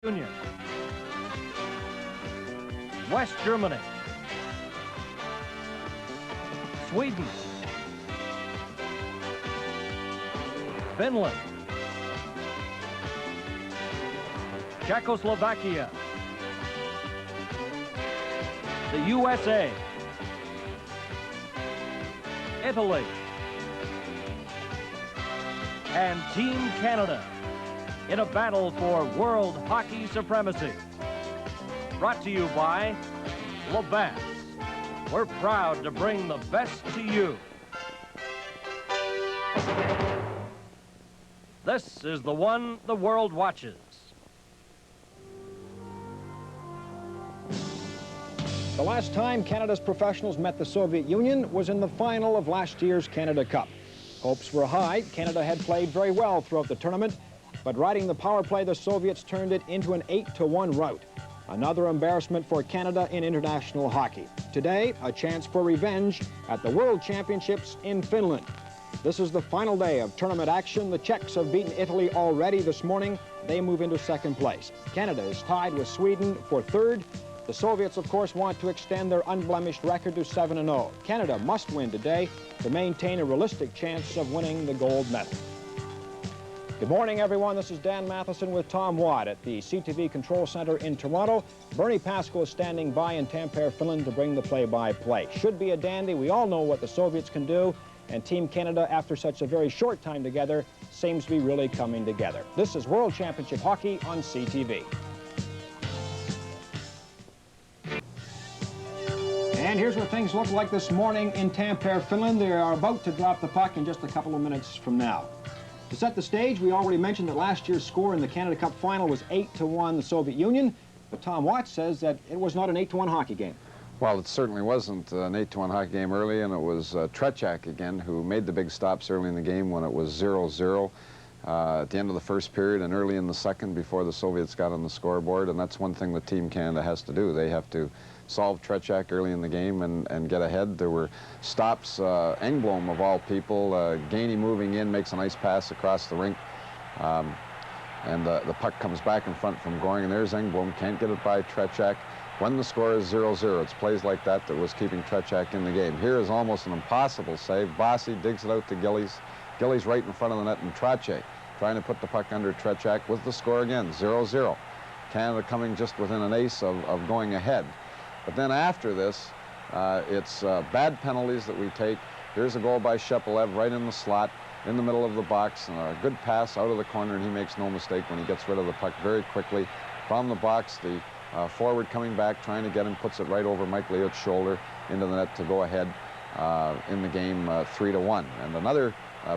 Union, West Germany, Sweden, Finland, Czechoslovakia, the USA, Italy, and Team Canada in a battle for world hockey supremacy. Brought to you by Labatt. We're proud to bring the best to you. This is the one the world watches. The last time Canada's professionals met the Soviet Union was in the final of last year's Canada Cup. Hopes were high. Canada had played very well throughout the tournament, but riding the power play, the Soviets turned it into an 8-1 rout. Another embarrassment for Canada in international hockey. Today, a chance for revenge at the World Championships in Finland. This is the final day of tournament action. The Czechs have beaten Italy already this morning. They move into second place. Canada is tied with Sweden for third. The Soviets, of course, want to extend their unblemished record to 7-0. Canada must win today to maintain a realistic chance of winning the gold medal. Good morning, everyone. This is Dan Matheson with Tom Watt at the CTV Control Center in Toronto. Bernie Pascal is standing by in Tampere, Finland to bring the play-by-play. Should be a dandy. We all know what the Soviets can do, and Team Canada, after such a very short time together, seems to be really coming together. This is World Championship Hockey on CTV. And here's what things look like this morning in Tampere, Finland. They are about to drop the puck in just a couple of minutes from now. To set the stage, we already mentioned that last year's score in the Canada Cup final was 8-1 the Soviet Union, but Tom Watts says that it was not an 8-1 hockey game. Well, it certainly wasn't an 8-1 hockey game early, and it was TRETYAK again who made the big stops early in the game when it was 0-0 at the end of the first period and early in the second before the Soviets got on the scoreboard, and that's one thing that Team Canada has to do. They have to solve TRETYAK early in the game and get ahead. There were stops. Engblom, of all people, Gainey moving in, makes a nice pass across the rink, and the puck comes back in front from Goring, and there's Engblom, can't get it by TRETYAK. When the score is 0-0, it's plays like that that was keeping TRETYAK in the game. Here is almost an impossible save. Bossy digs it out to Gillies. Gillies right in front of the net, and Trottier trying to put the puck under TRETYAK with the score again, 0-0. Canada coming just within an ace of going ahead. But then after this, it's bad penalties that we take. Here's a goal by Shepelev right in the slot, in the middle of the box, and a good pass out of the corner, and he makes no mistake when he gets rid of the puck very quickly. From the box, the forward coming back, trying to get him, puts it right over Mike Leott's shoulder into the net to go ahead in the game 3-1. And another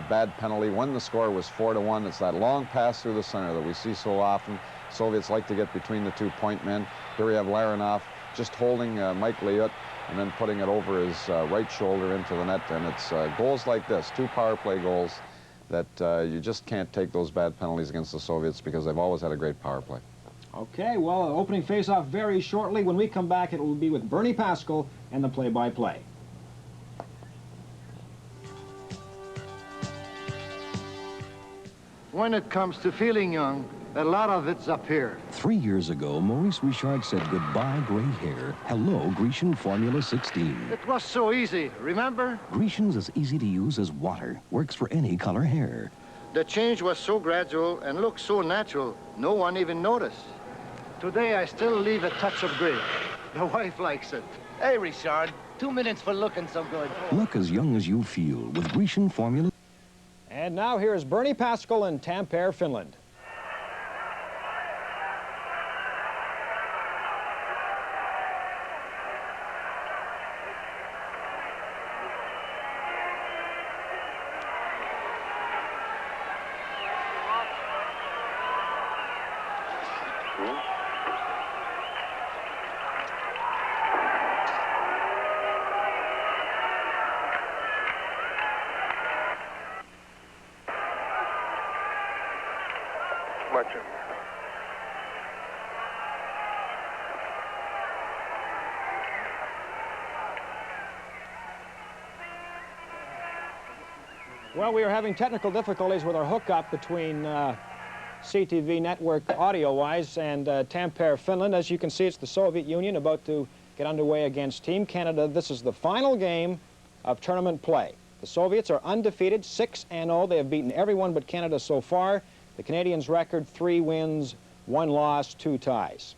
bad penalty when the score was 4-1. It's that long pass through the center that we see so often. Soviets like to get between the 2 point men. Here we have LARIONOV just holding Mike Liut and then putting it over his right shoulder into the net. And it's goals like this, 2 power play goals, that you just can't take those bad penalties against the Soviets because they've always had a great power play. Okay, well, opening face-off very shortly. When we come back, it will be with Bernie Pascal and the play-by-play. When it comes to feeling young, a lot of it's up here. 3 years ago, Maurice Richard said goodbye gray hair, hello Grecian Formula 16. It was so easy, remember? Grecian's as easy to use as water, works for any color hair. The change was so gradual and looked so natural, no one even noticed. Today I still leave a touch of gray. The wife likes it. Hey, Richard, 2 minutes for looking so good. Look as young as you feel with Grecian Formula. And now here's Bernie Pascal in Tampere, Finland. Well, we are having technical difficulties with our hookup between CTV network audio-wise, and Tampere, Finland. As you can see, it's the Soviet Union about to get underway against Team Canada. This is the final game of tournament play. The Soviets are undefeated, 6-0. They have beaten everyone but Canada so far. The Canadians' record, 3 wins, 1 loss, 2 ties.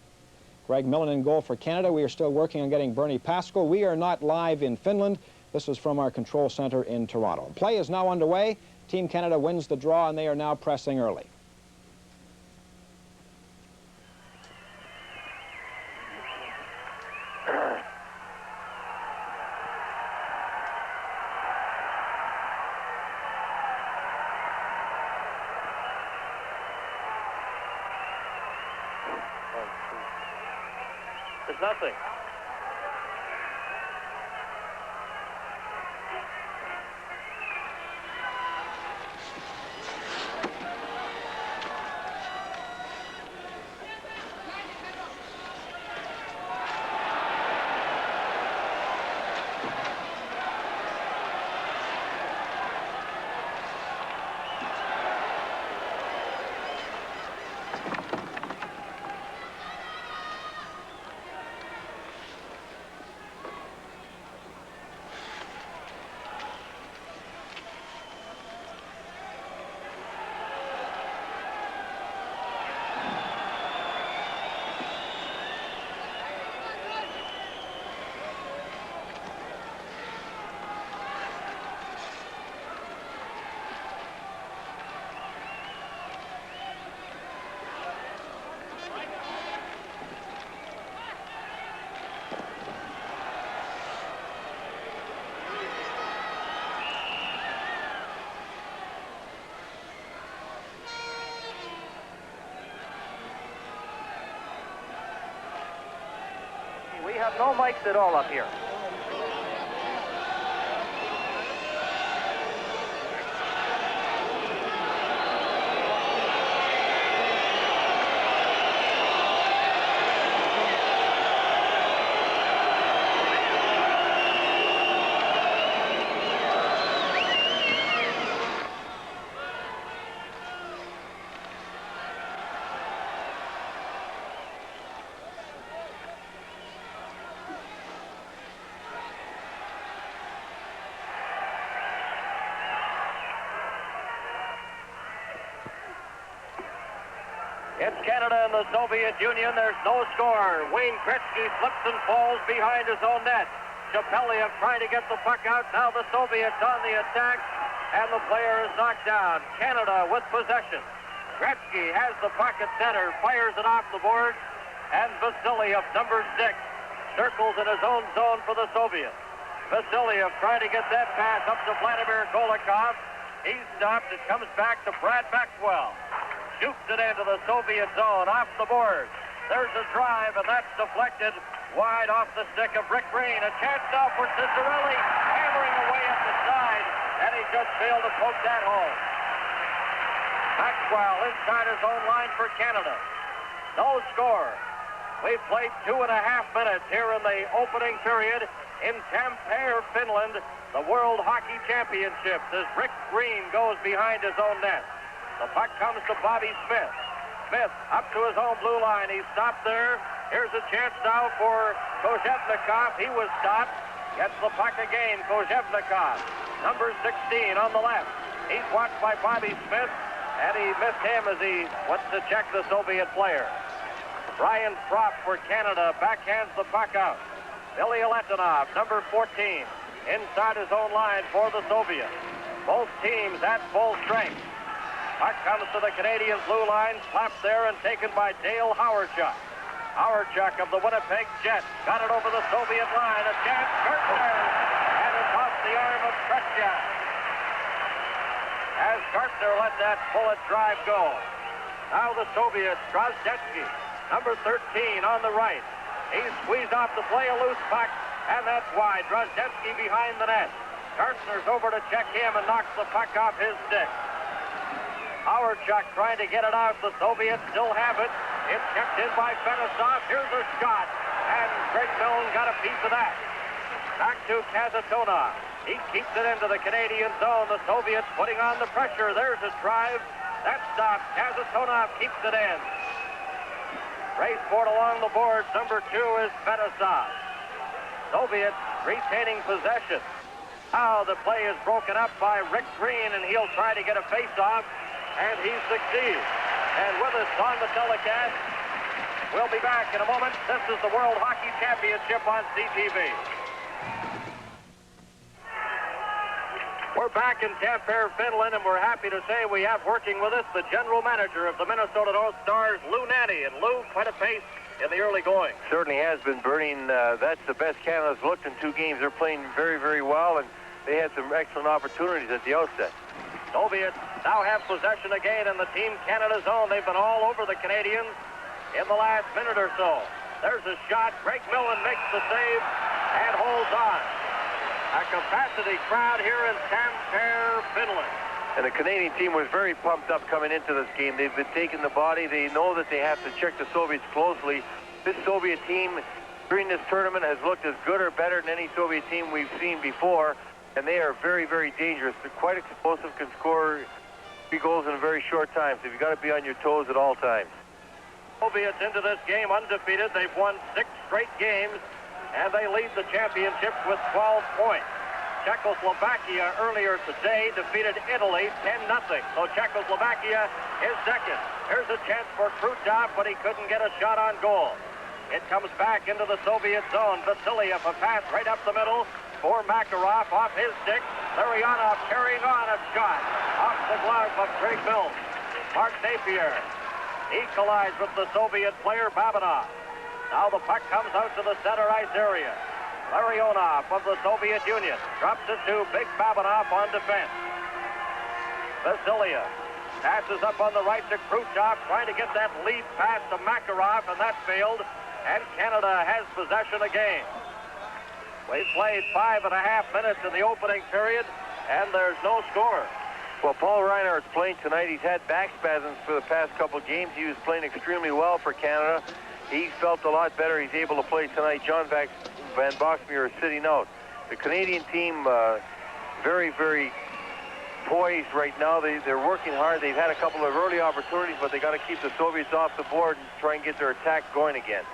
Greg Millen in goal for Canada. We are still working on getting Bernie Pascal. We are not live in Finland. This is from our control center in Toronto. Play is now underway. Team Canada wins the draw, and they are now pressing early. There's nothing. We have no mics at all up here. It's Canada and the Soviet Union. There's no score. Wayne Gretzky slips and falls behind his own net. Shepelev trying to get the puck out. Now the Soviets on the attack, and the player is knocked down. Canada with possession. Gretzky has the puck at center, fires it off the board, and Vasiliev, number 6, circles in his own zone for the Soviets. Vasiliev trying to get that pass up to Vladimir Golikov. He's stopped. It comes back to Brad Maxwell. Shoots it into the Soviet zone, off the board. There's a drive, and that's deflected wide off the stick of Rick Green. A chance now for Cicerelli, hammering away at the side, and he just failed to poke that home. Maxwell inside his own line for Canada. No score. We've played 2.5 minutes here in the opening period in Tampere, Finland, the World Hockey Championships, as Rick Green goes behind his own net. The puck comes to Bobby Smith. Smith up to his own blue line. He stopped there. Here's a chance now for Kozhevnikov. He was stopped. Gets the puck again, Kozhevnikov. Number 16 on the left. He's watched by Bobby Smith, and he missed him as he went to check the Soviet player. Brian Propp for Canada backhands the puck out. Vyacheslav, number 14, inside his own line for the Soviets. Both teams at full strength. Puck comes to the Canadian blue line, slapped there and taken by Dale Hawerchuk. Hawerchuk of the Winnipeg Jets got it over the Soviet line. A chance, Gartner, and it's off the arm of TRETYAK. As Gartner let that bullet drive go. Now the Soviets, Drozdetsky, number 13 on the right. He's squeezed off the play, a loose puck, and that's wide. Drozdetsky behind the net. Gartner's over to check him and knocks the puck off his stick. Hawerchuk trying to get it out. The Soviets still have it. It's kept in by FETISOV. Here's a shot, and Greg Millen got a piece of that. Back to KASATONOV. He keeps it into the Canadian zone. The Soviets putting on the pressure. There's a drive, That stops. КАСАТОНОВ keeps it in. Race for it along the boards. Number 2 is ФЕТИСОВ. Soviets retaining possession. Now the play is broken up by Rick Green, and he'll try to get a face-off, and he succeeds. And with us on the telecast, we'll be back in a moment. This is the World Hockey Championship on CTV. We're back in Tampere, Finland, and we're happy to say we have working with us the general manager of the Minnesota North Stars, Lou Nanne. And Lou, quite a pace in the early going. Certainly has been, Bernie. That's the best Canada's looked in 2 games. They're playing very, very well, and they had some excellent opportunities at the outset. Soviets now have possession again in the Team Canada zone. They've been all over the Canadians in the last minute or so. There's a shot. Greg Millen makes the save and holds on. A capacity crowd here in Tampere, Finland. And the Canadian team was very pumped up coming into this game. They've been taking the body. They know that they have to check the Soviets closely. This Soviet team during this tournament has looked as good or better than any Soviet team we've seen before. And they are very, very dangerous. They're quite explosive, can score 3 goals in a very short time. So you've got to be on your toes at all times. Soviets into this game undefeated. They've won 6 straight games, and they lead the championship with 12 points. Czechoslovakia earlier today defeated Italy 10-0. So Czechoslovakia is second. Here's a chance for Krutov, but he couldn't get a shot on goal. It comes back into the Soviet zone. Vasiliev, a pass right up the middle for Makarov off his stick. Larionov carrying on a shot off the glove of Greg Mills. Mark Napier equalized with the Soviet player Babinov. Now the puck comes out to the center ice area. Larionov of the Soviet Union drops it to Big Babinov on defense. Vasiliev passes up on the right to Krutov, trying to get that lead pass to Makarov, and that failed. And Canada has possession again. We played 5.5 minutes in the opening period, and there's no score. Well, Paul Reinhart's playing tonight. He's had back spasms for the past couple of games. He was playing extremely well for Canada. He felt a lot better. He's able to play tonight. John Van Boxmeer is sitting out. The Canadian team, very, very poised right now. They're working hard. They've had a couple of early opportunities, but they got to keep the Soviets off the board and try and get their attack going again.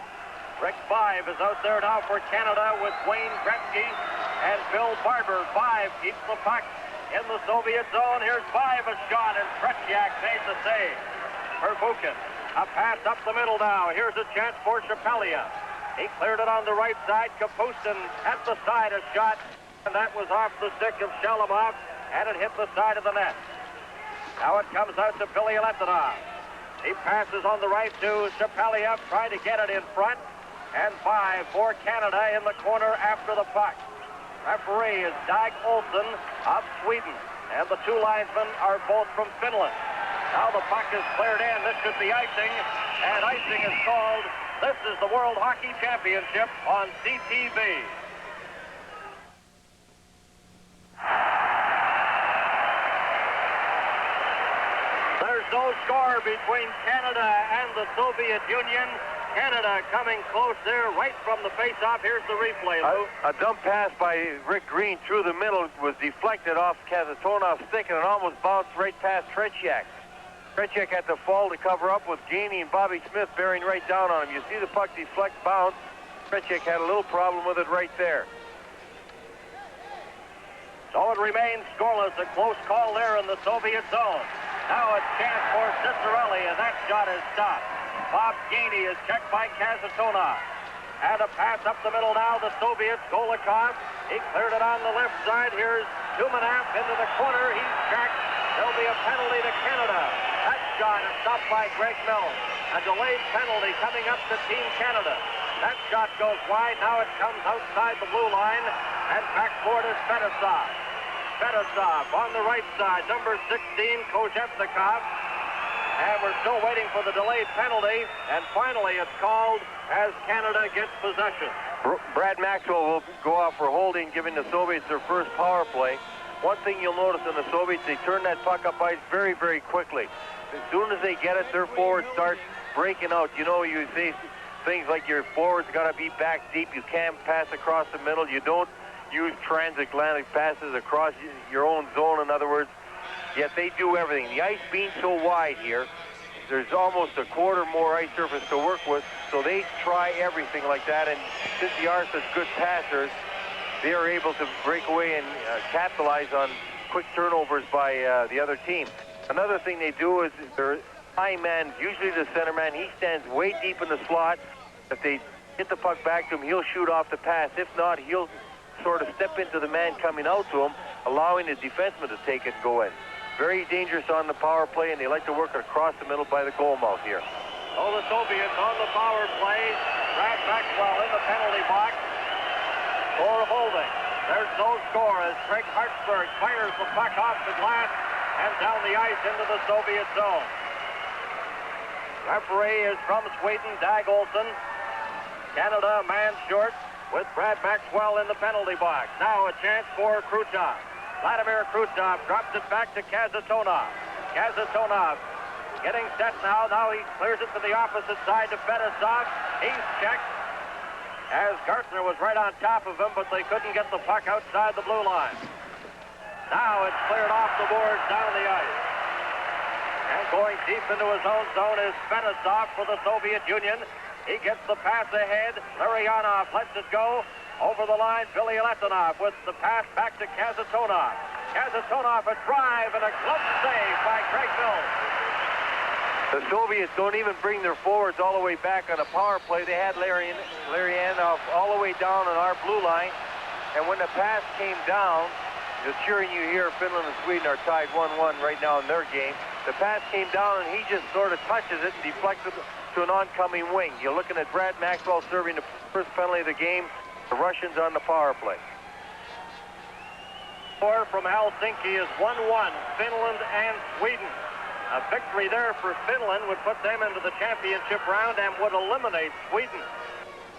Rick 5 is out there now for Canada with Wayne Gretzky and Bill Barber. 5 keeps the puck in the Soviet zone. Here's 5, a shot, and TRETYAK made the save. ПЕРВУХИN, a pass up the middle now. Here's a chance for ШЕПЕЛЕВ. He cleared it on the right side. КАПУСТИN at the side, a shot, and that was off the stick of ШАЛИМОВ, and it hit the side of the net. Now it comes out to BILYALEDDINOV. He passes on the right to ШЕПЕЛЕВ, trying to get it in front, and 5 for Canada in the corner after the puck. Referee is Dag Olsen of Sweden, and the 2 linesmen are both from Finland. Now the puck is cleared in. This should be icing, and icing is called. This is the World Hockey Championship on CTV. There's no score between Canada and the Soviet Union. Canada coming close there right from the face-off. Here's the replay, Lou. A dump pass by Rick Green through the middle was deflected off КАСАТОНОВ's stick, and it almost bounced right past TRETYAK. TRETYAK had to fall to cover up with Gainey and Bobby Smith bearing right down on him. You see the puck deflect, bounce. TRETYAK had a little problem with it right there. So it remains scoreless. A close call there in the Soviet zone. Now a chance for Cicerelli, and that shot is stopped. Bob Gainey is checked by КАСАТОНОВ. And a pass up the middle now, the Soviets. Golikov, he cleared it on the left side. Here's Tumanov into the corner. He's checked. There'll be a penalty to Canada. That shot is stopped by Greg Mills. A delayed penalty coming up to Team Canada. That shot goes wide. Now it comes outside the blue line. And backboard is FETISOV. FETISOV on the right side. Number 16, Kozhevnikov. And we're still waiting for the delayed penalty. And finally, it's called as Canada gets possession. Brad Maxwell will go off for holding, giving the Soviets their first power play. One thing you'll notice in the Soviets, they turn that puck up ice very, very quickly. As soon as they get it, their forwards start breaking out. You know, you see things like your forwards got to be back deep. You can't pass across the middle. You don't use transatlantic passes across your own zone. In other words, yet they do everything. The ice being so wide here, there's almost a quarter more ice surface to work with, so they try everything like that, and since they are such good passers, they are able to break away and capitalize on quick turnovers by the other team. Another thing they do is their high man, usually the center man, he stands way deep in the slot. If they get the puck back to him, he'll shoot off the pass. If not, he'll sort of step into the man coming out to him, allowing the defenseman to take it and go in. Very dangerous on the power play, and they like to work across the middle by the goal mouth here. Oh, the Soviets on the power play. Brad Maxwell in the penalty box. For holding. There's no score as Craig Hartsburg fires the puck off the glass and down the ice into the Soviet zone. Referee is from Sweden, Dag Olsen. Canada, a man short with Brad Maxwell in the penalty box. Now a chance for Krutov. Vladimir Krutov drops it back to Kasatonov. Kasatonov getting set now. Now he clears it to the opposite side to FETISOV. He's checked as Gartner was right on top of him, but they couldn't get the puck outside the blue line. Now it's cleared off the boards down the ice. And going deep into his own zone is FETISOV for the Soviet Union. He gets the pass ahead. Larionov lets it go. Over the line, BILYALEDDINOV with the pass back to Kasatonov. Kasatonov, a drive and a glove save by Craig Mills. The Soviets don't even bring their forwards all the way back on a power play. They had Larionov all the way down on our blue line. And when the pass came down, the cheering you hear, Finland and Sweden are tied 1-1 right now in their game. The pass came down and he just sort of touches it and deflects it to an oncoming wing. You're looking at Brad Maxwell serving the first penalty of the game. The Russians on the power play. Score from Helsinki is 1-1, Finland and Sweden. A victory there for Finland would put them into the championship round and would eliminate Sweden.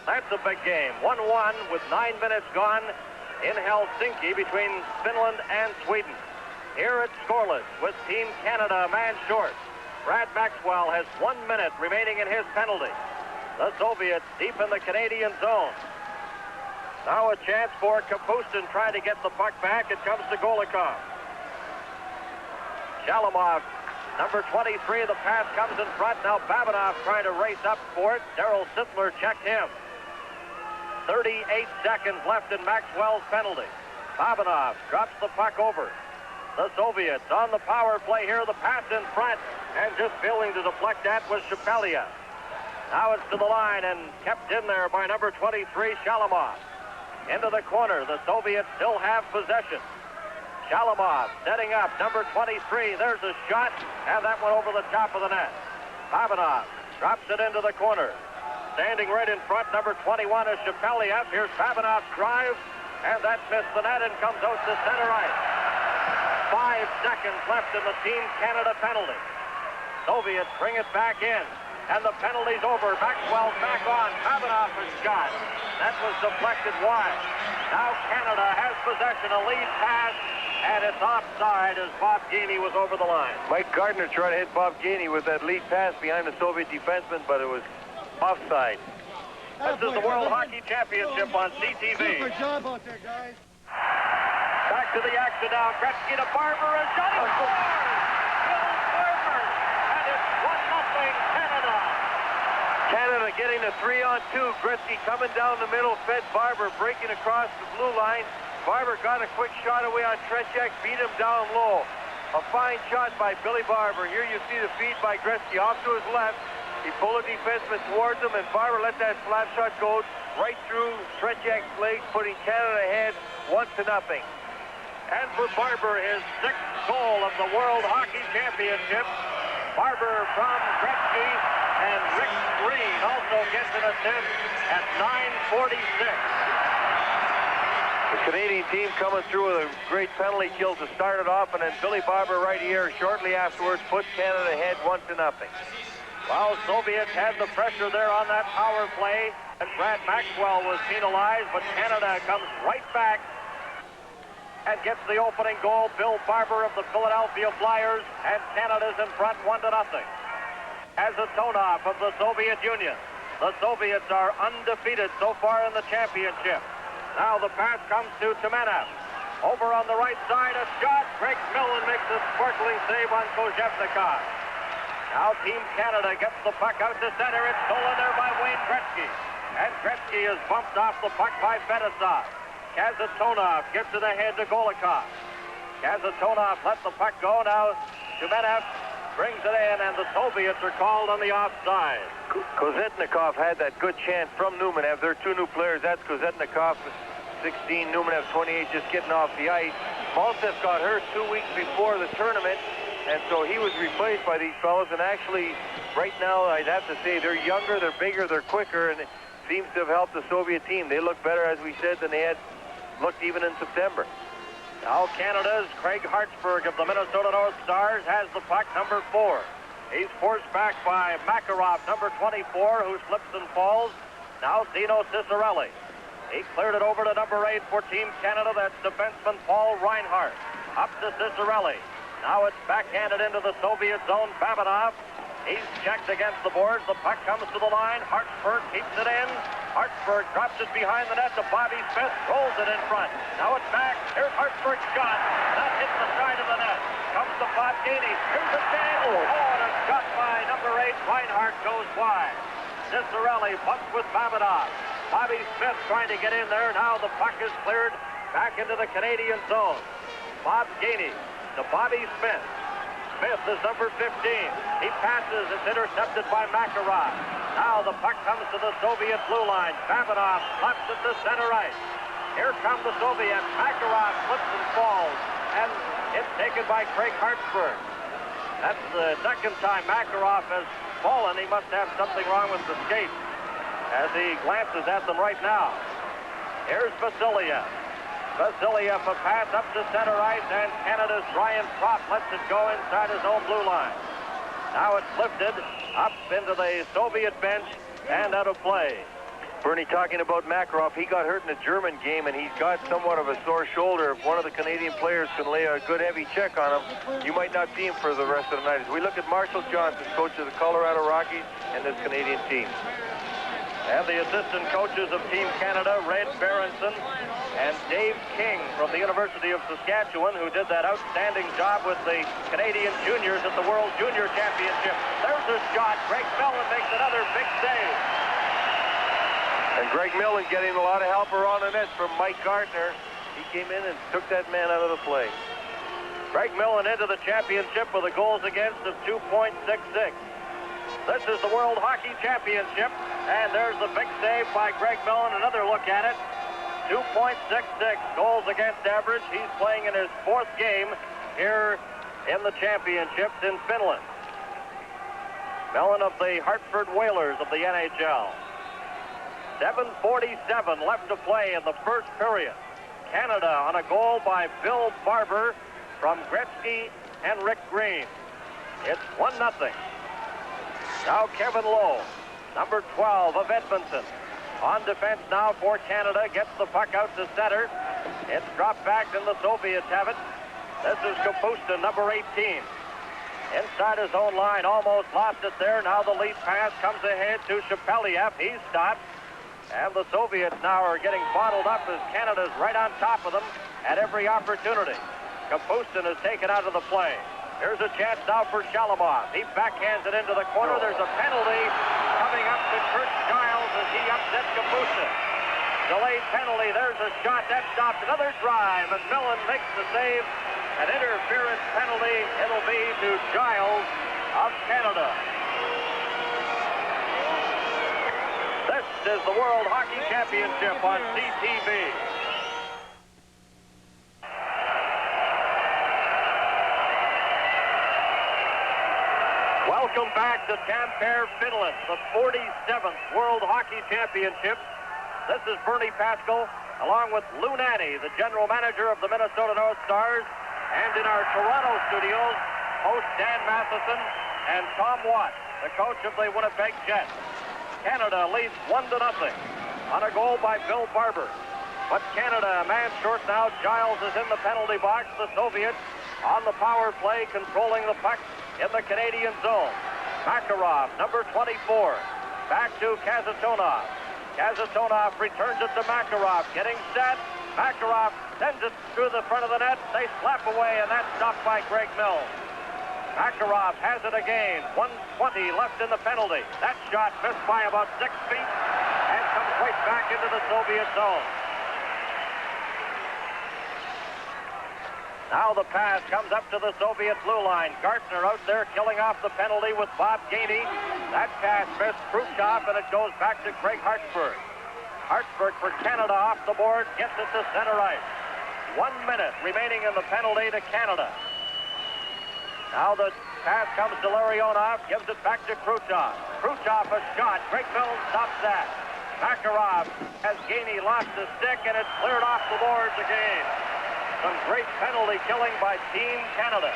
That's a big game. 1-1 with 9 minutes gone in Helsinki between Finland and Sweden. Here it's scoreless with Team Canada a man short. Brad Maxwell has 1 minute remaining in his penalty. The Soviets deep in the Canadian zone. Now a chance for Kapustin trying to get the puck back. It comes to Golikov. Shalimov, number 23, the pass comes in front. Now Babinov trying to race up for it. Daryl Sittler checked him. 38 seconds left in Maxwell's penalty. Babinov drops the puck over. The Soviets on the power play here. The pass in front. And just failing to deflect that was ШЕПЕЛЕВ. Now it's to the line and kept in there by number 23, Shalimov. Into the corner, the Soviets still have possession. Shalimov setting up, number 23, there's a shot, and that went over the top of the net. Babinov drops it into the corner. Standing right in front, number 21 is ШЕПЕЛЕВ. Here's Babinov's drive, and that missed the net and comes out to center ice. 5 seconds left in the Team Canada penalty. Soviets bring it back in. And the penalty's over. Maxwell's back on. Babinov has shot. That was deflected wide. Now Canada has possession. A lead pass. And it's offside as Bob Gainey was over the line. Mike Gardner tried to hit Bob Gainey with that lead pass behind the Soviet defenseman, but it was offside. This is the World Hockey Championship on CTV. Super job out there, guys. Back to the action now. Gretzky to Barber. A shot. He scores! Bill Barber. And it's 1-0 Canada. Canada getting a 3-on-2. Gretzky coming down the middle, fed Barber, breaking across the blue line. Barber got a quick shot away on TRETYAK, beat him down low. A fine shot by Billy Barber. Here you see the feed by Gretzky off to his left. He pulled the defenseman towards him, and Barber let that slap shot go right through TRETYAK's legs, putting Canada ahead 1-0. And for Barber, his 6th goal of the World Hockey Championship. Barber from Gretzky, and Rick Green also gets an assist at 9:46. The Canadian team coming through with a great penalty kill to start it off, and then Billy Barber right here shortly afterwards put Canada ahead 1-0. Well, Soviets had the pressure there on that power play, and Brad Maxwell was penalized, but Canada comes right back and gets the opening goal. Bill Barber of the Philadelphia Flyers, and Canada's in front 1-0. Kasatonov of the Soviet Union. The Soviets are undefeated so far in the championship. Now the pass comes to Timenev. Over on the right side, a shot. Greg Millen makes a sparkling save on Kozhevnikov. Now Team Canada gets the puck out to center. It's stolen there by Wayne Gretzky. And Gretzky is bumped off the puck by FETISOV. Kasatonov gives it ahead to Golikov. Kasatonov lets the puck go. Now Shumenev brings it in, and the Soviets are called on the offside. Kozetnikov had that good chance from Numenev. There are two new players. That's Kozetnikov, 16, Numenev, 28, just getting off the ice. Maltsev got hurt 2 weeks before the tournament, and so he was replaced by these fellows. And actually, right now, I'd have to say they're younger, they're bigger, they're quicker, and it seems to have helped the Soviet team. They look better, as we said, than they had looked even in September. Now Canada's Craig Hartsburg of the Minnesota North Stars has the puck, number 4. He's forced back by Makarov, number 24, who slips and falls. Now Zino Cicerelli. He cleared it over to number 8 for Team Canada. That's defenseman Paul Reinhardt. Up to Cicerelli. Now it's backhanded into the Soviet zone. Babinov. He's checked against the boards. The puck comes to the line. Hartsburg keeps it in. Hartsburg drops it behind the net to Bobby Smith. Rolls it in front. Now it's back. Here's Hartsburg's shot. That hits the side of the net. Comes to Bobgini. Here's a chance. Oh, and a shot by number 8. Reinhardt goes wide. Cicerelli bumps with Babinov. Bobby Smith trying to get in there. Now the puck is cleared back into the Canadian zone. Bobgini to Bobby Smith. Smith is number 15. He passes. It's intercepted by Makarov. Now the puck comes to the Soviet blue line. Babinov slaps it to center ice. Here come the Soviets. Makarov slips and falls. And it's taken by Craig Hartsburg. That's the second time Makarov has fallen. He must have something wrong with the skates as he glances at them right now. Here's Vasiliev. Vasiliev, a pass up to center ice, and Canada's Brian Propp lets it go inside his own blue line. Now it's lifted up into the Soviet bench and out of play. Bernie, talking about Makarov, he got hurt in a German game, and he's got somewhat of a sore shoulder. If one of the Canadian players can lay a good heavy check on him, you might not see him for the rest of the night. As we look at Marshall Johnson, coach of the Colorado Rockies and this Canadian team. And the assistant coaches of Team Canada, Red Berenson and Dave King from the University of Saskatchewan, who did that outstanding job with the Canadian juniors at the World Junior Championship. There's a shot. Greg Millen makes another big save. And Greg Millen getting a lot of help around the net from Mike Gardner. He came in and took that man out of the play. Greg Millen into the championship with a goals against of 2.66. This is the World Hockey Championship, and there's the big save by Greg Millen. Another look at it. 2.66 goals against average. He's playing in his 4th game here in the championships in Finland. Millen of the Hartford Whalers of the NHL. 7:47 left to play in the first period. Canada on a goal by Bill Barber from Gretzky and Rick Green. It's 1-0. Now Kevin Lowe, number 12 of Edmonton. On defense now for Canada, gets the puck out to center. It's dropped back and the Soviets have it. This is Kapustin, number 18. Inside his own line, almost lost it there. Now the lead pass comes ahead to Shepeliev. He's stopped. And the Soviets now are getting bottled up as Canada's right on top of them at every opportunity. Kapustin is taken out of the play. Here's a chance now for Shalimov. He backhands it into the corner. There's a penalty coming up to Kurt Giles as he upsets Kapustin. Delayed penalty. There's a shot. That stopped another drive, and Millen makes the save. An interference penalty. It'll be to Giles of Canada. This is the World Hockey Championship on CTV. Welcome back to Tampere, Finland, the 47th World Hockey Championship. This is Bernie Pascal, along with Lou Nanne, the general manager of the Minnesota North Stars, and in our Toronto studios, host Dan Matheson and Tom Watt, the coach of the Winnipeg Jets. Canada leads 1-0 on a goal by Bill Barber. But Canada, a man short now. Giles is in the penalty box. The Soviets on the power play, controlling the puck in the Canadian zone. Makarov, number 24, back to Kasatonov. Kasatonov returns it to Makarov, getting set. Makarov sends it through the front of the net. They slap away, and that's stopped by Greg Mills. Makarov has it again. 1:20 left in the penalty. That shot missed by about 6 feet and comes right back into the Soviet zone. Now the pass comes up to the Soviet blue line. Gartner out there killing off the penalty with Bob Gainey. That pass missed Khrushchev, and it goes back to Craig Hartsburg. Hartsburg for Canada off the board, gets it to center ice. 1 minute remaining in the penalty to Canada. Now the pass comes to Larionov, gives it back to Khrushchev. Khrushchev a shot. Greg Mills stops that. Makarov has Gainey lost the stick, and it's cleared off the boards again. Some great penalty killing by Team Canada.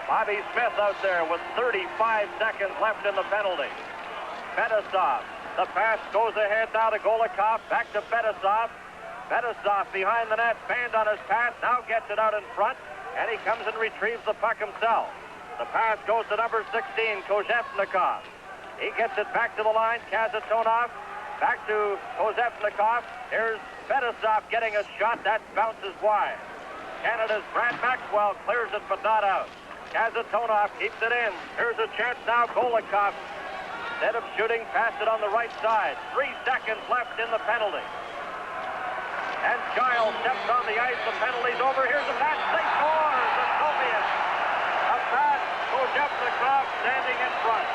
Bobby Smith out there with 35 seconds left in the penalty. FETISOV. The pass goes ahead now to Golikov. Back to FETISOV. FETISOV behind the net. Banned on his pass. Now gets it out in front. And he comes and retrieves the puck himself. The pass goes to number 16, Kozhevnikov. He gets it back to the line. Kasatonov. Back to Kozhevnikov. Here's FETISOV getting a shot. That bounces wide. Canada's Brad Maxwell clears it, but not out. Kasatonov keeps it in. Here's a chance now. Golikov, instead of shooting, passed it on the right side. 3 seconds left in the penalty. And Giles steps on the ice. The penalty's over. Here's the pass. They score! The Soviets. A pass. Kozhevnikov standing in front.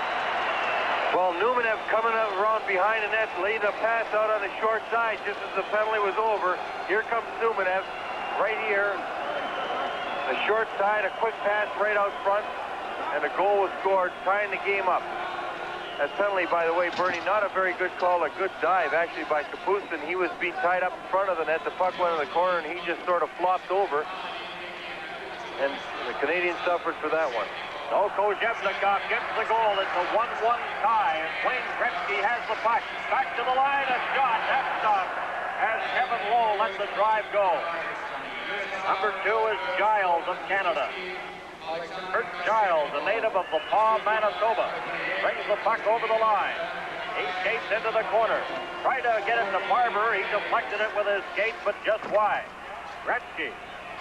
Well, Numanev coming up around behind the net, laid a pass out on the short side just as the penalty was over. Here comes Numanev right here. The short side, a quick pass right out front, and a goal was scored, tying the game up. That penalty, by the way, Bernie, not a very good call, a good dive actually by Kapustin. He was being tied up in front of the net. The puck went in the corner, and he just sort of flopped over. And the Canadians suffered for that one. So Kozhevnikov gets the goal. It's a 1-1 tie, and Wayne Gretzky has the puck. Back to the line, a shot. That stopped as Kevin Lowe let the drive go. Number 2 is Giles of Canada. Kurt Giles, a native of La Paw, Manitoba, brings the puck over the line. He skates into the corner. Tried to get it to Barber. He deflected it with his skate, but just wide. Gretzky,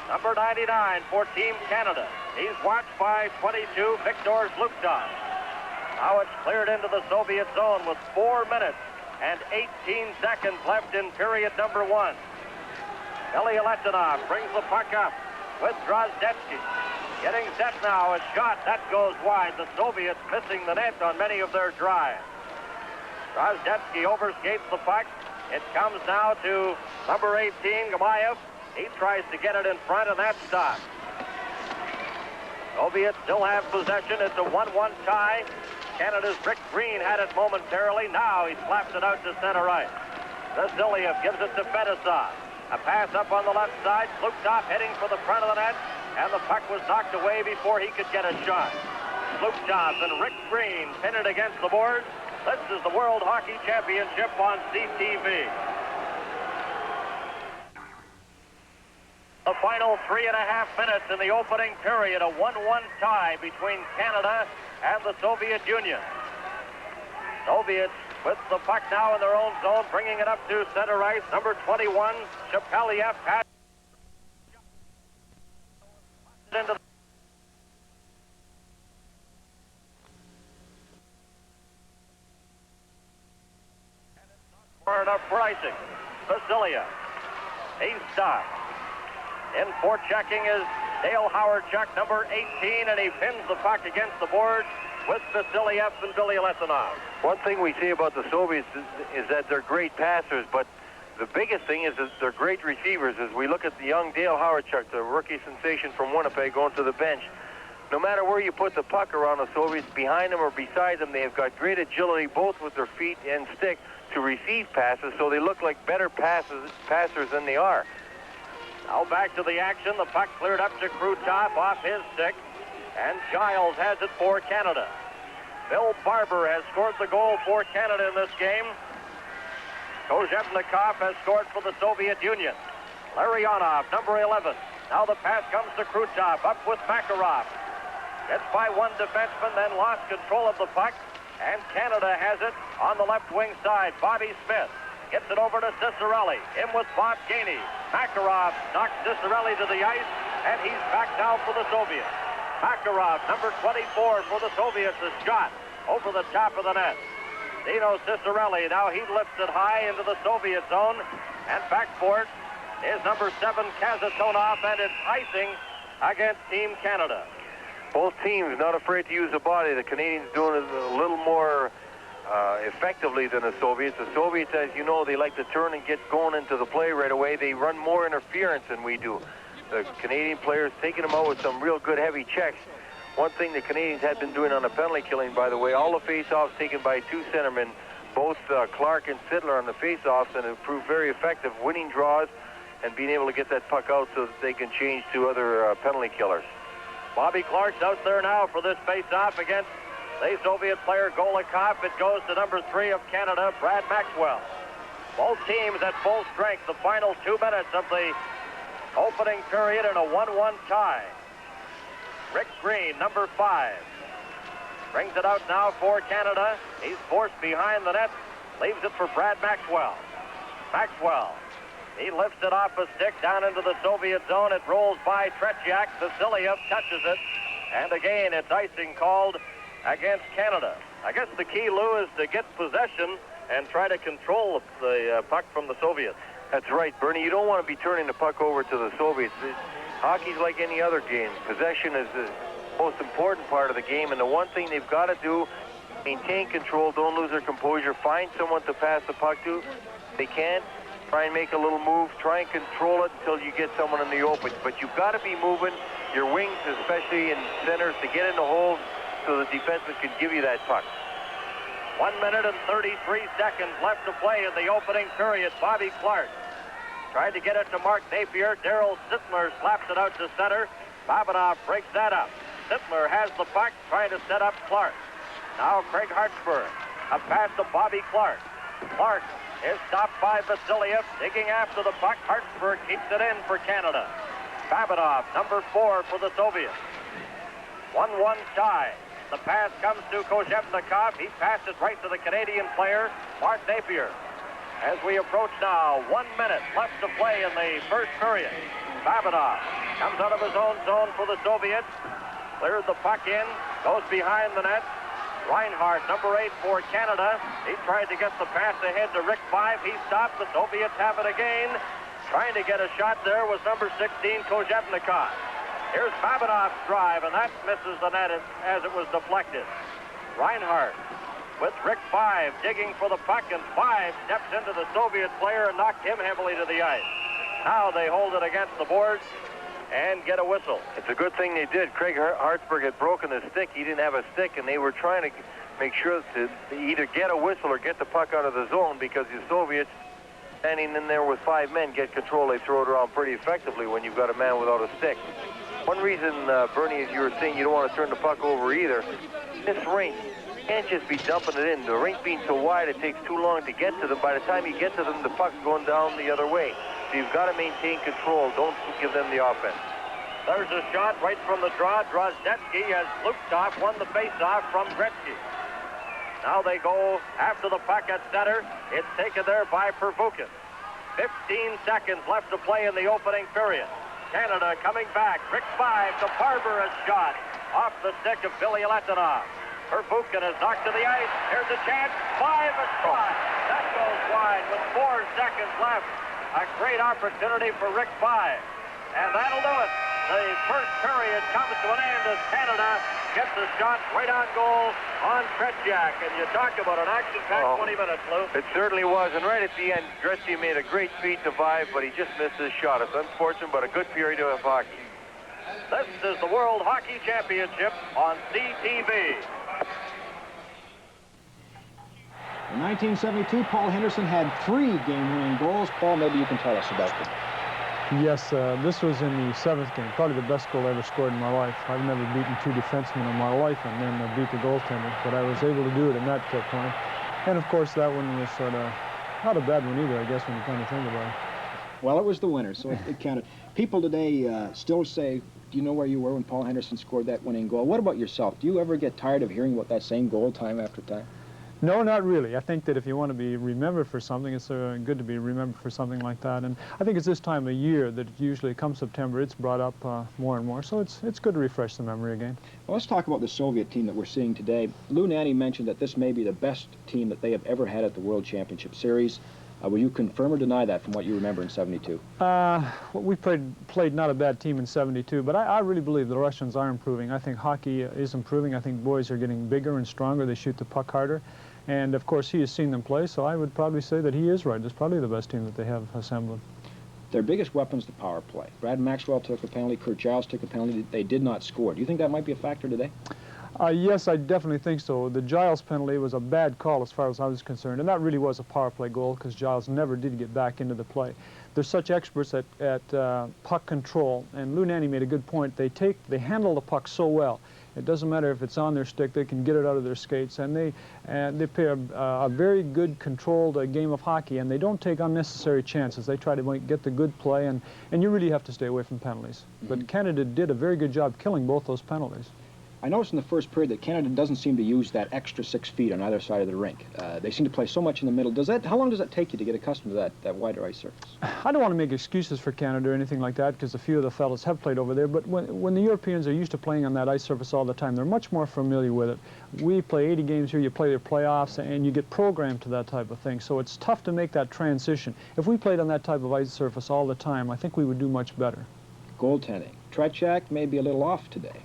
number 99 for Team Canada. He's watched by 22, Viktor Zlukov. Now it's cleared into the Soviet zone with 4 minutes and 18 seconds left in period number 1. Vyacheslav brings the puck up with Drozdetsky. Getting set now, a shot, that goes wide. The Soviets missing the net on many of their drives. Drozdetsky overskates the puck. It comes now to number 18, Gamayev. He tries to get it in front, and that stops. Soviets still have possession. It's a 1-1 tie. Canada's Rick Green had it momentarily. Now he slaps it out to center ice. Vasilev gives it to FETISOV. A pass up on the left side. Zlukov heading for the front of the net, and the puck was knocked away before he could get a shot. Zlukov and Rick Green pin it against the boards. This is the World Hockey Championship on CTV. The final 3.5 minutes in the opening period, a 1-1 tie between Canada and the Soviet Union. Soviets with the puck now in their own zone, bringing it up to center ice. Number 21, Shepeliev, pass into the far enough for icing. Vasilia, he's stopped. In for checking is Dale Howardchuk, number 18, and he pins the puck against the board with Vasiliev and Vyacheslav. One thing we say about the Soviets is that they're great passers, but the biggest thing is that they're great receivers. As we look at the young Dale Howardchuk, the rookie sensation from Winnipeg, going to the bench, no matter where you put the puck around the Soviets, behind them or beside them, they have got great agility, both with their feet and stick, to receive passes, so they look like better passers than they are. Now back to the action. The puck cleared up to Krutov off his stick, and Giles has it for Canada. Bill Barber has scored the goal for Canada in this game. Kozhevnikov has scored for the Soviet Union. Larionov, number 11. Now the pass comes to Krutov, up with Makarov. Gets by one defenseman, then lost control of the puck, and Canada has it on the left wing side. Bobby Smith gets it over to Cicerelli. In with Bob Gainey. Makarov knocks Cicerelli to the ice, and he's back now for the Soviets. Makarov, number 24 for the Soviets, is shot over the top of the net. Dino Cicerelli, now he lifts it high into the Soviet zone, and back for it is number 7, КАСАТОНОВ, and it's icing against Team Canada. Both teams not afraid to use the body. The Canadians doing it a little more effectively than the Soviets. The Soviets, as you know, they like to turn and get going into the play right away. They run more interference than we do. The Canadian players taking them out with some real good heavy checks. One thing the Canadians had been doing on the penalty killing, by the way, all the face-offs taken by two centermen, both Clark and Sittler on the face-offs, and it proved very effective, winning draws and being able to get that puck out so that they can change to other penalty killers. Bobby Clark's out there now for this face-off against the Soviet player Golikov. It goes to number 3 of Canada, Brad Maxwell. Both teams at full strength. The final 2 minutes of the opening period in a 1-1 tie. Rick Green, number 5, brings it out now for Canada. He's forced behind the net, leaves it for Brad Maxwell. Maxwell, he lifts it off a stick down into the Soviet zone. It rolls by TRETYAK. VASILYEV touches it, and again it's icing called against Canada. I guess the key, Lou, is to get possession and try to control the puck from the Soviets. That's right, Bernie. You don't want to be turning the puck over to the Soviets. Hockey's like any other game. Possession is the most important part of the game, and the one thing they've got to do, maintain control, don't lose their composure, find someone to pass the puck to. If they can't, try and make a little move, try and control it until you get someone in the open. But you've got to be moving your wings, especially in centers, to get in the holes so the defenseman can give you that puck. 1 minute and 33 seconds left to play in the opening period. Bobby Clark tried to get it to Mark Napier. Daryl Sittler slaps it out to center. BABINOV breaks that up. Sittler has the puck, trying to set up Clark. Now Craig Hartsburg. A pass to Bobby Clark. Clark is stopped by VASILYEV, digging after the puck. Hartsburg keeps it in for Canada. BABINOV, number 4 for the Soviets. 1-1 tie. The pass comes to Kozhevnikov. He passed it right to the Canadian player, Mark Napier. As we approach now, 1 minute left to play in the first period. BABINOV comes out of his own zone for the Soviets. Cleared the puck in, goes behind the net. Reinhardt, number 8 for Canada. He tried to get the pass ahead to Rick 5. He stopped. The Soviets have it again. Trying to get a shot there was number 16, Kozhevnikov. Here's BABINOV's drive, and that misses the net as it was deflected. Reinhardt with Rick 5 digging for the puck, and 5 steps into the Soviet player and knocked him heavily to the ice. Now they hold it against the boards and get a whistle. It's a good thing they did. Craig Hartsburg had broken his stick. He didn't have a stick, and they were trying to make sure to either get a whistle or get the puck out of the zone, because the Soviets, standing in there with 5 men, get control. They throw it around pretty effectively when you've got a man without a stick. One reason, Bernie, as you were saying, you don't want to turn the puck over either. This rink, you can't just be dumping it in. The rink being so wide, it takes too long to get to them. By the time you get to them, the puck's going down the other way. So you've got to maintain control. Don't give them the offense. There's a shot right from the draw. Drozdetsky has looped off, won the faceoff from Gretzky. Now they go after the puck at center. It's taken there by PERVUCHIN. 15 seconds left to play in the opening period. Canada coming back. Rick 5 to Barber's shot off the stick of BILYALEDDINOV. PERVUCHIN is knocked to the ice. Here's a chance. 5 a shot. That goes wide with 4 seconds left. A great opportunity for Rick 5. And that'll do it. The first period comes to an end as Canada gets a shot right on goal on TRETYAK. And you talk about an action-packed 20 minutes, Lou. It certainly was. And right at the end, Gretzky made a great feat to 5, but he just missed his shot. It's unfortunate, but a good period of hockey. This is the World Hockey Championship on CTV. In 1972, Paul Henderson had 3 game-winning goals. Paul, maybe you can tell us about them. Yes, this was in the 7th game, probably the best goal I ever scored in my life. I've never beaten 2 defensemen in my life and then beat the goaltender, but I was able to do it in that point. And of course, that one was sort of not a bad one either, I guess, when you kind of think about it. Well, it was the winner, so it counted. People today still say, do you know where you were when Paul Henderson scored that winning goal? What about yourself? Do you ever get tired of hearing about that same goal time after time? No, not really. I think that if you want to be remembered for something, it's good to be remembered for something like that. And I think it's this time of year that usually come September, it's brought up more and more. So it's good to refresh the memory again. Well, let's talk about the Soviet team that we're seeing today. Lou Nanne mentioned that this may be the best team that they have ever had at the World Championship Series. Will you confirm or deny that from what you remember in '72? We played not a bad team in '72, but I really believe the Russians are improving. I think hockey is improving. I think boys are getting bigger and stronger. They shoot the puck harder. And, of course, he has seen them play, so I would probably say that he is right. It's probably the best team that they have assembled. Their biggest weapon's the power play. Brad Maxwell took a penalty. Kurt Giles took a penalty. They did not score. Do you think that might be a factor today? Yes, I definitely think so. The Giles penalty was a bad call as far as I was concerned, and that really was a power play goal because Giles never did get back into the play. They're such experts at puck control, and Lou Nanne made a good point. They handle the puck so well. It doesn't matter if it's on their stick, they can get it out of their skates, and they play a very good, controlled game of hockey, and they don't take unnecessary chances. They try to get the good play, and you really have to stay away from penalties. But Canada did a very good job killing both those penalties. I noticed in the first period that Canada doesn't seem to use that extra 6 feet on either side of the rink. They seem to play so much in the middle. How long does that take you to get accustomed to that wider ice surface? I don't want to make excuses for Canada or anything like that because a few of the fellas have played over there, but when the Europeans are used to playing on that ice surface all the time, they're much more familiar with it. We play 80 games here, you play the playoffs, and you get programmed to that type of thing, so it's tough to make that transition. If we played on that type of ice surface all the time, I think we would do much better. Goaltending. TRETYAK may be a little off today.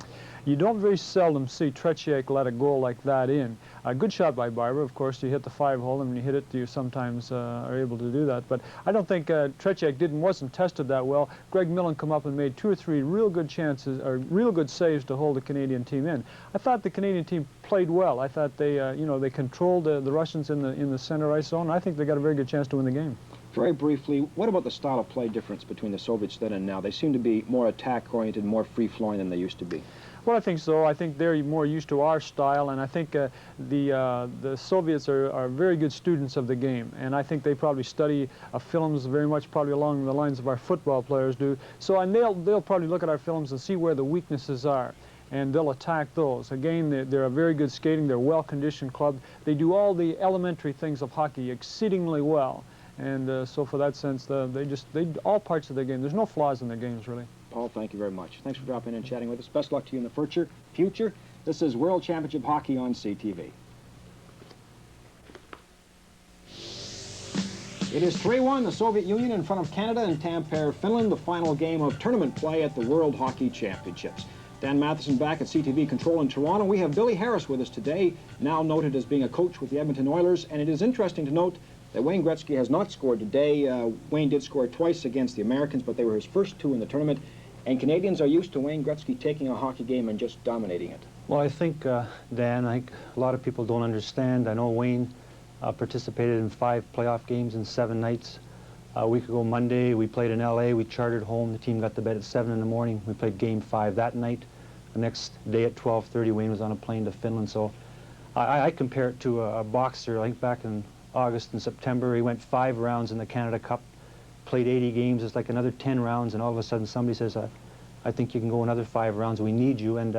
You don't very seldom see TRETYAK let a goal like that in. A good shot by Barber, of course. You hit the 5-hole, and when you hit it, you sometimes are able to do that. But I don't think TRETYAK wasn't tested that well. Greg Millen come up and made 2 or 3 real good chances, or real good saves to hold the Canadian team in. I thought the Canadian team played well. I thought they, they controlled the Russians in the center ice zone. I think they got a very good chance to win the game. Very briefly, what about the style of play difference between the Soviets then and now? They seem to be more attack-oriented, more free-flowing than they used to be. Well, I think so. I think they're more used to our style, and I think the Soviets are very good students of the game, and I think they probably study films very much probably along the lines of our football players do. So, and they'll probably look at our films and see where the weaknesses are, and they'll attack those. Again, they're a very good skating. They're a well-conditioned club. They do all the elementary things of hockey exceedingly well, and so for that sense, they all parts of their game. There's no flaws in their games, really. Paul, thank you very much. Thanks for dropping in and chatting with us. Best luck to you in the future. This is World Championship Hockey on CTV. It is 3-1, the Soviet Union in front of Canada in Tampere, Finland, the final game of tournament play at the World Hockey Championships. Dan Matheson back at CTV Control in Toronto. We have Billy Harris with us today, now noted as being a coach with the Edmonton Oilers, and it is interesting to note that Wayne Gretzky has not scored today. Wayne did score twice against the Americans, but they were his first 2 in the tournament. And Canadians are used to Wayne Gretzky taking a hockey game and just dominating it. Well, I think, Dan, a lot of people don't understand. I know Wayne participated in 5 playoff games in 7 nights. A week ago Monday, we played in LA. We chartered home. The team got to bed at 7 in the morning. We played game 5 that night. The next day at 12:30, Wayne was on a plane to Finland. So I compare it to a boxer. I think back in August and September, he went 5 rounds in the Canada Cup. Played 80 games, it's like another 10 rounds, and all of a sudden somebody says, I think you can go another 5 rounds, we need you. And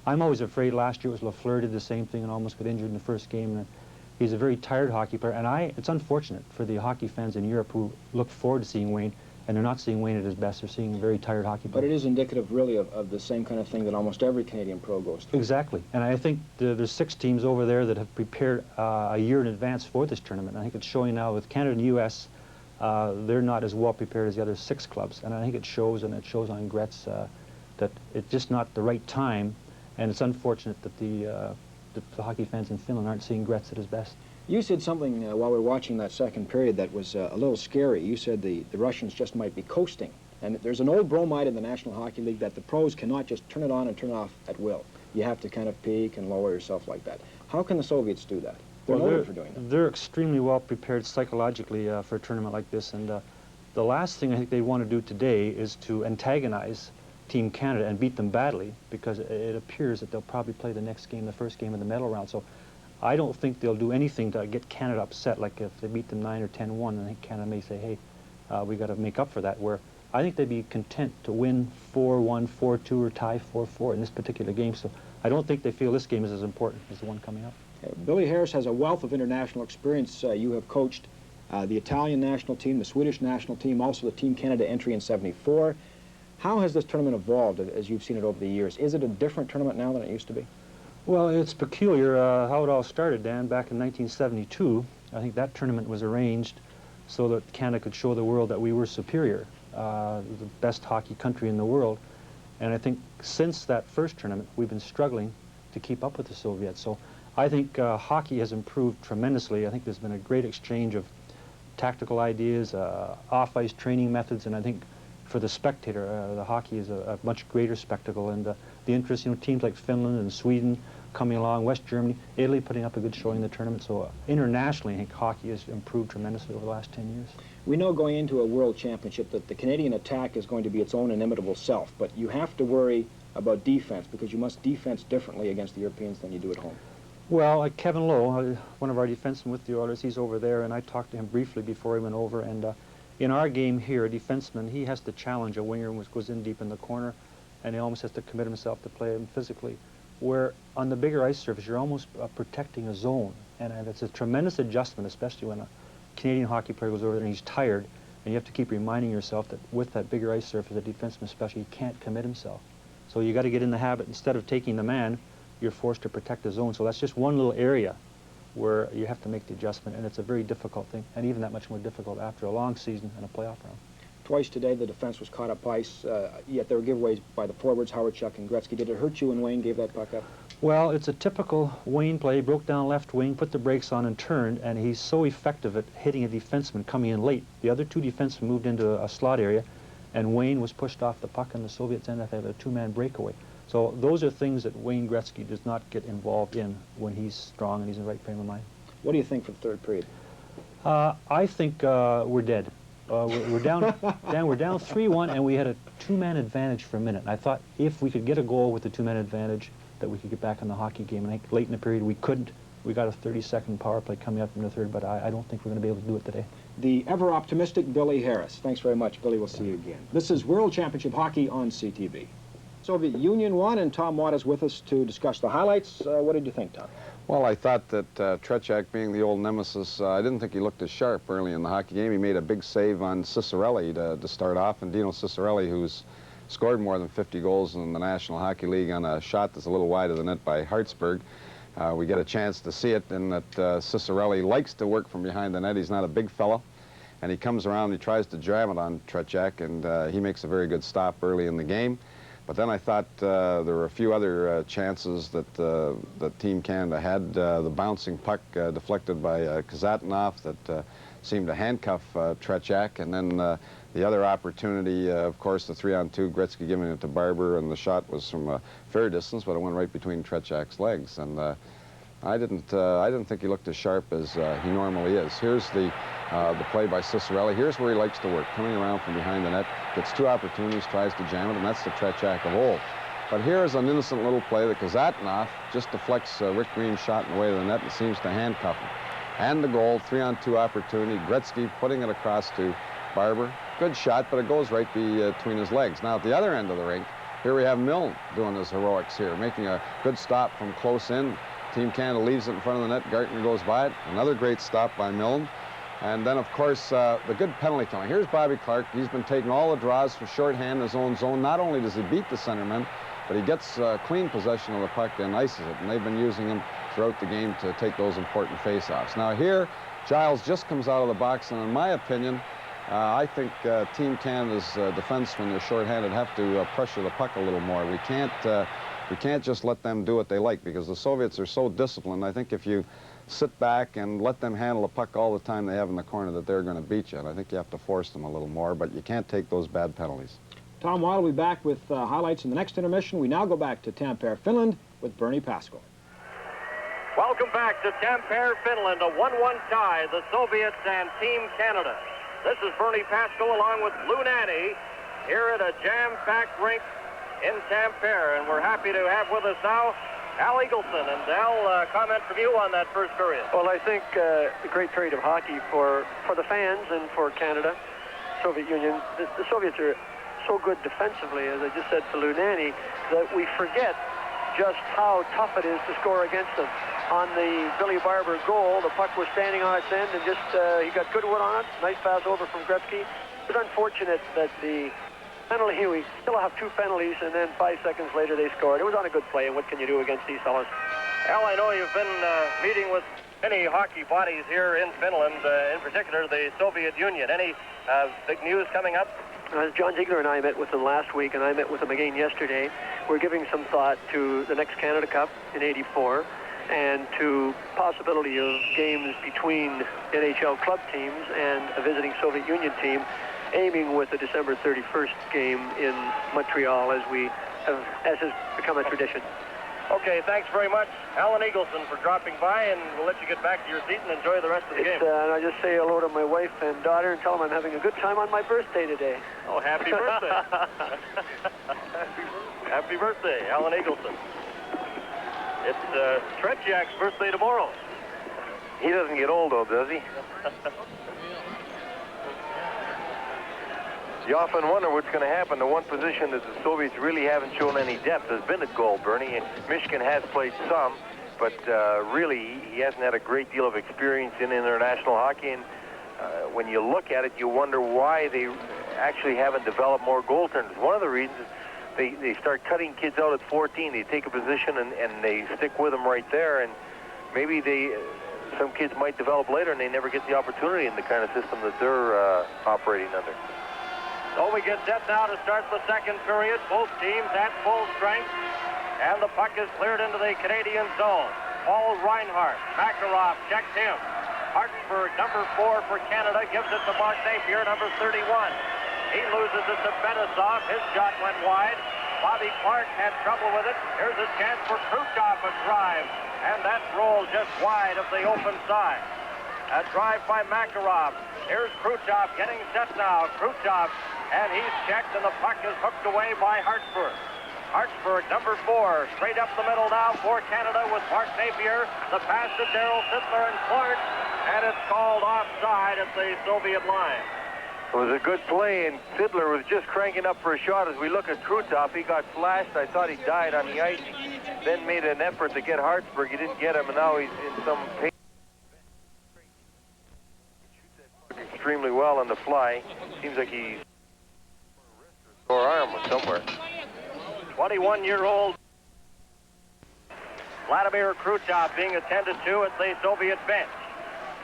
I'm always afraid. Last year it was Lafleur did the same thing and almost got injured in the first game. And he's a very tired hockey player, and it's unfortunate for the hockey fans in Europe who look forward to seeing Wayne, and they're not seeing Wayne at his best. They're seeing a very tired hockey player. But it is indicative, really, of the same kind of thing that almost every Canadian pro goes through. Exactly. And I think there's 6 teams over there that have prepared a year in advance for this tournament. I think it's showing now with Canada and the U.S., they're not as well prepared as the other 6 clubs. And I think it shows, and it shows on Gretz, that it's just not the right time, and it's unfortunate that the hockey fans in Finland aren't seeing Gretz at his best. You said something while we were watching that second period that was a little scary. You said the Russians just might be coasting. And there's an old bromide in the National Hockey League that the pros cannot just turn it on and turn it off at will. You have to kind of peak and lower yourself like that. How can the Soviets do that? They're noted for doing that. They're extremely well prepared psychologically for a tournament like this. And the last thing I think they want to do today is to antagonize Team Canada and beat them badly, because it appears that they'll probably play the next game, the first game of the medal round. So I don't think they'll do anything to get Canada upset, like if they beat them 9 or 10-1, I think Canada may say, hey, we got to make up for that, where I think they'd be content to win 4-1, 4-2, or tie 4-4 in this particular game. So I don't think they feel this game is as important as the one coming up. Billy Harris has a wealth of international experience. You have coached the Italian national team, the Swedish national team, also the Team Canada entry in '74. How has this tournament evolved as you've seen it over the years? Is it a different tournament now than it used to be? Well, it's peculiar how it all started, Dan. Back in 1972, I think that tournament was arranged so that Canada could show the world that we were superior, the best hockey country in the world. And I think since that first tournament, we've been struggling to keep up with the Soviets. So I think hockey has improved tremendously. I think there's been a great exchange of tactical ideas, off-ice training methods, and I think for the spectator, the hockey is a much greater spectacle. And the interest, teams like Finland and Sweden coming along, West Germany, Italy putting up a good showing in the tournament. So internationally, I think hockey has improved tremendously over the last 10 years. We know going into a world championship that the Canadian attack is going to be its own inimitable self, but you have to worry about defense because you must defense differently against the Europeans than you do at home. Well, like Kevin Lowe, one of our defensemen with the Oilers, he's over there, and I talked to him briefly before he went over. And in our game here, a defenseman, he has to challenge a winger who goes in deep in the corner, and he almost has to commit himself to play him physically. Where on the bigger ice surface, you're almost protecting a zone, and it's a tremendous adjustment, especially when a Canadian hockey player goes over there and he's tired, and you have to keep reminding yourself that with that bigger ice surface, a defenseman especially, he can't commit himself. So you got to get in the habit, instead of taking the man, you're forced to protect the zone. So that's just one little area where you have to make the adjustment, and it's a very difficult thing, and even that much more difficult after a long season and a playoff round. Twice today the defense was caught up ice, yet there were giveaways by the forwards, Howard, Chuck, and Gretzky. Did it hurt you when Wayne gave that puck up? Well, it's a typical Wayne play. He broke down left wing, put the brakes on and turned, and he's so effective at hitting a defenseman coming in late. The other two defensemen moved into a slot area, and Wayne was pushed off the puck, and the Soviets ended up having a two-man breakaway. So those are things that Wayne Gretzky does not get involved in when he's strong and he's in the right frame of mind. What do you think for the third period? I think we're dead. We're down, Dan, we're down 3-1, and we had a two-man advantage for a minute. And I thought if we could get a goal with the two-man advantage, that we could get back in the hockey game. And I think late in the period we couldn't. We got a 30-second power play coming up in the third, but I don't think we're going to be able to do it today. The ever-optimistic Billy Harris. Thanks very much, Billy. We'll see you again. This is World Championship Hockey on CTV. Soviet Union won, and Tom Watt is with us to discuss the highlights. What did you think, Tom? Well, I thought that TRETYAK, being the old nemesis, I didn't think he looked as sharp early in the hockey game. He made a big save on Ciccarelli to start off, and Dino Ciccarelli, who's scored more than 50 goals in the National Hockey League on a shot that's a little wide of the net by Hartsburg. We get a chance to see it in that Ciccarelli likes to work from behind the net. He's not a big fella, and he comes around and he tries to jam it on TRETYAK, and he makes a very good stop early in the game. But then I thought there were a few other chances that Team Canada had. The bouncing puck deflected by KASATONOV that seemed to handcuff TRETYAK, and then the other opportunity, of course, the 3-on-2, Gretzky giving it to Barber, and the shot was from a fair distance, but it went right between TRETYAK's legs. And I didn't think he looked as sharp as he normally is. Here's the play by Ciccarelli. Here's where he likes to work, coming around from behind the net, gets two opportunities, tries to jam it, and that's the TRETYAK of old. But here's an innocent little play that KASATONOV just deflects Rick Green's shot in the way of the net and seems to handcuff him. And the goal, 3-on-2 opportunity, Gretzky putting it across to Barber. Good shot, but it goes right between his legs. Now at the other end of the rink, here we have Milne doing his heroics here, making a good stop from close in. Team Canada leaves it in front of the net. Gartner goes by it. Another great stop by Milne. And then, of course, the good penalty killing. Here's Bobby Clark. He's been taking all the draws for shorthand in his own zone. Not only does he beat the centerman, but he gets clean possession of the puck and ices it. And they've been using him throughout the game to take those important face-offs. Now here, Giles just comes out of the box, and in my opinion, I think Team Canada's defense, when they're shorthanded, have to pressure the puck a little more. We can't just let them do what they like, because the Soviets are so disciplined. I think if you sit back and let them handle the puck all the time they have in the corner, that they're going to beat you. And I think you have to force them a little more, but you can't take those bad penalties. Tom Watt will be back with highlights in the next intermission. We now go back to Tampere, Finland, with Bernie Pascal. Welcome back to Tampere, Finland, a 1-1 tie, the Soviets and Team Canada. This is Bernie Pascal along with Lou Nanny here at a jam-packed rink in Tampere, and we're happy to have with us now Al Eagleson. And Al, comment from you on that first period. Well, I think the great period of hockey for the fans and for Canada, Soviet Union. The Soviets are so good defensively, as I just said to Lou Nanny, that we forget just how tough it is to score against them. on the Billy Barber goal. The puck was standing on its end, and just he got good wood on it. Nice pass over from Gretzky. It was unfortunate that the penalty, we still have 2 penalties, and then 5 seconds later they scored. It was on a good play, and what can you do against these fellas? Al, I know you've been meeting with many hockey bodies here in Finland, in particular the Soviet Union. Any big news coming up? John Ziegler and I met with them last week, and I met with them again yesterday. We're giving some thought to the next Canada Cup in '84 and to possibility of games between NHL club teams and a visiting Soviet Union team, aiming with the December 31st game in Montreal, as has become a tradition. Okay, thanks very much, Alan Eagleson, for dropping by, and we'll let you get back to your seat and enjoy the rest of the game. And I just say hello to my wife and daughter and tell them I'm having a good time on my birthday today. Oh, happy birthday. Happy birthday, Alan Eagleson. It's Tretjak's birthday tomorrow. He doesn't get old, though, does he? You often wonder what's going to happen. The one position that the Soviets really haven't shown any depth has been at goal, Bernie. And Michigan has played some, but really he hasn't had a great deal of experience in international hockey. And when you look at it, you wonder why they actually haven't developed more goaltenders. One of the reasons is they start cutting kids out at 14. They take a position and they stick with them right there. And maybe some kids might develop later and they never get the opportunity in the kind of system that they're operating under. So we get set now to start the second period. Both teams at full strength. And the puck is cleared into the Canadian zone. Paul Reinhardt. Makarov checks him. Hartsburg, number 4 for Canada, gives it to Mark Napier, number 31. He loses it to Fetisov. His shot went wide. Bobby Clark had trouble with it. Here's a chance for Krutov, a drive. And that's rolled just wide of the open side. A drive by Makarov. Here's Krutov getting set now. Krutov, and he's checked, and the puck is hooked away by Hartsburg. Hartsburg, number 4, straight up the middle now for Canada with Mark Napier. The pass to Darryl Sittler and Clark, and it's called offside at the Soviet line. It was a good play, and Sittler was just cranking up for a shot. As we look at Krutov, he got flashed. I thought he died on the ice, then made an effort to get Hartsburg. He didn't get him, and now he's in some pain. Extremely well on the fly. Seems like he's sore arm somewhere. 21-year-old Vladimir Krutov being attended to at the Soviet bench.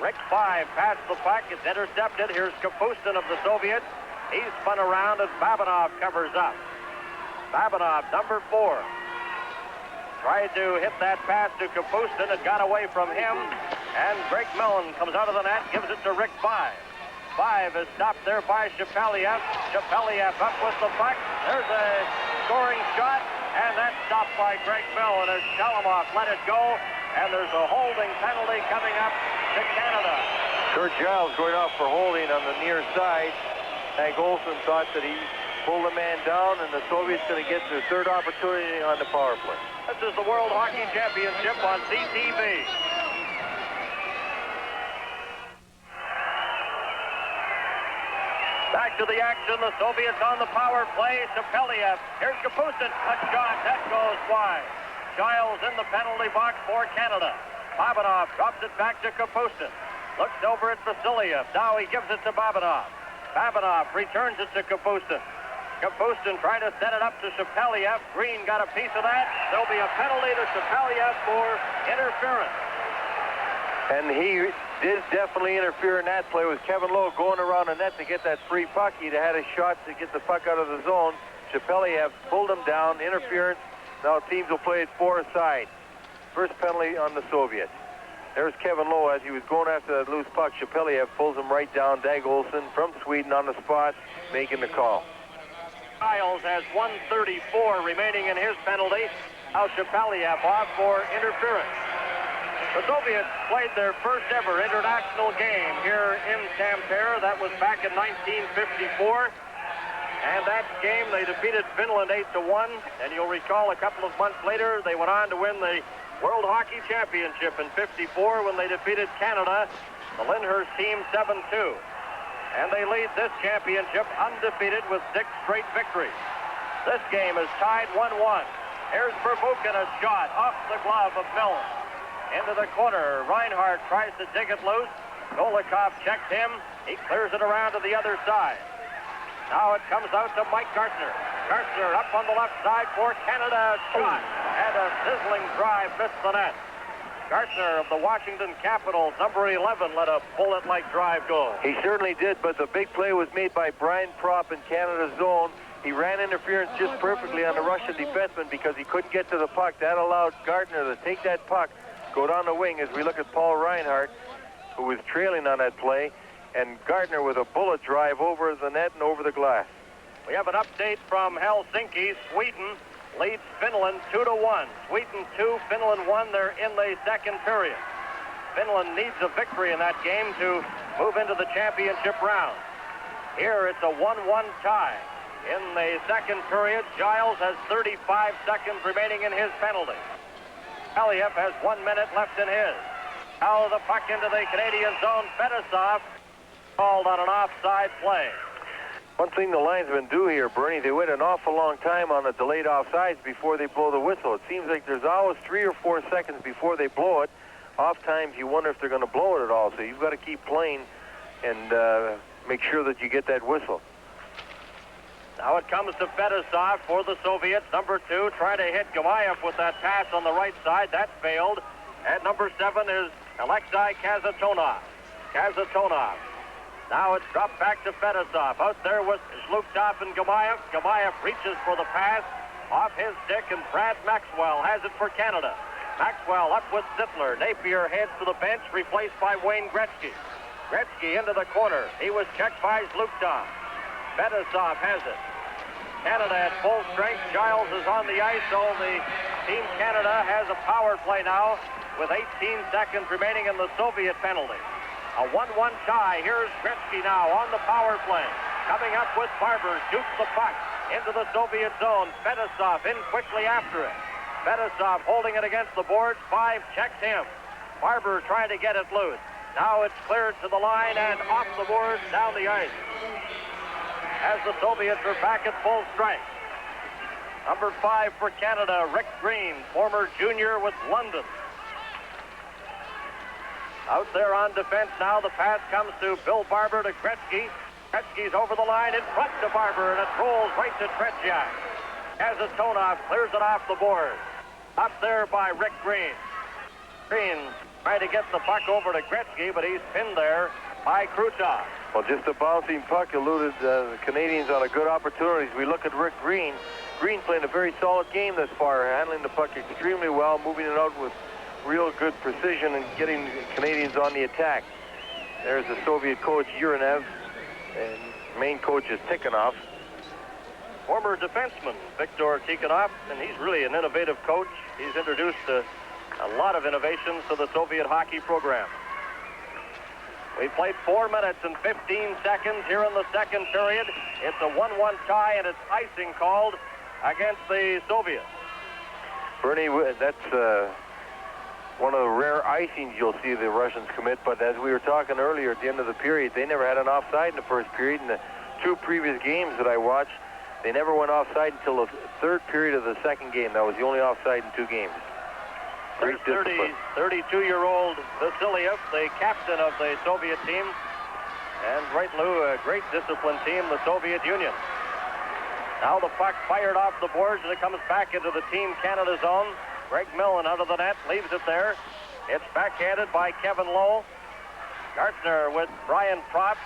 Rick 5 passed the puck. It's intercepted. Here's Kapustin of the Soviets. He's spun around, and Babinov covers up. Babinov, number 4, tried to hit that pass to Kapustin. It got away from him, and Greg Mellon comes out of the net, gives it to Rick 5. 5 is stopped there by Shepeliev. Shepeliev up with the puck. There's a scoring shot, and that's stopped by Greg Mellon as Shalimov let it go, and there's a holding penalty coming up to Canada. Kurt Giles going off for holding on the near side. Hank Olsen thought that he pulled the man down, and the Soviets going to get their third opportunity on the power play. This is the World Hockey Championship on CTV. Back to the action, the Soviets on the power play. Shepeliev, here's Kapustin, a shot, that goes wide. Giles in the penalty box for Canada. Babinov drops it back to Kapustin. Looks over at Vasiliev, now he gives it to Babinov. Babinov returns it to Kapustin. Kapustin trying to set it up to Shepeliev. Green got a piece of that. There'll be a penalty to Shepeliev for interference. And he did definitely interfere in that play with Kevin Lowe going around the net to get that free puck. He'd had a shot to get the puck out of the zone. Shepeliev pulled him down, interference. Now teams will play it 4-a-side. First penalty on the Soviets. There's Kevin Lowe as he was going after that loose puck. Shepeliev pulls him right down. Dag Olsen from Sweden on the spot, making the call. Giles has 1:34 remaining in his penalty. Now Shepeliev off for interference. The Soviets played their first ever international game here in Tampere. That was back in 1954. And that game, they defeated Finland 8-1. And you'll recall a couple of months later, they went on to win the World Hockey Championship in '54 when they defeated Canada, the Lyndhurst team 7-2. And they lead this championship undefeated with 6 straight victories. This game is tied 1-1. Here's Pervukin, a shot off the glove of Mellon. into the corner. Reinhardt tries to dig it loose. Golikov checks him. He clears it around to the other side. Now it comes out to Mike Gartner. Gartner up on the left side for Canada. Shot. And a sizzling drive missed the net. Gartner of the Washington Capitals, number 11, let a bullet-like drive go. He certainly did, but the big play was made by Brian Propp in Canada's zone. He ran interference just perfectly on the Russian defenseman because he couldn't get to the puck. That allowed Gartner to take that puck, go down the wing as we look at Paul Reinhardt, who was trailing on that play, and Gartner with a bullet drive over the net and over the glass. We have an update from Helsinki. Sweden leads Finland 2-1. Sweden 2, Finland 1. They're in the second period. Finland needs a victory in that game to move into the championship round. Here it's a 1-1 tie. In the second period, Giles has 35 seconds remaining in his penalty. Valiev has 1 minute left in his. Now the puck into the Canadian zone. FETISOV called on an offside play. One thing the linesmen do here, Bernie, they wait an awful long time on the delayed offsides before they blow the whistle. It seems like there's always 3 or 4 seconds before they blow it. Oftentimes you wonder if they're going to blow it at all, so you've got to keep playing and make sure that you get that whistle. Now it comes to FETISOV for the Soviets. Number 2 trying to hit Gamayev with that pass on the right side. That failed. And number 7 is Alexei Kasatonov. Kasatonov. Now it's dropped back to FETISOV. Out there with Zhlukov and Gamayev. Gamayev reaches for the pass off his stick, and Brad Maxwell has it for Canada. Maxwell up with Sittler. Napier heads to the bench, replaced by Wayne Gretzky. Gretzky into the corner. He was checked by Zhlukov. FETISOV has it. Canada at full strength. Giles is on the ice, so the Team Canada has a power play now with 18 seconds remaining in the Soviet penalty. A 1-1 tie. Here's Gretzky now on the power play. Coming up with Barber, shoots the puck into the Soviet zone. FETISOV in quickly after it. FETISOV holding it against the boards. 5 checks him. Barber trying to get it loose. Now it's cleared to the line and off the boards down the ice. As the Soviets are back at full strength. Number 5 for Canada, Rick Green, former junior with London. Out there on defense now, the pass comes to Bill Barber to Gretzky. Gretzky's over the line in front to Barber, and it rolls right to TRETYAK. Kasatonov clears it off the board. Up there by Rick Green. Green trying to get the puck over to Gretzky, but he's pinned there by KRUTOV. Well, just a bouncing puck eluded the Canadians on a good opportunity. We look at Rick Green. Green playing a very solid game thus far, handling the puck extremely well, moving it out with real good precision and getting the Canadians on the attack. There's the Soviet coach, Uranev, and main coach is Tikhonov. Former defenseman, Viktor Tikhonov, and he's really an innovative coach. He's introduced a lot of innovations to the Soviet hockey program. We played 4 minutes and 15 seconds here in the second period. It's a 1-1 tie, and it's icing called against the Soviets. Bernie, that's one of the rare icings you'll see the Russians commit, but as we were talking earlier at the end of the period, they never had an offside in the first period. In the 2 previous games that I watched, they never went offside until the 3rd period of the second game. That was the only offside in 2 games. Great discipline. 32-year-old Vasiliev, the captain of the Soviet team, and right, Lou, a great disciplined team, the Soviet Union. Now the puck fired off the boards, and it comes back into the Team Canada zone. Greg Millen out of the net, leaves it there. It's backhanded by Kevin Lowe. Gartner with Brian Propp,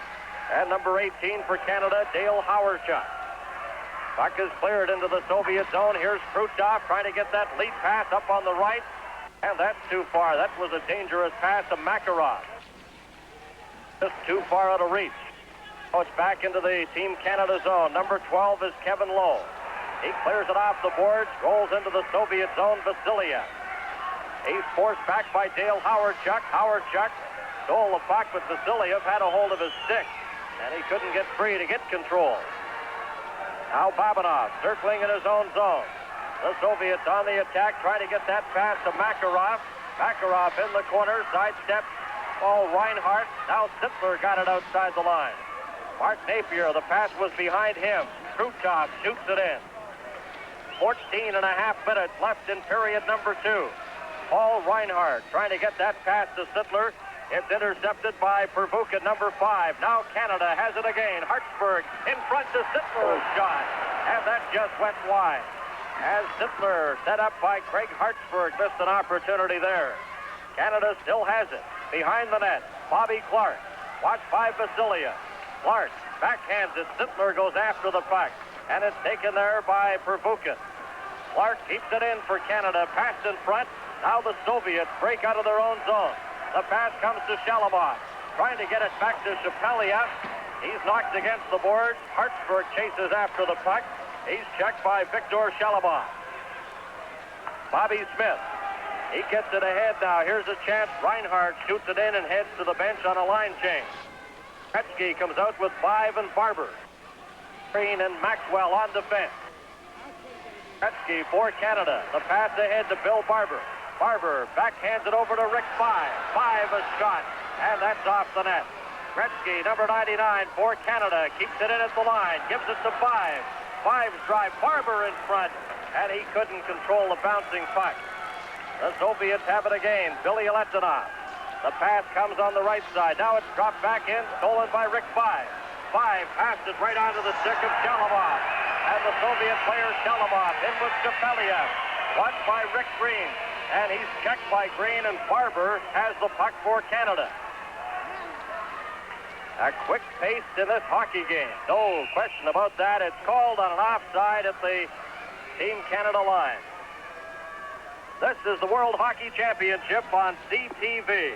and number 18 for Canada, Dale Hawerchuk. Puck is cleared into the Soviet zone. Here's KRUTOV trying to get that lead pass up on the right, and that's too far. That was a dangerous pass to Makarov. Just too far out of reach. Oh, it's back into the Team Canada zone. Number 12 is Kevin Lowe. He clears it off the boards, rolls into the Soviet zone, Vasiliev. He's forced back by Dale Hawerchuk. Hawerchuk stole the puck, but Vasiliev had a hold of his stick, and he couldn't get free to get control. Now BABINOV circling in his own zone. The Soviets on the attack, trying to get that pass to Makarov. Makarov in the corner, sidestep. Oh, Reinhardt. Now Sittler got it outside the line. Mark Napier, the pass was behind him. KRUTOV shoots it in. 14 and a half minutes left in period number 2. Paul Reinhardt trying to get that pass to Sittler. It's intercepted by PERVUCHIN, number 5. Now Canada has it again. Hartsburg in front to Sittler's shot. And that just went wide. As Sittler, set up by Craig Hartsburg, missed an opportunity there. Canada still has it. Behind the net, Bobby Clark. Watched by Vasilia. Clark backhands it. Sittler goes after the puck. And it's taken there by PERVUCHIN. Clark keeps it in for Canada. Pass in front. Now the Soviets break out of their own zone. The pass comes to SHALIMOV. Trying to get it back to ШЕПЕЛЕВ. He's knocked against the boards. Hartsburg chases after the puck. He's checked by Viktor SHALIMOV. Bobby Smith. He gets it ahead now. Here's a chance. Reinhardt shoots it in and heads to the bench on a line change. Gretzky comes out with 5 and Barber. Green and Maxwell on defense. Gretzky for Canada. The pass ahead to Bill Barber. Barber backhands it over to Rick 5. 5 a shot, and that's off the net. Gretzky, number 99 for Canada, keeps it in at the line, gives it to 5. 5's drive, Barber in front, and he couldn't control the bouncing puck. The Soviets have it again. BILYALEDDINOV. The pass comes on the right side. Now it's dropped back in, stolen by Rick 5. 5 passed it right onto the stick of SHALIMOV. And the Soviet player SHALIMOV in with ŠEPELEV. Watched by Rick Green. And he's checked by Green, and Barber has the puck for Canada. A quick pace in this hockey game. No question about that. It's called on an offside at the Team Canada line. This is the World Hockey Championship on CTV.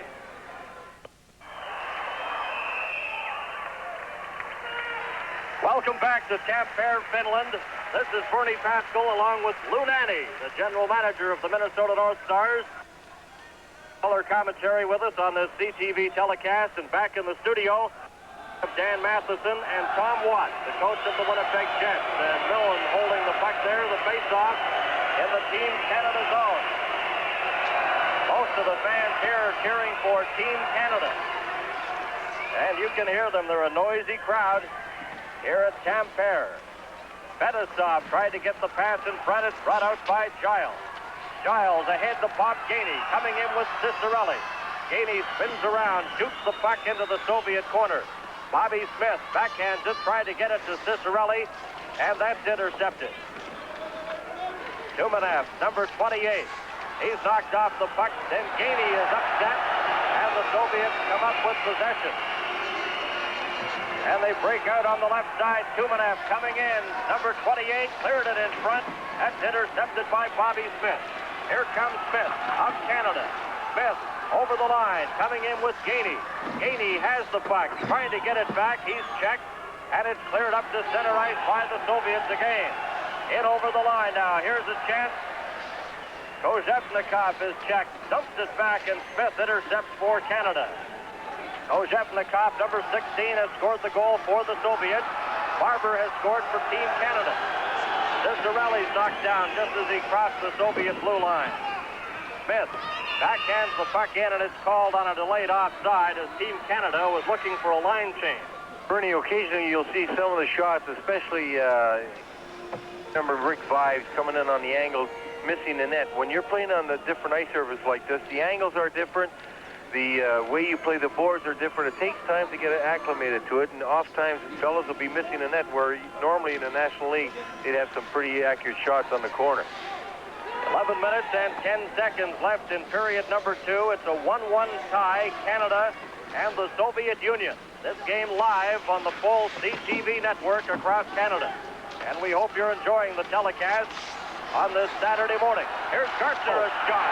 Welcome back to Tampere, Finland. This is Bernie Pascal along with Lou Nanne, the general manager of the Minnesota North Stars. Color commentary with us on this CTV telecast, and back in the studio of Dan Matheson and Tom Watt, the coach of the Winnipeg Jets. And Millen holding the puck there, the face-off in the Team Canada zone. Most of the fans here cheering for Team Canada. And you can hear them. They're a noisy crowd here at Tampere. FETISOV tried to get the pass in front. It's brought out by Giles. Giles ahead to Bob Gainey, coming in with Cicerelli. Gainey spins around, shoots the puck into the Soviet corner. Bobby Smith backhands it, trying to get it to Cicerelli, and that's intercepted. Tumanev, number 28. He's knocked off the puck, then Gainey is upset, and the Soviets come up with possession. And they break out on the left side. Tumanev coming in. Number 28 cleared it in front. That's intercepted by Bobby Smith. Here comes Smith of Canada. Smith over the line, coming in with Gainey. Gainey has the puck, trying to get it back. He's checked, and it's cleared up to center ice by the Soviets again. In over the line now. Here's a chance. Kozhevnikov is checked, dumps it back, and Smith intercepts for Canada. Kozhevnikov, number 16, has scored the goal for the Soviets. Barber has scored for Team Canada. Cicerelli's knocked down just as he crossed the Soviet blue line. Smith backhands the puck in, and it's called on a delayed offside as Team Canada was looking for a line change. Bernie, occasionally you'll see some of the shots, especially number Rick 5 coming in on the angle, missing the net. When you're playing on the different ice surface like this, the angles are different. The way you play the boards are different. It takes time to get acclimated to it, and oftentimes fellas will be missing a net where normally in the National League they'd have some pretty accurate shots on the corner. 11 minutes and 10 seconds left in period number 2. It's a 1-1 tie, Canada and the Soviet Union. This game live on the full CTV network across Canada. And we hope you're enjoying the telecast on this Saturday morning. Here's Gartner's shot,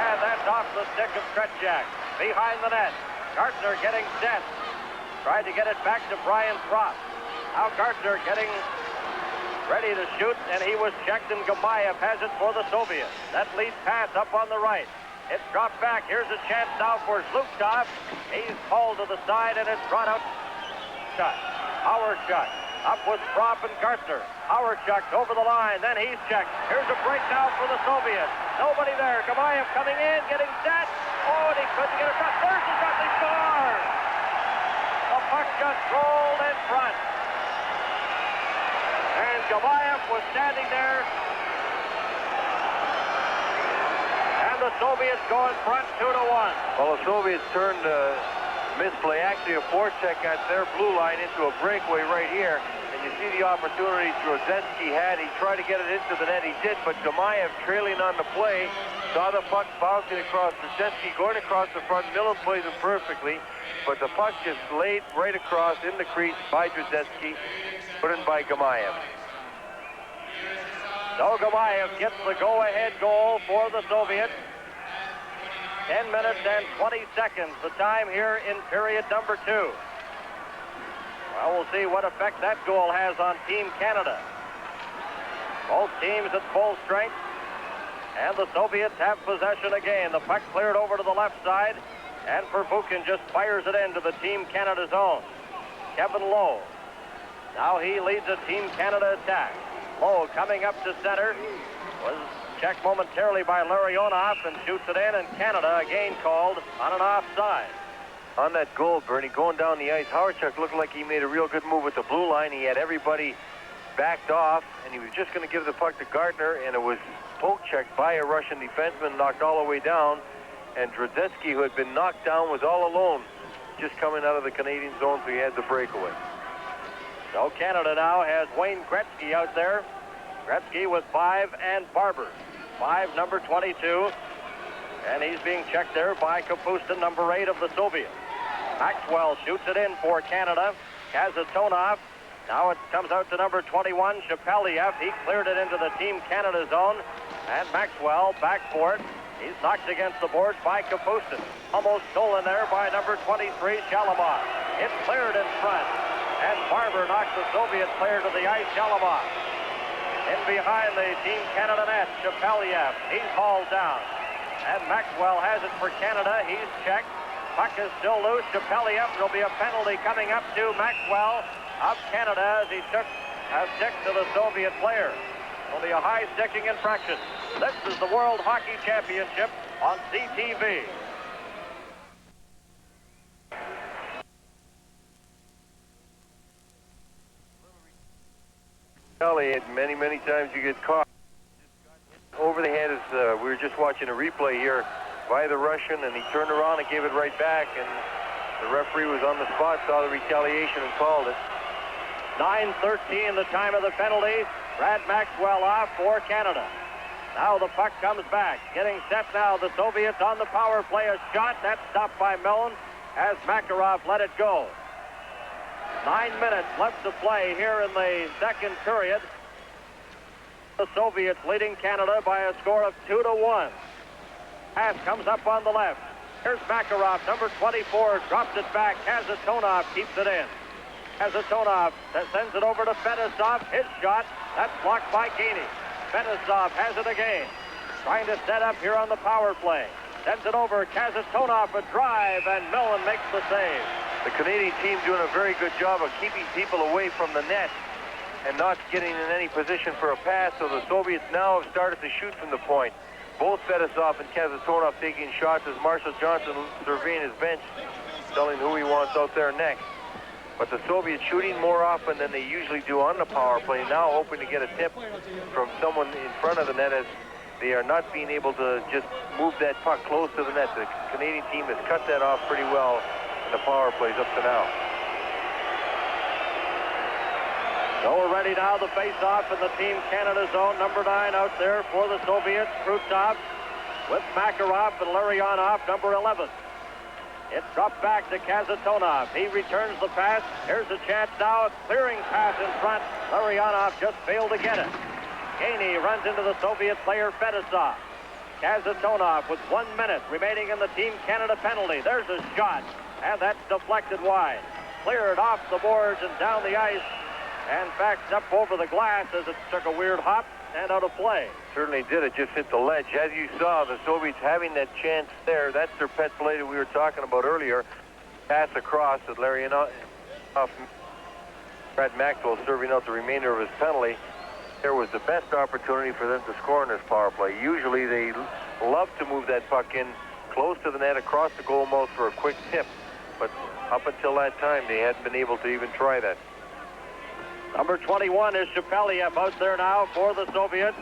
and that's off the stick of TRETYAK. Behind the net, Gartner getting set. Tried to get it back to Brian Frost. Now Gartner getting ready to shoot, and he was checked, and Gamayev has it for the Soviets. That lead pass up on the right. It's dropped back. Here's a chance now for Zlukov. He's hauled to the side, and it's brought out. Shot. Howard shot. Up with Propp and Gartner. Howard checked over the line, then he's checked. Here's a break now for the Soviets. Nobody there. Gamayev coming in, getting set. Oh, and he couldn't get it across. There's the shot. They score! The puck just rolled in front. And Gamayev was standing there. And the the Soviets go in front 2-1. Well, the Soviets turned misplay, actually a forecheck at their blue line into a breakaway right here. And you see the opportunity Drozdetsky had. He tried to get it into the net. He did, but Gamayev trailing on the play, saw the puck bouncing across. Drozdetsky going across the front. Millen plays it perfectly, but the puck just laid right across in the crease by Drozdetsky, put in by Gamayev. So Gamayev gets the go-ahead goal for the Soviets. 10 minutes and 20 seconds, the time here in period number 2. Well, we'll see what effect that goal has on Team Canada. Both teams at full strength, and the Soviets have possession again. The puck cleared over to the left side, and PERVUCHIN just fires it into the Team Canada zone. Kevin Lowe. Now he leads a Team Canada attack. Lowe coming up to center. Was checked momentarily by Larionov and shoots it in, and Canada again called on an offside. On that goal, Bernie, going down the ice, Howardchuk looked like he made a real good move with the blue line. He had everybody backed off, and he was just going to give the puck to Gardner, and it was poke checked by a Russian defenseman, knocked all the way down, and Drozdetsky, who had been knocked down, was all alone, just coming out of the Canadian zone, so he had the breakaway. So Canada now has Wayne Gretzky out there. Gretzky with 5 and Barber. 5, number 22. And he's being checked there by Kapustin, number 8 of the Soviets. Maxwell shoots it in for Canada. Kasatonov. Now it comes out to number 21, Shepeliev. He cleared it into the Team Canada zone. And Maxwell back for it. He's knocked against the boards by Kapustin. Almost stolen there by number 23, Shalimov. It's cleared in front. And Barber knocks the Soviet player to the ice, Shalimov. In behind the Team Canada net, Shepeliev. He's hauled down. And Maxwell has it for Canada. He's checked. Puck is still loose. Shepeliev. There'll be a penalty coming up to Maxwell of Canada as he took a stick to the Soviet player. It'll be a high sticking infraction. This is the World Hockey Championship on CTV. Many times you get caught. Over the head, as we were just watching a replay here by the Russian, and he turned around and gave it right back, and the referee was on the spot, saw the retaliation and called it. 9:13, the time of the penalty. Brad Maxwell off for Canada. Now the puck comes back. Getting set now, the Soviets on the power play. A shot, that's stopped by Milne as Makarov let it go. 9 minutes left to play here in the second period. The Soviets leading Canada by a score of 2-1. Pass comes up on the left. Here's Makarov, number 24, drops it back. Kasatonov keeps it in. Kasatonov sends it over to FETISOV. His shot, that's blocked by Gainey. FETISOV has it again. Trying to set up here on the power play. Sends it over. Kasatonov a drive, and Millen makes the save. The Canadian team doing a very good job of keeping people away from the net and not getting in any position for a pass, so the Soviets now have started to shoot from the point. Both FETISOV and Kasatonov taking shots as Marshall Johnson surveying his bench, telling who he wants out there next. But the Soviets shooting more often than they usually do on the power play, now hoping to get a tip from someone in front of the net, as they are not being able to just move that puck close to the net. The Canadian team has cut that off pretty well in the power plays up to now. So we're ready now, the face-off in the Team Canada zone. Number 9 out there for the Soviets, Krutov, with Makarov and Larionov, number 11. It dropped back to Kasatonov. He returns the pass. Here's a chance now, a clearing pass in front. Larionov just failed to get it. Gainey runs into the Soviet player, FETISOV. Kasatonov with 1 minute remaining in the Team Canada penalty. There's a shot, and that's deflected wide. Cleared off the boards and down the ice, and backed up over the glass as it took a weird hop and out of play. Certainly did. It just hit the ledge. As you saw, the Soviets having that chance there. That's their pet play that we were talking about earlier. Pass across at Larionov. Brad Maxwell serving out the remainder of his penalty. There was the best opportunity for them to score in this power play. Usually they love to move that puck in close to the net across the goal mouth for a quick tip. But up until that time, they hadn't been able to even try that. Number 21 is Shepeliev out there now for the Soviets.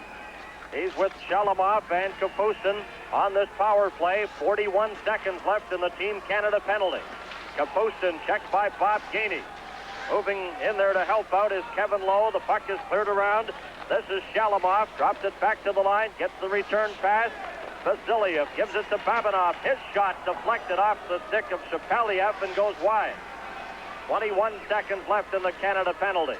He's with Shalimov and Kapustin on this power play. 41 seconds left in the Team Canada penalty. Kapustin checked by Bob Gainey. Moving in there to help out is Kevin Lowe. The puck is cleared around. This is Shalimov. Drops it back to the line. Gets the return pass. Vasiliev gives it to Babinov. His shot deflected off the stick of Shepeliev and goes wide. 21 seconds left in the Canada penalty.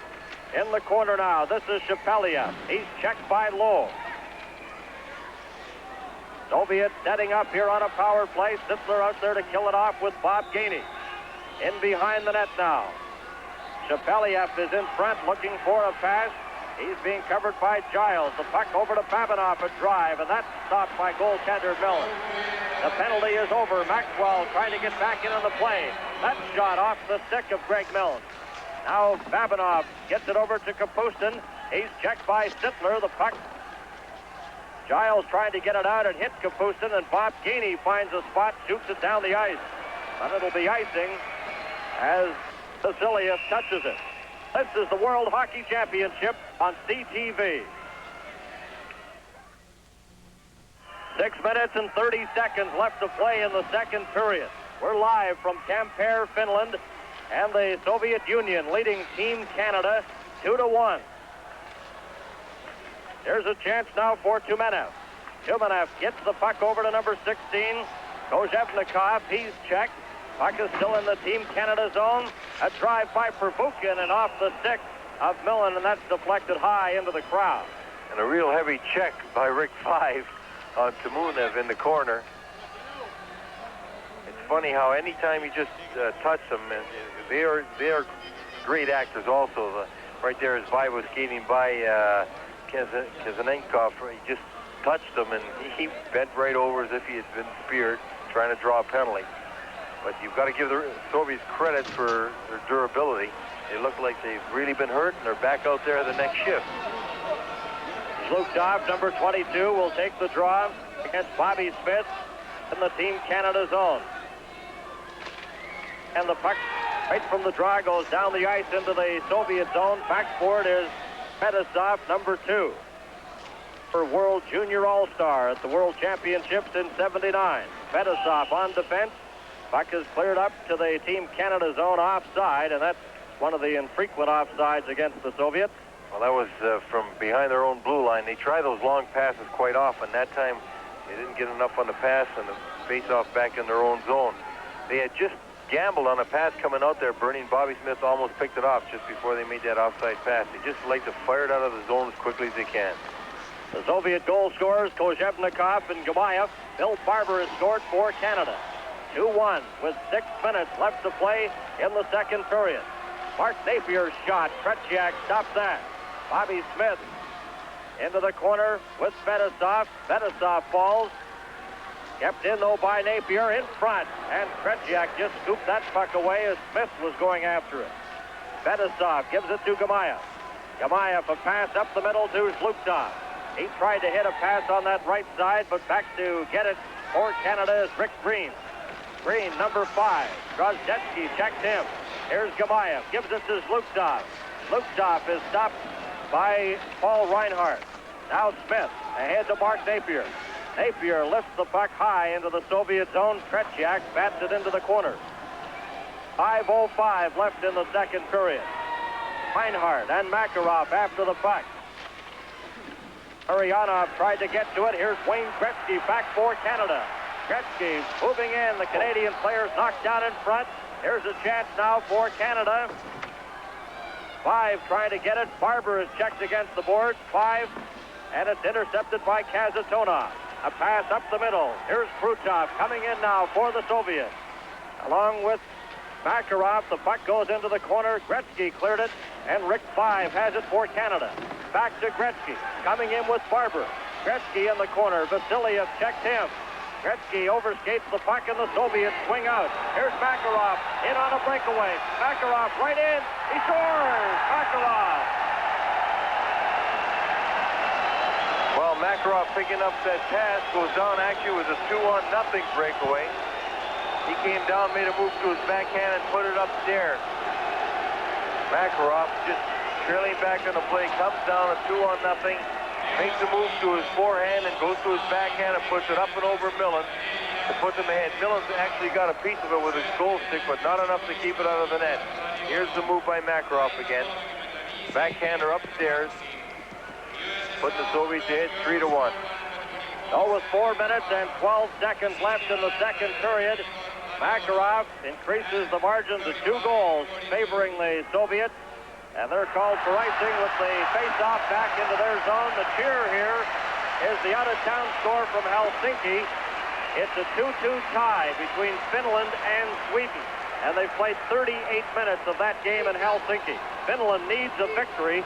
In the corner now, this is Shepeliev. He's checked by Lowe. Soviet setting up here on a power play. Sittler out there to kill it off with Bob Gainey. In behind the net now. Shepeliev is in front looking for a pass. He's being covered by Giles. The puck over to Babinov, a drive, and that's stopped by goaltender Miller. The penalty is over. Maxwell trying to get back in on the play. That shot off the stick of Greg Milne. Now Babinov gets it over to Kapustin. He's checked by Sittler. The puck. Giles trying to get it out and hit Kapustin, and Bob Gainey finds a spot, shoots it down the ice. But it'll be icing as Vasiliev touches it. This is the World Hockey Championship on CTV. 6 minutes and 30 seconds left to play in the second period. We're live from Tampere, Finland, and the Soviet Union leading Team Canada 2-1. Here's a chance now for Tumenev. Tumenev gets the puck over to number 16. Kozhevnikov, he's checked. Puck is still in the Team Canada zone. A drive by Pervukin and off the stick of Millen, and that's deflected high into the crowd. And a real heavy check by Rick Five on Tumunev in the corner. It's funny how anytime you just touch them, and they are great actors also. Right there as Five was skating by Kazanenkov. He just touched him, and he bent right over as if he had been speared, trying to draw a penalty. But you've got to give the Soviets credit for their durability. They look like they've really been hurt, and they're back out there the next shift. Zlukov, number 22, will take the draw against Bobby Smith in the Team Canada zone. And the puck right from the draw goes down the ice into the Soviet zone. Backboard is FETISOV, number 2. For World Junior All-Star at the World Championships in '79. FETISOV on defense. Puck is cleared up to the Team Canada zone offside, and that's one of the infrequent offsides against the Soviets. Well, that was from behind their own blue line. They try those long passes quite often. That time, they didn't get enough on the pass, and the face-off back in their own zone. They had just gambled on a pass coming out there. Burning Bobby Smith almost picked it off just before they made that offside pass. They just like to fire it out of the zone as quickly as they can. The Soviet goal scorers, Kozhevnikov and Gamayev. Bill Barber has scored for Canada. 2-1 with 6 minutes left to play in the second period. Mark Napier's shot. Tretyak stops that. Bobby Smith into the corner with FETISOV. FETISOV falls. Kept in, though, by Napier in front. And Tretyak just scooped that puck away as Smith was going after it. FETISOV gives it to Gamayev. Gamayev, a pass up the middle to Zlukov. He tried to hit a pass on that right side, but back to get it for Canada is Rick Green. Green, number 5. Drozdetsky checked him. Here's Gamayev. Gives it to Zlukov. Zlukov is stopped by Paul Reinhardt. Now Smith ahead to Mark Napier. Napier lifts the puck high into the Soviet zone. Tretyak bats it into the corner. 5:05 left in the second period. Reinhardt and Makarov after the puck. Uryanov tried to get to it. Here's Wayne Gretzky back for Canada. Gretzky moving in. The Canadian players knocked down in front. Here's a chance now for Canada. 5 trying to get it. Barber is checked against the boards. 5, and it's intercepted by Kasatonov. A pass up the middle. Here's Krutov coming in now for the Soviets. Along with Makarov, the puck goes into the corner. Gretzky cleared it, and Rick 5 has it for Canada. Back to Gretzky, coming in with Barber. Gretzky in the corner. Vasiliev checked him. Gretzky overskates the puck, and the Soviets swing out. Here's Makarov in on a breakaway. Makarov right in. He scores! Makarov! Well, Makarov picking up that pass goes down. Actually, it was a 2-1-0 breakaway. He came down, made a move to his backhand, and put it upstairs. Makarov just trailing back on the play, comes down a 2-1-0. makes a move to his forehand and goes to his backhand and puts it up and over Millen to put them ahead. Millen's actually got a piece of it with his goal stick, but not enough to keep it out of the net. Here's the move by MAKAROV again. Backhander upstairs, putting the Soviets ahead 3-1. So with 4 minutes and 12 seconds left in the second period, MAKAROV increases the margin to 2 goals, favoring the Soviets. And they're called for icing with the face-off back into their zone. The cheer here is the out-of-town score from Helsinki. It's a 2-2 tie between Finland and Sweden. And they've played 38 minutes of that game in Helsinki. Finland needs a victory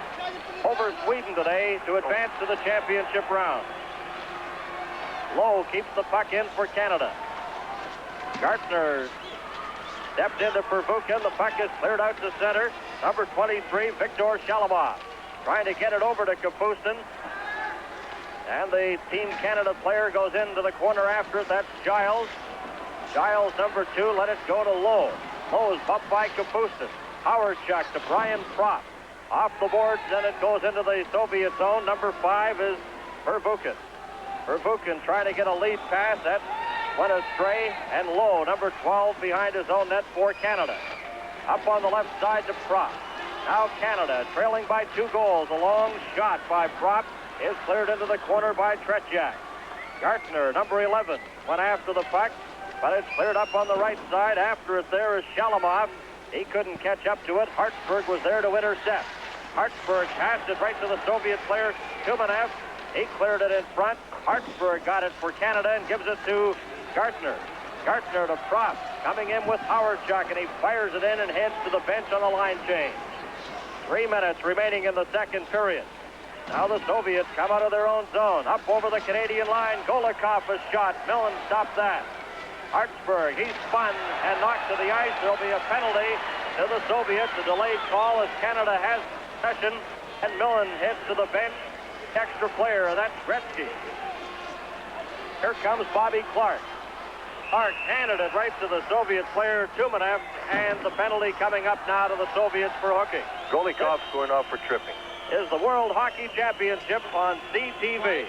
over Sweden today to advance to the championship round. Lowe keeps the puck in for Canada. Gartner stepped into PERVUCHIN. The puck is cleared out to center. Number 23, Viktor Shalimov, trying to get it over to Kapustin. And the Team Canada player goes into the corner after it. That's Giles. Giles, number 2, let it go to Lowe. Lowe is bumped by Kapustin. Howard check to Brian Propp. Off the boards, and it goes into the Soviet zone. Number 5 is PERVUCHIN. PERVUCHIN trying to get a lead pass. That went astray. And Lowe, number 12, behind his own net for Canada. Up on the left side to Propp. Now Canada trailing by 2 goals. A long shot by Propp is cleared into the corner by TRETYAK. Gartner, number 11, went after the puck, but it's cleared up on the right side. After it there is Shalimov. He couldn't catch up to it. Hartsburg was there to intercept. Hartsburg passed it right to the Soviet player, Tumanev. He cleared it in front. Hartsburg got it for Canada and gives it to Gartner. Gartner to Propp, coming in with Howardchuk, and he fires it in and heads to the bench on the line change. 3 minutes remaining in the second period. Now the Soviets come out of their own zone. Up over the Canadian line. Golikov is shot. Millen stopped that. Hartsburg, he's spun and knocked to the ice. There'll be a penalty to the Soviets. A delayed call as Canada has possession. And Millen heads to the bench. Extra player, that's Gretzky. Here comes Bobby Clark. Clark handed it right to the Soviet player, Tumanev, and the penalty coming up now to the Soviets for hooking. Golikov's going off for tripping. Is the World Hockey Championship on CTV.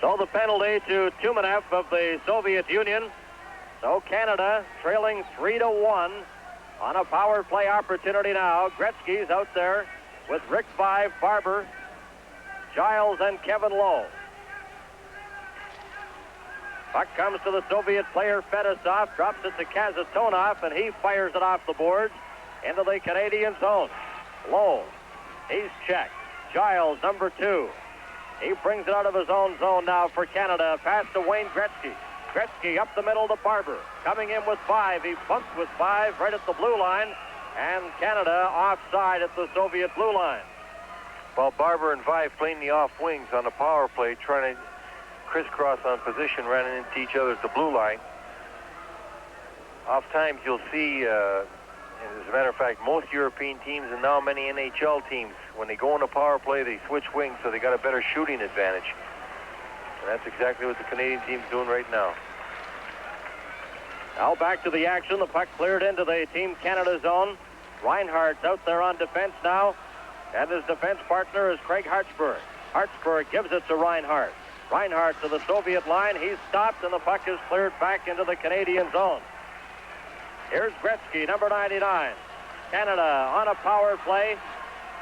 So the penalty to Tumanev of the Soviet Union. So Canada trailing 3-1 on a power play opportunity now. Gretzky's out there with Rick Five, Barber, Giles, and Kevin Lowe. Puck comes to the Soviet player, FETISOV, drops it to Kasatonov, and he fires it off the boards into the Canadian zone. Lowe, he's checked. Giles, number 2. He brings it out of his own zone now for Canada. Pass to Wayne Gretzky. Gretzky up the middle to Barber. Coming in with 5. He bumped with 5 right at the blue line. And Canada offside at the Soviet blue line. Well, Barber and Vive playing the off wings on the power play, trying to crisscross on position, running into each other at the blue line. Oft times you'll see, as a matter of fact, most European teams and now many NHL teams, when they go on the power play, they switch wings, so they got a better shooting advantage. And that's exactly what the Canadian team's doing right now. Now back to the action. The puck cleared into the Team Canada zone. Reinhardt's out there on defense now, and his defense partner is Craig Hartsburg. Hartsburg gives it to Reinhardt. Reinhardt to the Soviet line. He's stopped, and the puck is cleared back into the Canadian zone. Here's Gretzky, number 99. Canada on a power play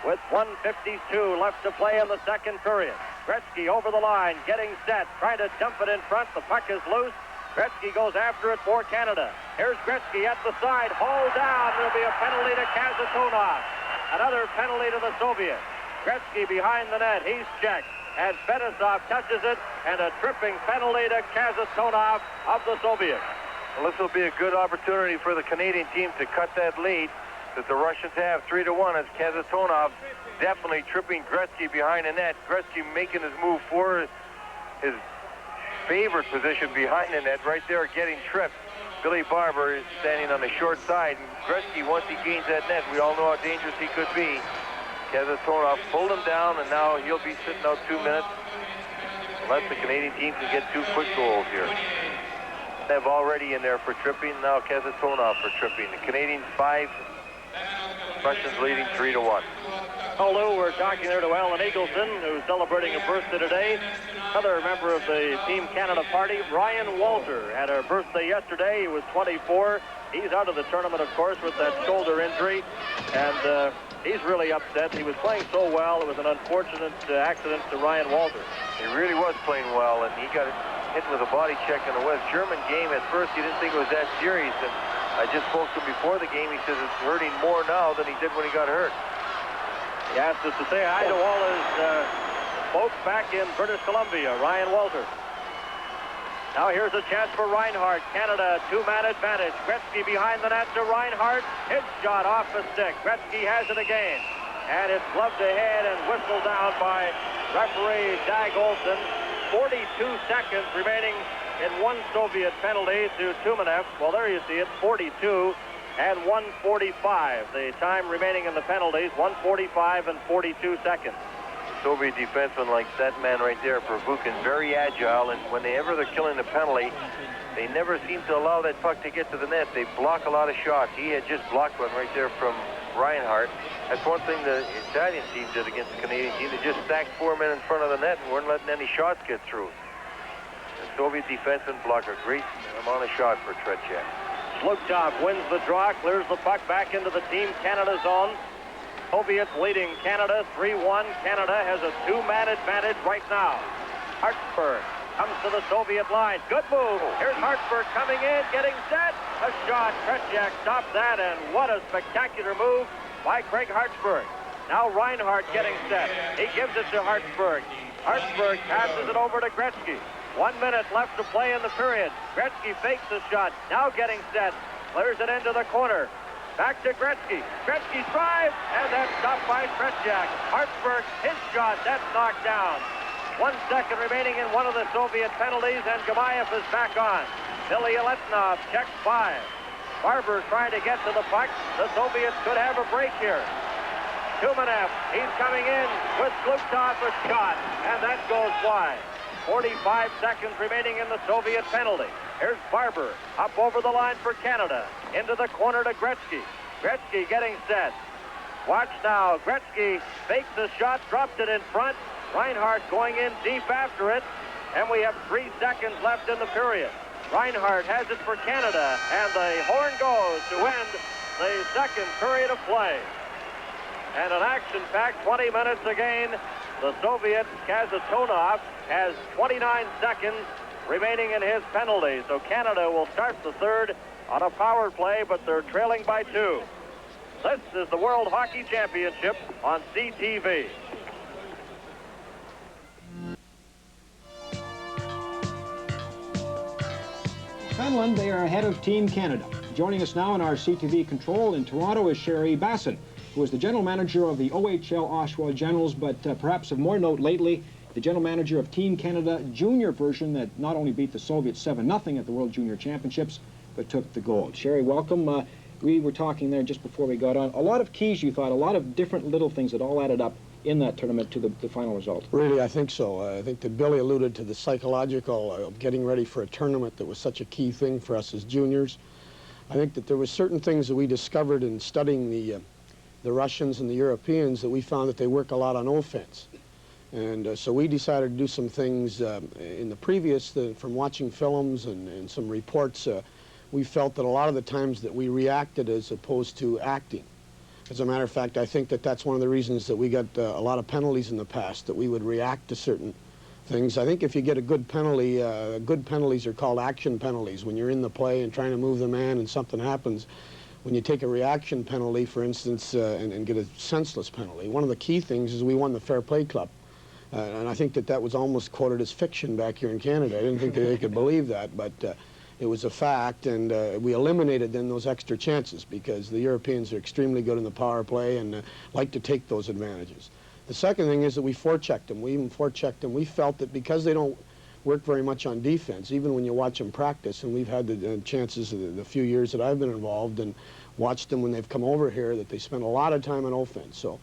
with 1:52 left to play in the second period. Gretzky over the line, getting set, trying to dump it in front. The puck is loose. Gretzky goes after it for Canada. Here's Gretzky at the side, hauled down. There'll be a penalty to Kasatonov. Another penalty to the Soviets. Gretzky behind the net, he's checked. And FETISOV touches it, and a tripping penalty to Kasatonov of the Soviets. Well, this will be a good opportunity for the Canadian team to cut that lead that the Russians have 3-1 as Kasatonov definitely tripping Gretzky behind the net. Gretzky making his move for his favorite position behind the net, right there getting tripped. Billy Barber is standing on the short side, and Gretzky, once he gains that net, we all know how dangerous he could be. Kasatonov pulled him down, and now he'll be sitting out 2 minutes unless the Canadian team can get 2 quick goals here. They've already in there for tripping, now Kasatonov for tripping. The Canadians 5 Russians leading 3-1. Hello, we're talking there to Alan Eagleson, who's celebrating a birthday today. Another member of the Team Canada party, Ryan Walter, had a birthday yesterday. He was 24. He's out of the tournament, of course, with that shoulder injury, and he's really upset. He was playing so well. It was an unfortunate accident to Ryan Walter. He really was playing well, and he got hit with a body check in the West German game. At first, he didn't think it was that serious, and I just spoke to him before the game. He says it's hurting more now than he did when he got hurt. He asked us to say hi to all his folks back in British Columbia, Ryan Walter. Now here's a chance for Reinhardt. Canada, two-man advantage. Gretzky behind the net to Reinhardt. His shot off the stick. Gretzky has it again. And it's gloved ahead and whistled down by referee Dag Olsen. 42 seconds remaining in one Soviet penalty to Tumanev. Well, there you see it, 42 and 1:45. The time remaining in the penalties, 1:45 and 42 seconds. Soviet defenseman like that man right there, Pervuchin, very agile, and whenever they're killing the penalty, they never seem to allow that puck to get to the net. They block a lot of shots. He had just blocked one right there from Reinhardt. That's one thing the Italian team did against the Canadian team. They just stacked 4 men in front of the net and weren't letting any shots get through. The Soviet defenseman blocked a great amount of shot for TRETYAK. Slugtov wins the draw, clears the puck back into the Team Canada zone. Soviets leading Canada 3-1. Canada has a two-man advantage right now. Hartsburg comes to the Soviet line. Good move. Here's Hartsburg coming in, getting set. A shot. TRETYAK stopped that, and what a spectacular move by Craig Hartsburg. Now Reinhardt getting set. He gives it to Hartsburg. Hartsburg passes it over to Gretzky. 1 minute left to play in the period. Gretzky fakes the shot. Now getting set. Clears it into the corner. Back to Gretzky. Gretzky drives, and that's stopped by TRETYAK. Hartsburg, his shot, that's knocked down. 1 second remaining in one of the Soviet penalties, and Gamayev is back on. Bilyaletdinov checks 5. Barber trying to get to the puck. The Soviets could have a break here. Tumanev, he's coming in with Slugtov a shot, and that goes wide. 45 seconds remaining in the Soviet penalty. Here's Barber up over the line for Canada. Into the corner to Gretzky. Gretzky getting set. Watch now. Gretzky fakes the shot, dropped it in front. Reinhardt going in deep after it. And we have 3 seconds left in the period. Reinhardt has it for Canada. And the horn goes to end the second period of play. And an action-packed 20 minutes again. The Soviet Kasatonov has 29 seconds remaining in his penalty. So Canada will start the third on a power play, but they're trailing by 2. This is the World Hockey Championship on CTV. Finland, they are ahead of Team Canada. Joining us now in our CTV control in Toronto is Sherry Basson, who is the general manager of the OHL Oshawa Generals, but perhaps of more note lately, the general manager of Team Canada junior version that not only beat the Soviets 7-0 at the World Junior Championships, but took the gold. Sherry, welcome. We were talking there just before we got on. A lot of keys, you thought, a lot of different little things that all added up in that tournament to the final result. Really, I think so. I think that Billy alluded to the psychological of getting ready for a tournament that was such a key thing for us as juniors. I think that there were certain things that we discovered in studying the Russians and the Europeans that we found that they work a lot on offense. And so we decided to do some things in the previous, from watching films and some reports, we felt that a lot of the times that we reacted as opposed to acting. As a matter of fact, I think that that's one of the reasons that we got a lot of penalties in the past, that we would react to certain things. I think if you get a good penalty, good penalties are called action penalties. When you're in the play and trying to move the man and something happens, when you take a reaction penalty, for instance, and get a senseless penalty, one of the key things is we won the Fair Play Club. And I think that that was almost quoted as fiction back here in Canada. I didn't think that they could believe that, but it was a fact, and we eliminated then those extra chances because the Europeans are extremely good in the power play and like to take those advantages. The second thing is that we forechecked them. We even forechecked them. We felt that because they don't work very much on defense, even when you watch them practice, and we've had the chances the few years that I've been involved and watched them when they've come over here, that they spend a lot of time on offense. So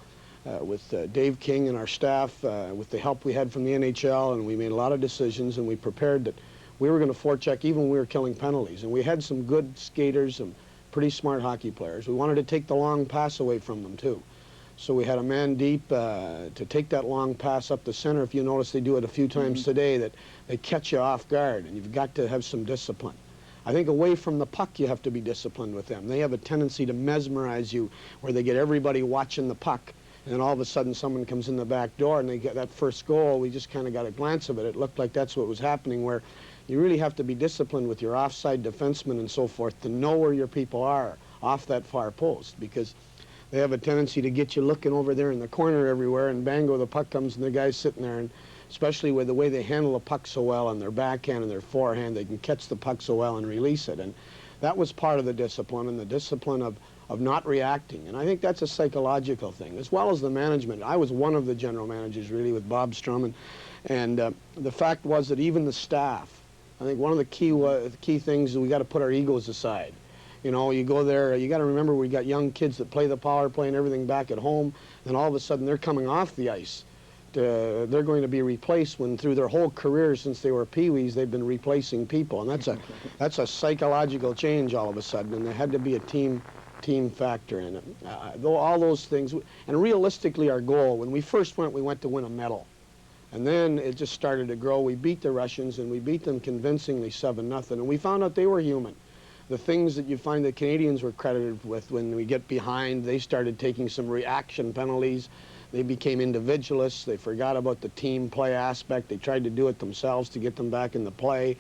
with Dave King and our staff, with the help we had from the NHL, and we made a lot of decisions, and we prepared that we were going to forecheck even when we were killing penalties. And we had some good skaters, some pretty smart hockey players. We wanted to take the long pass away from them, too. So we had a man deep to take that long pass up the center. If you notice, they do it a few times today, that they catch you off guard, and you've got to have some discipline. I think away from the puck, you have to be disciplined with them. They have a tendency to mesmerize you, where they get everybody watching the puck, and then all of a sudden someone comes in the back door and they get that first goal. We just kind of got a glance of it. It looked like that's what was happening, where you really have to be disciplined with your offside defensemen and so forth to know where your people are off that far post, because they have a tendency to get you looking over there in the corner everywhere, and bango, the puck comes and the guy's sitting there. And especially with the way they handle the puck so well on their backhand and their forehand, they can catch the puck so well and release it. And that was part of the discipline, and the discipline of not reacting. And I think that's a psychological thing, as well as the management. I was one of the general managers, really, with Bob Strum, and the fact was that even the staff, I think one of the key things is we got to put our egos aside. You know, you go there, you got to remember we got young kids that play the power play and everything back at home, and all of a sudden they're coming off the ice. They're going to be replaced when through their whole career since they were peewees, they've been replacing people. And that's a psychological change all of a sudden, and there had to be a team factor in it. Though all those things, and realistically our goal, when we first went, we went to win a medal. And then it just started to grow. We beat the Russians, and we beat them convincingly 7-0, and we found out they were human. The things that you find the Canadians were credited with when we get behind, they started taking some reaction penalties. They became individualists. They forgot about the team play aspect. They tried to do it themselves to get them back in the play.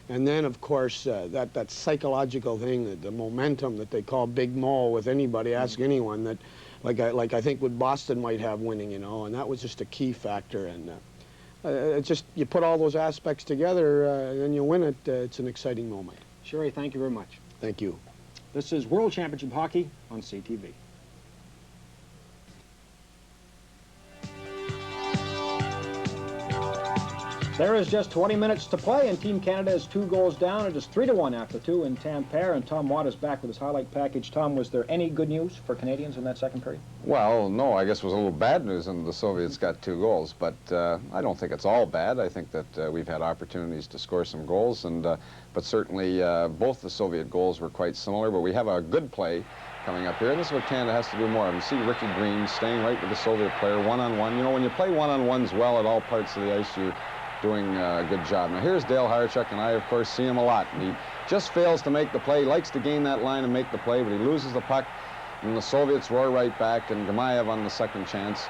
And then, of course, that psychological thing, the momentum that they call Big Mo with anybody, ask anyone, that like I think what Boston might have winning, you know, and that was just a key factor. And it's just, you put all those aspects together and then you win it. It's an exciting moment. Sherry, thank you very much. Thank you. This is World Championship Hockey on CTV. There is just 20 minutes to play, and Team Canada is 2 goals down. It is 3-1 after 2 in Tampere, and Tom Watt is back with his highlight package. Tom, was there any good news for Canadians in that second period? Well, no, I guess it was a little bad news, and the Soviets got 2 goals, but I don't think it's all bad. I think that we've had opportunities to score some goals, and but certainly both the Soviet goals were quite similar, but we have a good play coming up here, and this is what Canada has to do more of. You see Ricky Green staying right with the Soviet player, one-on-one. You know, when you play one-on-ones well at all parts of the ice, you're doing a good job. Now here's Dale Harchuk, and I of course see him a lot, and he just fails to make the play. He likes to gain that line and make the play, but he loses the puck, and the Soviets roar right back, and Gamayev on the second chance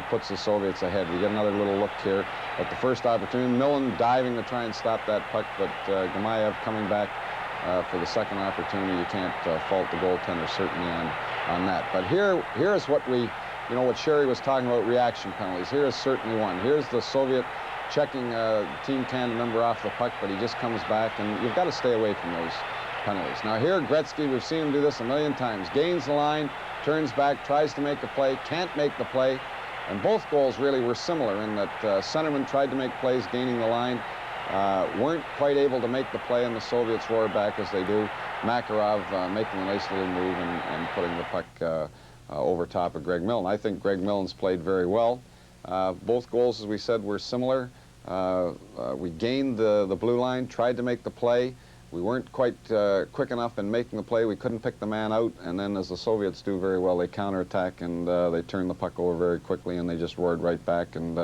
puts the Soviets ahead. We get another little look here at the first opportunity. Millen diving to try and stop that puck, but Gamayev coming back for the second opportunity. You can't fault the goaltender certainly on that. But here is what we, you know, what Sherry was talking about, reaction penalties. Here is certainly one. Here's the Soviet checking Team Canada number off the puck, but he just comes back, and you've got to stay away from those penalties. Now here, Gretzky, we've seen him do this a million times. Gains the line, turns back, tries to make a play, can't make the play, and both goals really were similar in that centerman tried to make plays, gaining the line, weren't quite able to make the play, and the Soviets roar back as they do. Makarov making a nice little move and putting the puck over top of Greg Millen. I think Greg Millen's played very well. Both goals, as we said, were similar. We gained the blue line, tried to make the play. We weren't quite quick enough in making the play. We couldn't pick the man out, and then as the Soviets do very well, they counterattack, and they turned the puck over very quickly, and they just roared right back and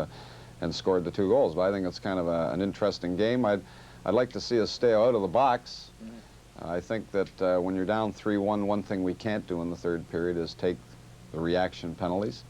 scored the 2 goals. But I think it's kind of an interesting game. I'd like to see us stay out of the box. I think that when you're down 3-1, one thing we can't do in the third period is take the reaction penalties.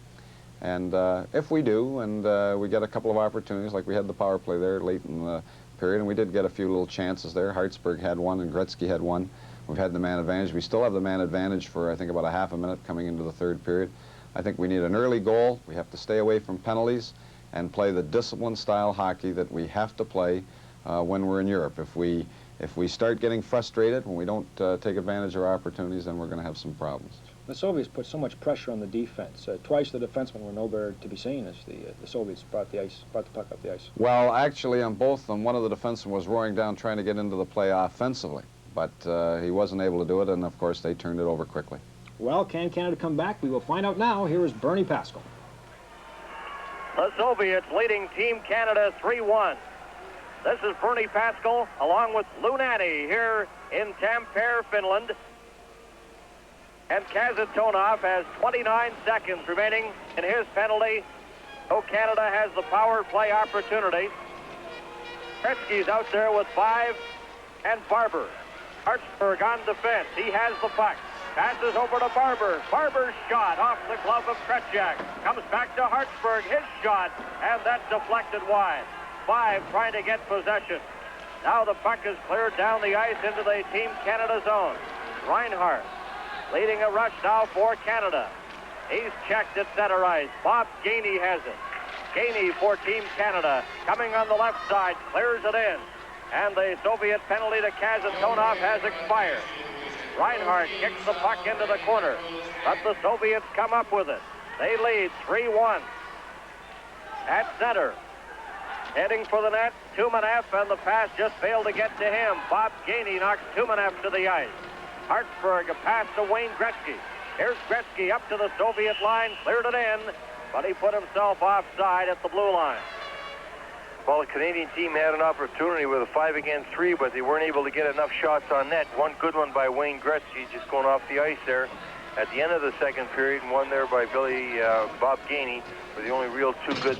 And if we do, and we get a couple of opportunities, like we had the power play there late in the period, and we did get a few little chances there. Hartsburg had one, and Gretzky had one. We've had the man advantage. We still have the man advantage for, I think, about a half a minute coming into the third period. I think we need an early goal. We have to stay away from penalties and play the disciplined style hockey that we have to play when we're in Europe. If we start getting frustrated, when we don't take advantage of our opportunities, then we're going to have some problems. The Soviets put so much pressure on the defense. Twice the defensemen were nowhere to be seen as the Soviets brought the puck up the ice. Well, actually, on both of them, one of the defensemen was roaring down trying to get into the play offensively, but he wasn't able to do it, and of course they turned it over quickly. Well, can Canada come back? We will find out now. Here is Bernie Pascal. The Soviets leading Team Canada 3-1. This is Bernie Pascal along with Lou Nanny here in Tampere, Finland. And КАСАТОНОВ has 29 seconds remaining in his penalty. So Canada has the power play opportunity. Gretzky's out there with 5, and Barber. Hartsburg on defense. He has the puck. Passes over to Barber. Barber's shot off the glove of TRETYAK. Comes back to Hartsburg. His shot, and that's deflected wide. 5 trying to get possession. Now the puck is cleared down the ice into the Team Canada zone. Reinhardt leading a rush now for Canada. He's checked at center ice. Bob Gainey has it. Gainey for Team Canada. Coming on the left side. Clears it in. And the Soviet penalty to КАСАТОНОВ has expired. Reinhardt kicks the puck into the corner, but the Soviets come up with it. They lead 3-1. At center, heading for the net, Tumanev, and the pass just failed to get to him. Bob Gainey knocks Tumanev to the ice. Hartsburg, a pass to Wayne Gretzky. Here's Gretzky up to the Soviet line, cleared it in, but he put himself offside at the blue line. Well, the Canadian team had an opportunity with a 5-against-3, but they weren't able to get enough shots on net. One good one by Wayne Gretzky, just going off the ice there at the end of the second period, and one there by Bob Gainey were the only real 2 good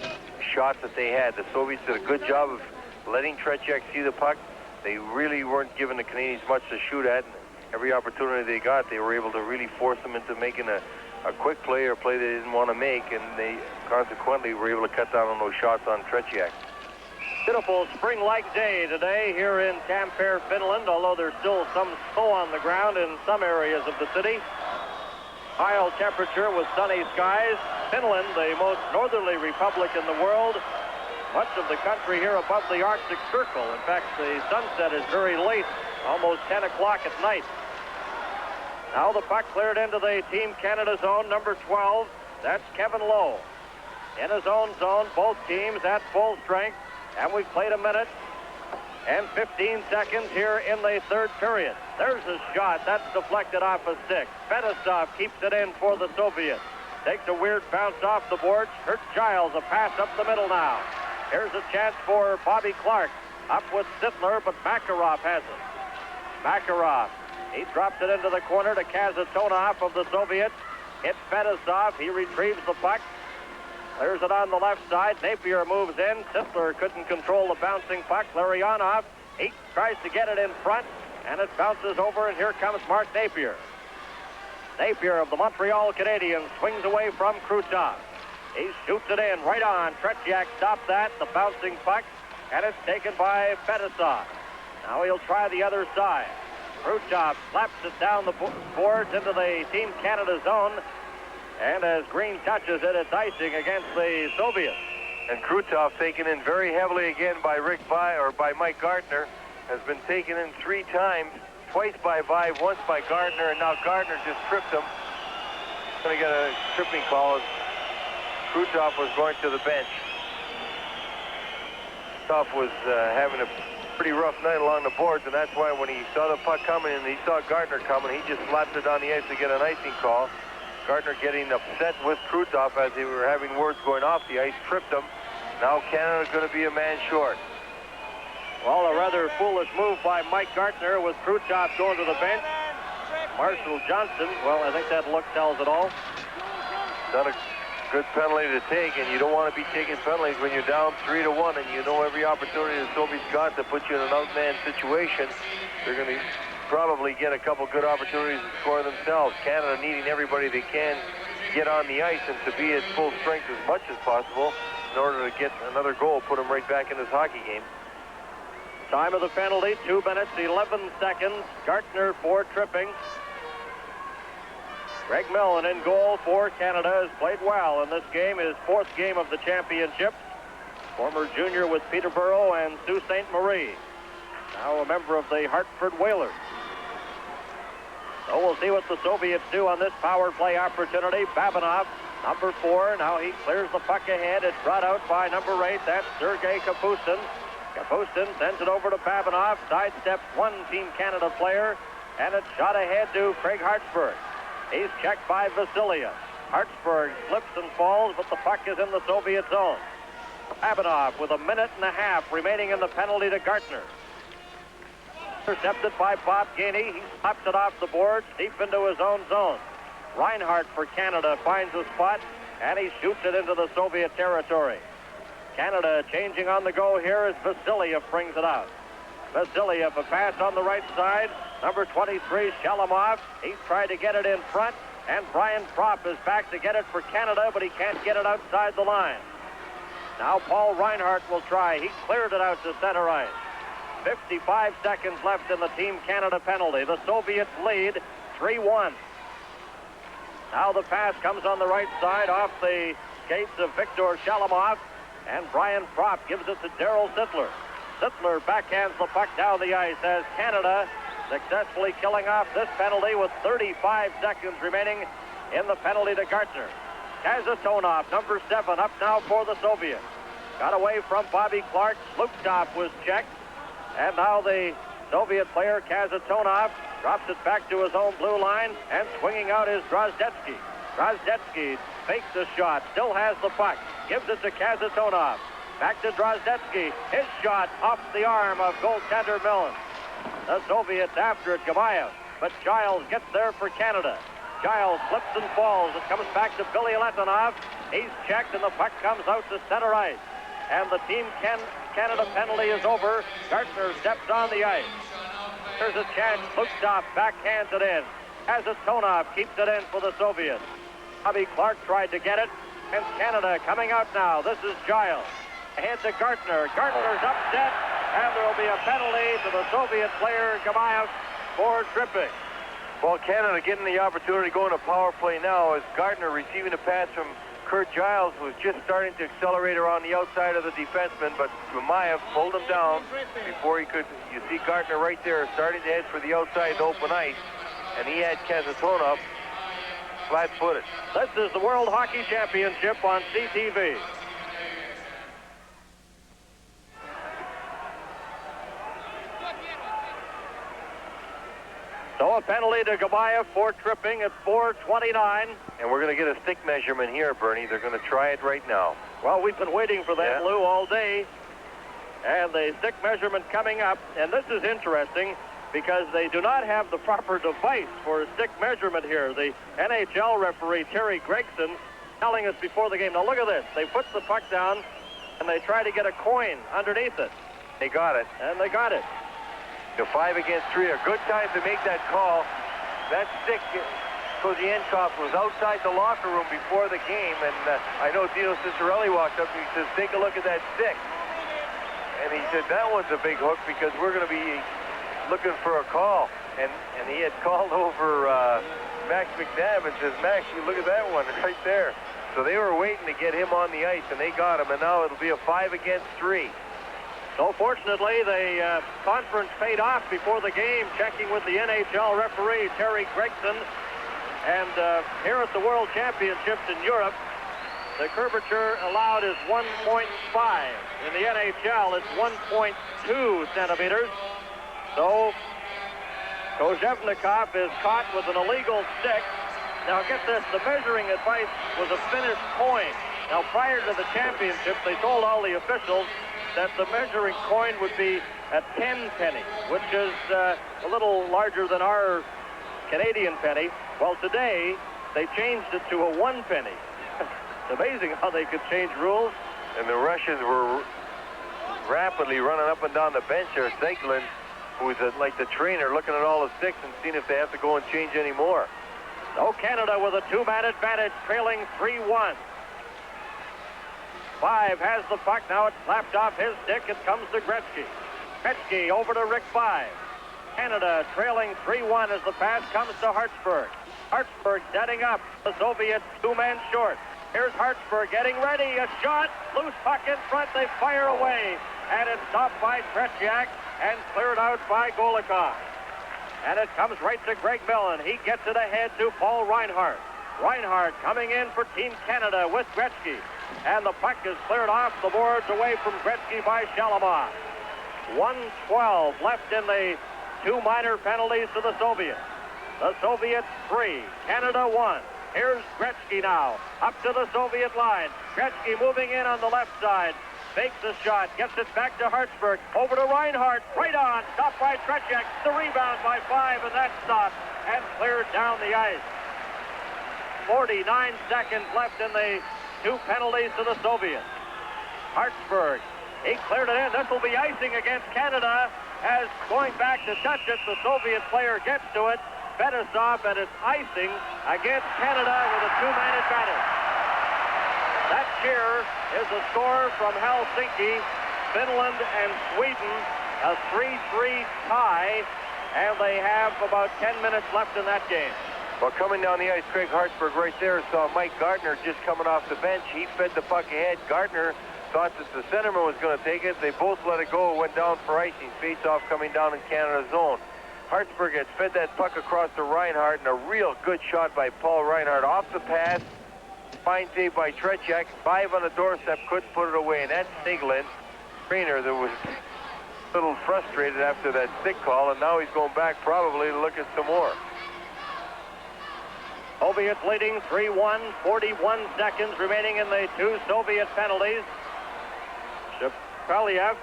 shots that they had. The Soviets did a good job of letting TRETYAK see the puck. They really weren't giving the Canadians much to shoot at. Every opportunity they got, they were able to really force them into making a quick play or a play they didn't want to make, and they consequently were able to cut down on those shots on TRETYAK. Beautiful spring-like day today here in Tampere, Finland, although there's still some snow on the ground in some areas of the city. High temperature with sunny skies. Finland, the most northerly republic in the world. Much of the country here above the Arctic Circle. In fact, the sunset is very late, almost 10 o'clock at night. Now the puck cleared into the Team Canada zone, number 12. That's Kevin Lowe. In his own zone, both teams at full strength. And we've played a minute and 15 seconds here in the third period. There's a shot. That's deflected off a stick. FETISOV keeps it in for the Soviets. Takes a weird bounce off the boards. Kurt Giles, a pass up the middle now. Here's a chance for Bobby Clark. Up with Sittler, but Makarov has it. Makarov, he drops it into the corner to КАСАТОНОВ of the Soviets. Hits FETISOV. He retrieves the puck. Clears it on the left side. Napier moves in. Sittler couldn't control the bouncing puck. Larionov, he tries to get it in front, and it bounces over, and here comes Mark Napier. Napier of the Montreal Canadiens swings away from KRUTOV. He shoots it in right on. TRETYAK stopped that, the bouncing puck, and it's taken by FETISOV. Now he'll try the other side. KRUTOV slaps it down the boards into the Team Canada zone. And as Green touches it, it's icing against the Soviets. And KRUTOV taken in very heavily again by by Mike Gardner. Has been taken in 3 times, twice by Vive, once by Gardner, and now Gardner just tripped him. Going to get a tripping call as KRUTOV was going to the bench. KRUTOV was having a pretty rough night along the boards, and that's why when he saw the puck coming and he saw Gardner coming, he just slapped it on the ice to get an icing call. Gardner getting upset with KRUTOV as they were having words going off the ice, tripped him. Now Canada's going to be a man short. Well, a rather foolish move by Mike Gardner with KRUTOV going to the bench. Marshall Johnson, well, I think that look tells it all. Not a good penalty to take, and you don't want to be taking penalties when you're down 3-1, and you know every opportunity the Soviets got to put you in an outman situation. They're going to probably get a couple good opportunities to score themselves. Canada needing everybody they can to get on the ice and to be at full strength as much as possible in order to get another goal, put them right back in this hockey game. Time of the penalty, 2 minutes, 11 seconds. Gardner for tripping. Greg Millen in goal for Canada has played well in this game, his 4th game of the championship. Former junior with Peterborough and Sault Ste. Marie. Now a member of the Hartford Whalers. So we'll see what the Soviets do on this power play opportunity. Babinov, number 4. Now he clears the puck ahead. It's brought out by number 8. That's Sergei Kapustin. Kapustin sends it over to Babinov. Sidesteps one Team Canada player. And it's shot ahead to Craig Hartsburg. He's checked by Vasilia. Hartsburg slips and falls, but the puck is in the Soviet zone. Babinov with 1.5 minutes remaining in the penalty to Gardner. Intercepted by Bob Gainey. He slaps it off the boards deep into his own zone. Reinhardt for Canada finds a spot, and he shoots it into the Soviet territory. Canada changing on the go here as Vasiliev brings it out. Vasiliev, a pass on the right side. Number 23, Shalimov. He's tried to get it in front, and Brian Propp is back to get it for Canada, but he can't get it outside the line. Now Paul Reinhardt will try. He cleared it out to center ice. 55 seconds left in the Team Canada penalty. The Soviets lead 3-1. Now the pass comes on the right side off the skates of Viktor Shalimov, and Brian Propp gives it to Darryl Sittler. Sittler backhands the puck down the ice as Canada successfully killing off this penalty with 35 seconds remaining in the penalty to Gartner. Kasatonov, number 7, up now for the Soviets. Got away from Bobby Clark. Lukov was checked. And now the Soviet player, Kasatonov, drops it back to his own blue line, and swinging out is Drozdetsky. Drozdetsky fakes the shot, still has the puck, gives it to Kasatonov. Back to Drozdetsky. His shot off the arm of goaltender Millen. The Soviets after it, Gamayev, but Giles gets there for Canada. Giles slips and falls. It comes back to Bilyaletdinov. He's checked, and the puck comes out to center ice. And the Team Canada penalty is over. Gartner steps on the ice. There's a chance. Lukov backhands it in. Kasatonov keeps it in for the Soviets. Bobby Clark tried to get it, and Canada coming out now. This is Giles. Ahead to Gartner. Gartner's upset, and there will be a penalty to the Soviet player, Gamayev, for tripping. Well, Canada getting the opportunity to go in a power play now as Gartner receiving a pass from Kurt Giles, was just starting to accelerate around the outside of the defenseman, but Gamayev pulled him down before he could. You see Gartner right there starting to head for the outside open ice, and he had Kasatonov flat-footed. This is the World Hockey Championship on CTV. So a penalty to Gamayev for tripping at 4:29. And we're going to get a stick measurement here, Bernie. They're going to try it right now. Well, we've been waiting for that, Lou, all day. And the stick measurement coming up. And this is interesting because they do not have the proper device for a stick measurement here. The NHL referee, Terry Gregson, telling us before the game. Now look at this. They put the puck down, and they try to get a coin underneath it. They got it. And they got it. The 5 against 3, a good time to make that call. That stick, Kozienkov, was outside the locker room before the game, and I know Dino Cicerelli walked up and he says, take a look at that stick. And he said, that one's a big hook because we're going to be looking for a call. And he had called over Max McNabb and says, Max, you look at that one right there. So they were waiting to get him on the ice, and they got him, and now it'll be a 5 against 3. So fortunately, the conference paid off before the game, checking with the NHL referee, Terry Gregson. And here at the World Championships in Europe, the curvature allowed is 1.5. In the NHL, it's 1.2 centimeters. So Kozhevnikov is caught with an illegal stick. Now get this, the measuring advice was a Finnish coin. Now prior to the championship, they told all the officials that the measuring coin would be a 10 penny, which is a little larger than our Canadian penny. Well, today, they changed it to a 1 penny. It's amazing how they could change rules. And the Russians were rapidly running up and down the bench there. Seglin, who's like the trainer, looking at all the sticks and seeing if they have to go and change any more. So Canada with a 2-man advantage, trailing 3-1. 5 has the puck. Now it's slapped off his stick. It comes to Gretzky. Gretzky over to Rick 5. Canada trailing 3-1 as the pass comes to Hartsburg. Hartsburg setting up. The Soviets 2-man short. Here's Hartsburg getting ready. A shot. Loose puck in front. They fire away. And it's stopped by TRETYAK and cleared out by Golikov. And it comes right to Greg Millen. He gets it ahead to Paul Reinhardt. Reinhardt coming in for Team Canada with Gretzky. And the puck is cleared off the boards away from Gretzky by Shalimov. 1:12 left in the 2 minor penalties to the Soviets. The Soviets 3, Canada 1. Here's Gretzky now, up to the Soviet line. Gretzky moving in on the left side. Fakes the shot, gets it back to Hartsburg. Over to Reinhardt, right on, stopped by TRETYAK. The rebound by 5, and that's stopped and cleared down the ice. 49 seconds left in the 2 penalties to the Soviets. Hartsburg, he cleared it in. This will be icing against Canada, as going back to touch it, the Soviet player gets to it. FETISOV, and it's icing against Canada with a 2-man advantage. That here is a score from Helsinki, Finland and Sweden, a 3-3 tie, and they have about 10 minutes left in that game. Well, coming down the ice, Craig Hartsburg right there saw Mike Gardner just coming off the bench. He fed the puck ahead. Gardner thought that the centerman was going to take it. They both let it go. It went down for icing. Face-off coming down in Canada's zone. Hartsburg had fed that puck across to Reinhardt, and a real good shot by Paul Reinhardt off the pass. Fine save by TRETYAK. 5 on the doorstep, couldn't put it away, and that's Siglin. Trainer that was a little frustrated after that stick call, and now he's going back probably to look at some more. Soviets leading 3-1, 41 seconds remaining in the 2 Soviet penalties. Shepelev.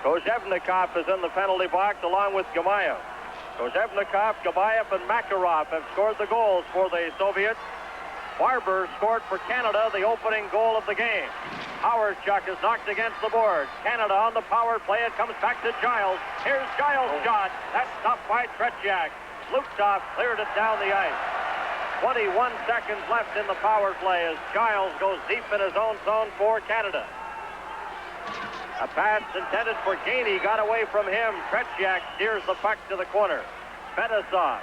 Kozhevnikov is in the penalty box along with Gamayev. Kozhevnikov, Gamayev, and Makarov have scored the goals for the Soviets. Barber scored for Canada the opening goal of the game. Howardchuk is knocked against the board. Canada on the power play. It comes back to Giles. Here's Giles' shot. That's stopped by TRETYAK. Lukhtov cleared it down the ice. 21 seconds left in the power play as Giles goes deep in his own zone for Canada. A pass intended for Gainey got away from him. TRETYAK steers the puck to the corner. FETISOV.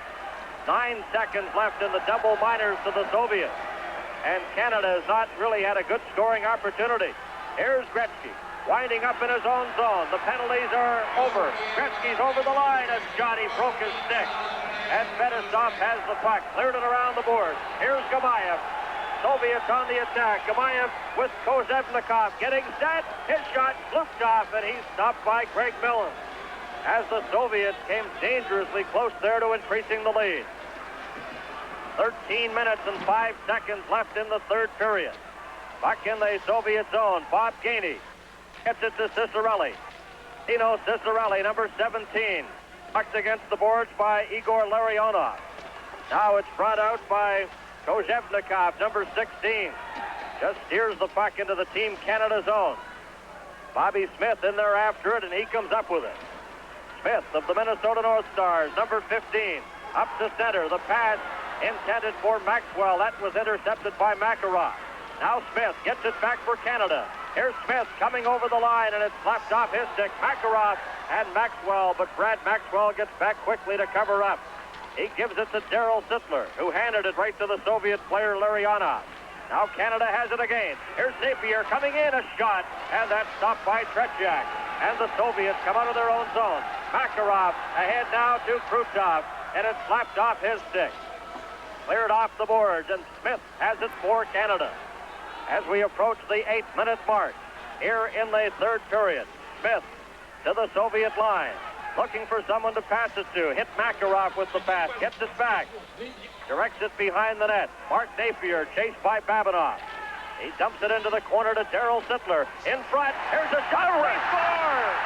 9 seconds left in the double minors to the Soviets. And Canada has not really had a good scoring opportunity. Here's Gretzky, winding up in his own zone. The penalties are over. Gretzky's over the line as Johnny broke his stick. And FETISOV has the puck, cleared it around the board. Here's Gamayev. Soviets on the attack. Gamayev with Kozhevnikov getting set. His shot, Lukhtov, and he's stopped by Craig Millen. As the Soviets came dangerously close there to increasing the lead. 13 minutes and 5 seconds left in the third period. Back in the Soviet zone, Bob Gainey gets it to Cicerelli. Dino Cicerelli, number 17. Pucked against the boards by Igor Larionov. Now it's brought out by Kozhevnikov, number 16. Just steers the puck into the Team Canada zone. Bobby Smith in there after it, and he comes up with it. Smith of the Minnesota North Stars, number 15. Up to center, the pass intended for Maxwell. That was intercepted by Makarov. Now Smith gets it back for Canada. Here's Smith coming over the line, and it's slapped off his stick. Makarov and Maxwell, but Brad Maxwell gets back quickly to cover up. He gives it to Daryl Sittler, who handed it right to the Soviet player Larionov. Now Canada has it again. Here's Napier coming in, a shot, and that's stopped by TRETYAK. And the Soviets come out of their own zone. Makarov ahead now to Krutov, and it's slapped off his stick. Cleared off the boards, and Smith has it for Canada. As we approach the 8-minute mark here in the third period, Smith to the Soviet line, looking for someone to pass it to. Hit Makarov with the pass, gets it back, directs it behind the net. Mark Napier chased by Babinov. He dumps it into the corner to Daryl Sittler. In front, here's a shot, he scores!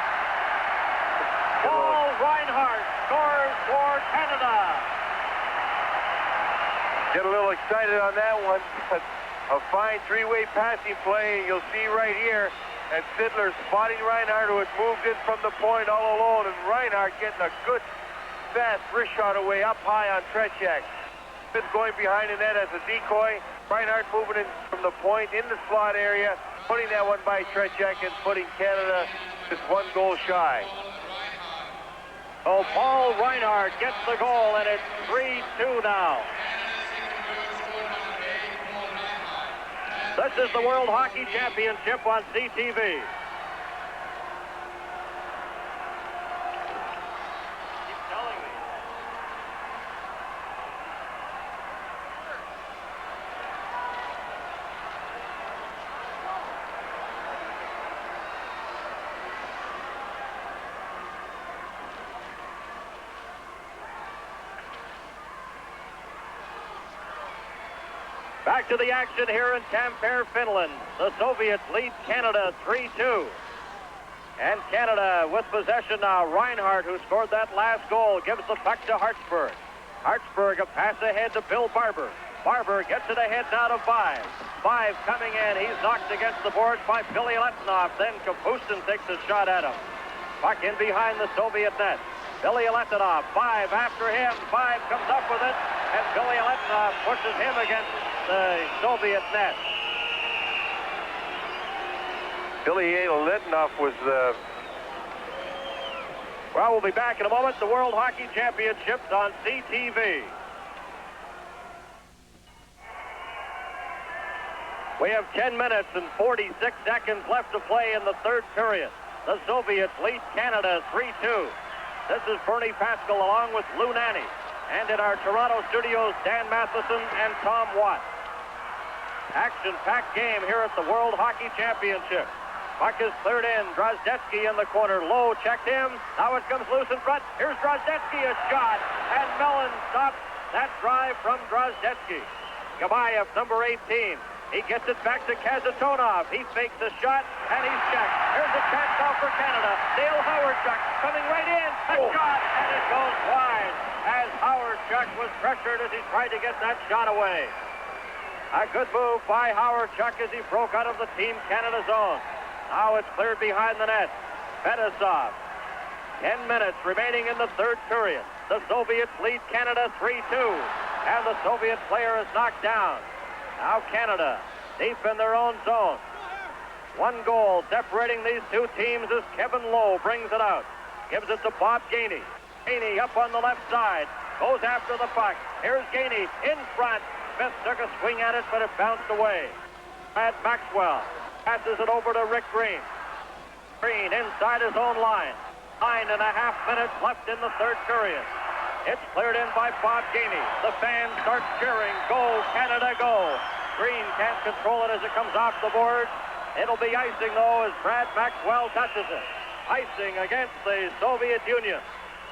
Paul Reinhardt scores for Canada. Get a little excited on that one. A fine three-way passing play, you'll see right here. And Sittler spotting Reinhardt, who had moved in from the point all alone. And Reinhardt getting a good, fast wrist shot away up high on TRETYAK. Smith going behind the net as a decoy. Reinhardt moving in from the point in the slot area, putting that one by TRETYAK and putting Canada just 1 goal shy. So Paul Reinhardt gets the goal, and it's 3-2 now. This is the World Hockey Championship on CTV. Back to the action here in Tampere, Finland. The Soviets lead Canada 3-2. And Canada with possession now. Reinhardt, who scored that last goal, gives the puck to Hartsburg. Hartsburg, a pass ahead to Bill Barber. Barber gets it ahead now to Five. Five coming in. He's knocked against the boards by BILYALEDDINOV. Then Kapustin takes a shot at him. Puck in behind the Soviet net. BILYALEDDINOV, Five after him. Five comes up with it, and BILYALEDDINOV pushes him against the Soviet net. BILYALEDDINOV was the... Well, we'll be back in a moment. The World Hockey Championships on CTV. We have 10 minutes and 46 seconds left to play in the third period. The Soviets lead Canada 3-2. This is Bernie Pascal along with Lou Nanny. And in our Toronto studios, Dan Matheson and Tom Watt. Action-packed game here at the World Hockey Championship. Puck is cleared in. Drozdetsky in the corner. Low checked him. Now it comes loose in front. Here's Drozdetsky, a shot. And Mellon stops that drive from Drozdetsky. Gabayev, number 18. He gets it back to КАСАТОНОВ. He fakes a shot, and he's checked. Here's a chance now for Canada. Dale Howardchuk coming right in. A shot, and it goes wide as Howardchuk was pressured as he tried to get that shot away. A good move by Howardchuk as he broke out of the Team Canada zone. Now it's cleared behind the net. FETISOV. 10 minutes remaining in the third period. The Soviets lead Canada 3-2, and the Soviet player is knocked down. Now Canada, deep in their own zone. One goal separating these two teams as Kevin Lowe brings it out. Gives it to Bob Gainey. Gainey up on the left side. Goes after the puck. Here's Gainey in front. Smith took a swing at it, but it bounced away. Brad Maxwell passes it over to Rick Green. Green inside his own line. 9.5 minutes left in the third period. It's cleared in by Bob Gainey. The fans start cheering. Go, Canada, go. Green can't control it as it comes off the board. It'll be icing, though, as Brad Maxwell touches it. Icing against the Soviet Union.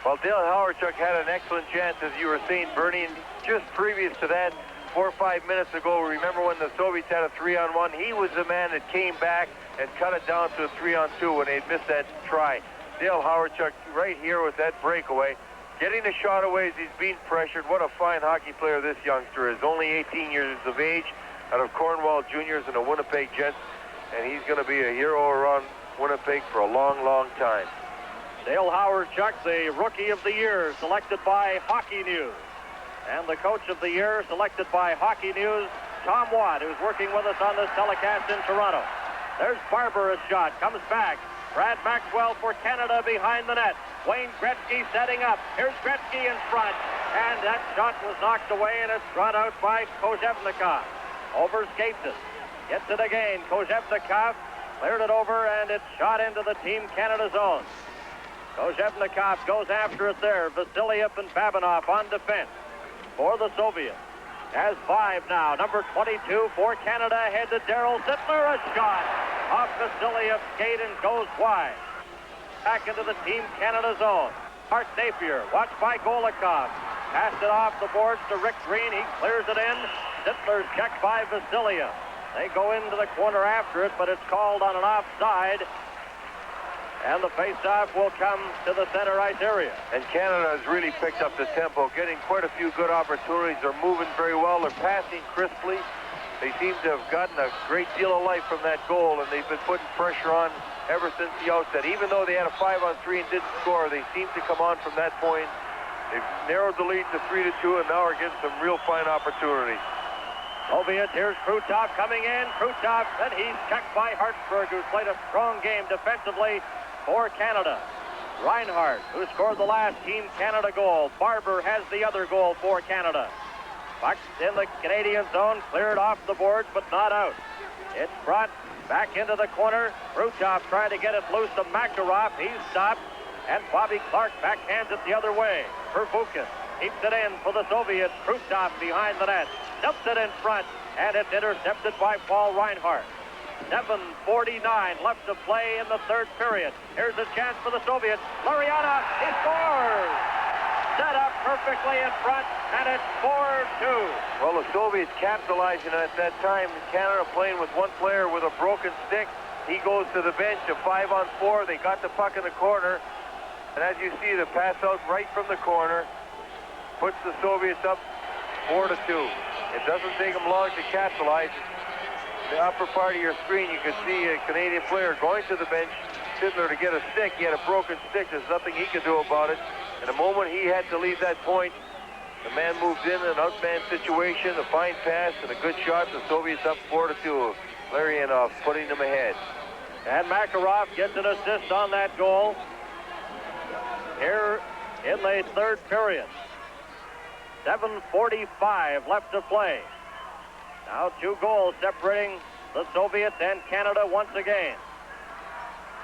Well, Dale Howardchuk had an excellent chance, as you were saying, Bernie. And just previous to that, 4 or 5 minutes ago, remember when the Soviets had a 3-on-1? He was the man that came back and cut it down to a 3-on-2 when they'd missed that try. Dale Howardchuk right here with that breakaway. Getting the shot away as he's being pressured. What a fine hockey player this youngster is. Only 18 years of age, out of Cornwall Juniors and the Winnipeg Jets. And he's going to be a hero around Winnipeg for a long, long time. Dale Howardchuk, the Rookie of the Year, selected by Hockey News. And the Coach of the Year, selected by Hockey News, Tom Watt, who's working with us on this telecast in Toronto. There's Barber, a shot, comes back. Brad Maxwell for Canada behind the net. Wayne Gretzky setting up. Here's Gretzky in front. And that shot was knocked away, and it's brought out by Kozhevnikov. Overskates it. Gets it again. Kozhevnikov cleared it over, and it's shot into the Team Canada zone. Kozhevnikov goes after it there. Vasiliev and Babinov on defense for the Soviets. Has 5 now. Number 22 for Canada. Ahead to Darryl Sittler. A shot off Vasilyev's skate and goes wide. Back into the Team Canada zone. Art Napier, watched by Golikov. Passed it off the boards to Rick Green. He clears it in. Sittler's checked by Vasiliev. They go into the corner after it, but it's called on an offside. And the face-off will come to the center ice area. And Canada has really picked up the tempo, getting quite a few good opportunities. They're moving very well. They're passing crisply. They seem to have gotten a great deal of life from that goal, and they've been putting pressure on ever since the outset. Even though they had a 5-on-3 and didn't score, they seem to come on from that point. They've narrowed the lead to 3-2, and now are getting some real fine opportunities. Soviets, here's Krutov coming in. Krutov, then he's checked by Hartsburg, who's played a strong game defensively for Canada. Reinhardt, who scored the last Team Canada goal. Barber has the other goal for Canada. Puck in the Canadian zone, cleared off the boards, but not out. It's brought back into the corner. Krutov trying to get it loose to Makarov. He's stopped, and Bobby Clark backhands it the other way. PERVUCHIN keeps it in for the Soviets. Krutov behind the net. Dumps it in front, and it's intercepted by Paul Reinhardt. 7:49 left to play in the third period. Here's a chance for the Soviets. Larionov, he scores! Set up perfectly in front, and it's 4-2. Well, the Soviets capitalizing at that time. Canada playing with one player with a broken stick. He goes to the bench, a 5-on-4. They got the puck in the corner. And as you see, the pass out right from the corner. puts the Soviets up 4-2. It doesn't take them long to capitalize. The upper part of your screen, you can see a Canadian player going to the bench, Fiddler, to get a stick. He had a broken stick. There's nothing he could do about it. In the moment he had to leave that point, the man moved in an outman situation, a fine pass, and a good shot. The Soviets up 4-2. LARIONOV putting them ahead. And Makarov gets an assist on that goal here in the third period. 7:45 left to play. Now 2 goals separating the Soviets and Canada once again.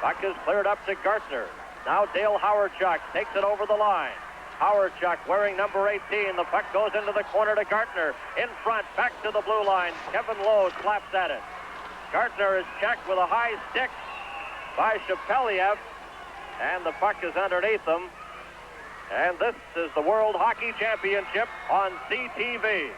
Puck is cleared up to Gartner. Now Dale Howardchuk takes it over the line. Howardchuk wearing number 18. The puck goes into the corner to Gartner. In front, back to the blue line. Kevin Lowe slaps at it. Gartner is checked with a high stick by ШЕПЕЛЕВ, and the puck is underneath them. And this is the World Hockey Championship on CTV.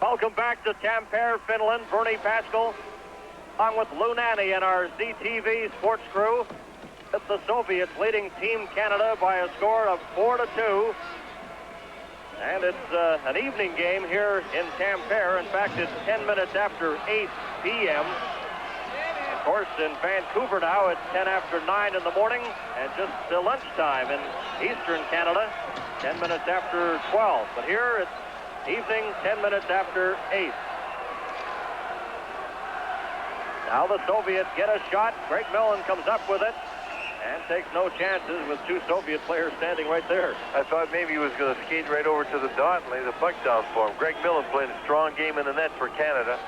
Welcome back to Tampere, Finland. Bernie Pascal, along with Lou Nanny and our ZTV sports crew, with the Soviets leading Team Canada by a score of 4-2. And it's an evening game here in Tampere. In fact, it's 10 minutes after 8 p.m. Of course, in Vancouver now, it's 10 after 9 in the morning, and just lunchtime in Eastern Canada, 10 minutes after 12. But here, it's evening, 10 minutes after 8. Now the Soviets get a shot. Greg Millen comes up with it and takes no chances with 2 Soviet players standing right there. I thought maybe he was going to skate right over to the dot and lay the puck down for him. Greg Millen played a strong game in the net for Canada.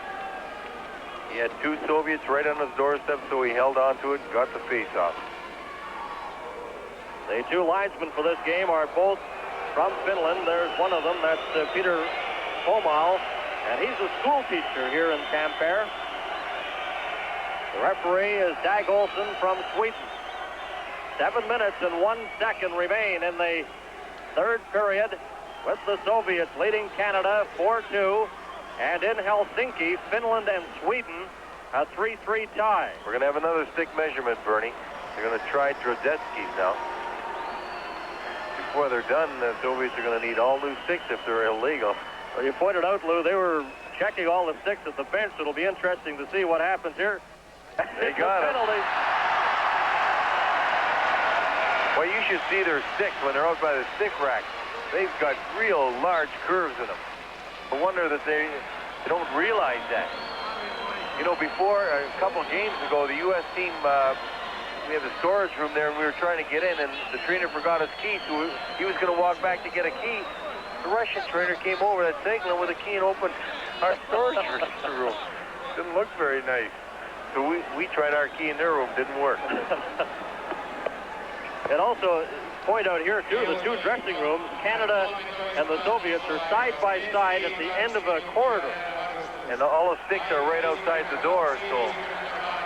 He had 2 Soviets right on his doorstep, so he held on to it and got the face-off. The 2 linesmen for this game are both from Finland. There's one of them, that's Peter Pomal, and he's a school teacher here in Tampere. The referee is Dag Olsen from Sweden. 7 minutes and 1 second remain in the third period, with the Soviets leading Canada 4-2. And in Helsinki, Finland and Sweden, a 3-3 tie. We're going to have another stick measurement, Bernie. They're going to try Drozdetsky's now. Before they're done, the Soviets are going to need all new sticks if they're illegal. Well, you pointed out, Lou, they were checking all the sticks at the bench. It'll be interesting to see what happens here. They got it. Well, you should see their sticks when they're out by the stick rack. They've got real large curves in them. I wonder that they don't realize that. You know, before, a couple games ago, the U.S. team, we had the storage room there, and we were trying to get in, and the trainer forgot his key, so he was going to walk back to get a key. The Russian trainer came over that cycling with a key and opened our storage room. Didn't look very nice. So we tried our key in their room, didn't work. And also, point out here, too, the 2 dressing rooms, Canada and the Soviets, are side by side at the end of a corridor. And all the sticks are right outside the door, so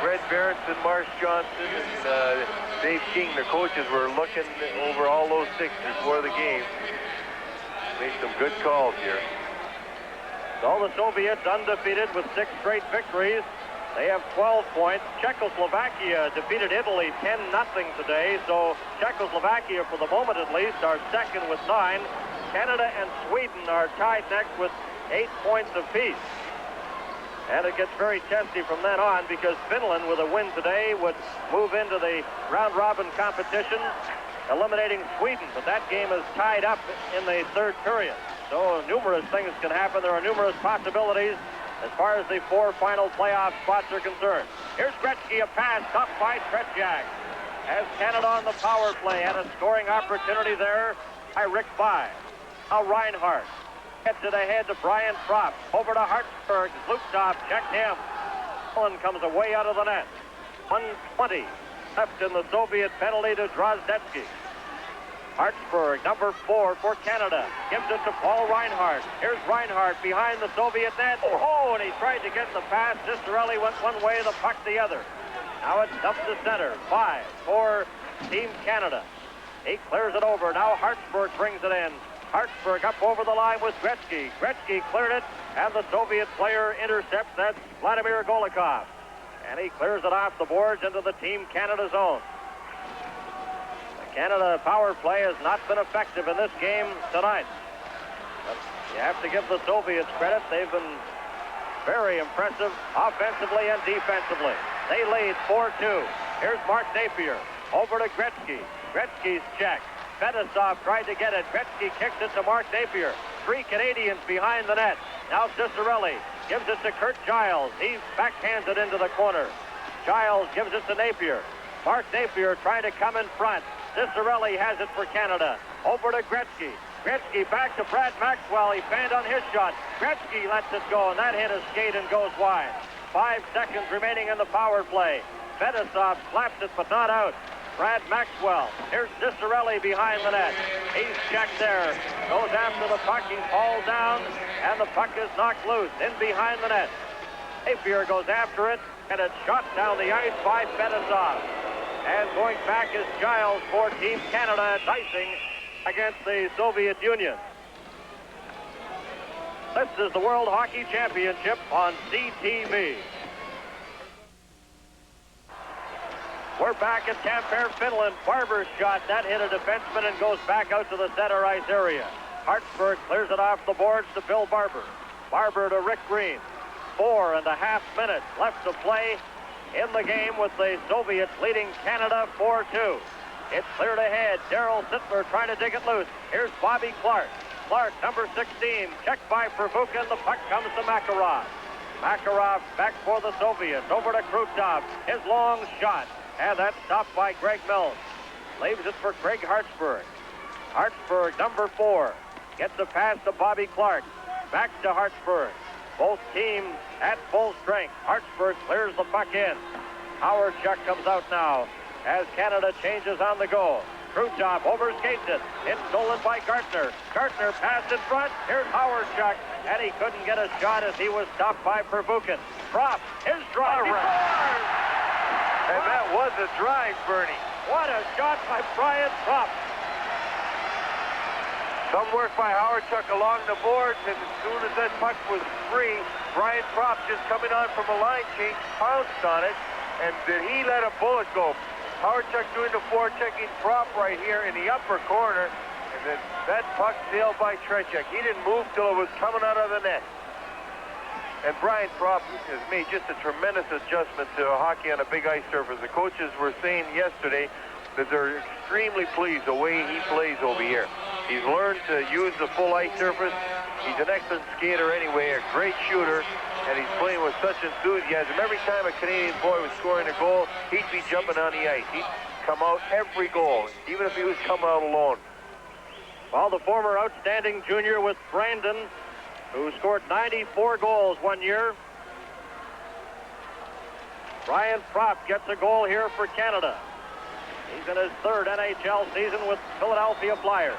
Fred Berenson, Marsh Johnson, and Dave King, the coaches, were looking over all those sticks before the game. Made some good calls here. So the Soviets undefeated with 6 straight victories. They have 12 points. Czechoslovakia defeated Italy 10-0 today, so Czechoslovakia, for the moment at least, are second with 9. Canada and Sweden are tied next with 8 points apiece. And it gets very testy from then on, because Finland, with a win today, would move into the round-robin competition, eliminating Sweden. But that game is tied up in the third period. So numerous things can happen. There are numerous possibilities as far as the 4 final playoff spots are concerned. Here's Gretzky, a pass, up by TRETYAK. As Canada on the power play had a scoring opportunity there by Rick By. Now Reinhardt gets it ahead to Brian Propp. Over to Hartsburg. Zlukov checked him. Allen comes away out of the net. 1:20 left in the Soviet penalty to Drozdetsky. Hartsburg, number 4 for Canada, gives it to Paul Reinhardt. Here's Reinhardt behind the Soviet net. Oh, and he tried to get the pass. Cicerelli went one way, the puck the other. Now it's up to center. 5 for Team Canada. He clears it over. Now Hartsburg brings it in. Hartsburg up over the line with Gretzky. Gretzky cleared it, and the Soviet player intercepts. That's Vladimir Golikov. And he clears it off the boards into the Team Canada zone. The Canada power play has not been effective in this game tonight. But you have to give the Soviets credit. They've been very impressive offensively and defensively. They lead 4-2. Here's Mark Napier. Over to Gretzky. Gretzky's check. FETISOV tried to get it. Gretzky kicks it to Mark Napier. 3 Canadians behind the net. Now Cicerelli gives it to Kurt Giles. He backhands it into the corner. Giles gives it to Napier. Mark Napier trying to come in front. Cicerelli has it for Canada. Over to Gretzky. Gretzky back to Brad Maxwell. He fanned on his shot. Gretzky lets it go, and that hit a skate and goes wide. 5 seconds remaining in the power play. FETISOV slaps it, but not out. Brad Maxwell. Here's Cicerelli behind the net. He's checked there. Goes after the puck. He falls down, and the puck is knocked loose in behind the net. Napier goes after it, and it's shot down the ice by FETISOV. And going back is Giles for Team Canada, dicing against the Soviet Union. This is the World Hockey Championship on CTV. We're back at Tampere, Finland. Barber's shot, that hit a defenseman and goes back out to the center ice area. Hartsburg clears it off the boards to Bill Barber. Barber to Rick Green. 4.5 minutes left to play in the game with the Soviets leading Canada 4-2. It's cleared ahead. Darryl Sittler trying to dig it loose. Here's Bobby Clark. Clark, number 16, checked by Pervukin. The puck comes to Makarov. Makarov back for the Soviets. Over to Krutov. His long shot. And that's stopped by Greg Mills. Leaves it for Craig Hartsburg. Hartsburg, number 4, gets a pass to Bobby Clark. Back to Hartsburg. Both teams at full strength. Hartsburg clears the puck in. Howard Chuck comes out now as Canada changes on the go. Krutov overskates it. It's stolen by Gartner. Gartner passed in front. Here's Howard Chuck, and he couldn't get a shot as he was stopped by Pervukin. Prop, his drive. And that was a drive, Bernie. What a shot by Brian Prop. Some work by Howard Chuck along the boards, and as soon as that puck was free, Brian Prop just coming on from a line change, pounced on it, and did he let a bullet go? Howard Chuck doing the forechecking Prop right here in the upper corner, and then that puck sailed by TRETYAK. He didn't move till it was coming out of the net. And Brian Prop has made just a tremendous adjustment to hockey on a big ice surface. The coaches were saying yesterday that they're extremely pleased the way he plays over here. He's learned to use the full ice surface. He's an excellent skater anyway, a great shooter, and he's playing with such enthusiasm. Every time a Canadian boy was scoring a goal, he'd be jumping on the ice. He'd come out every goal, even if he was coming out alone. Well, the former outstanding junior with Brandon, who scored 94 goals one year. Brian Prop gets a goal here for Canada. He's in his 3rd NHL season with Philadelphia Flyers.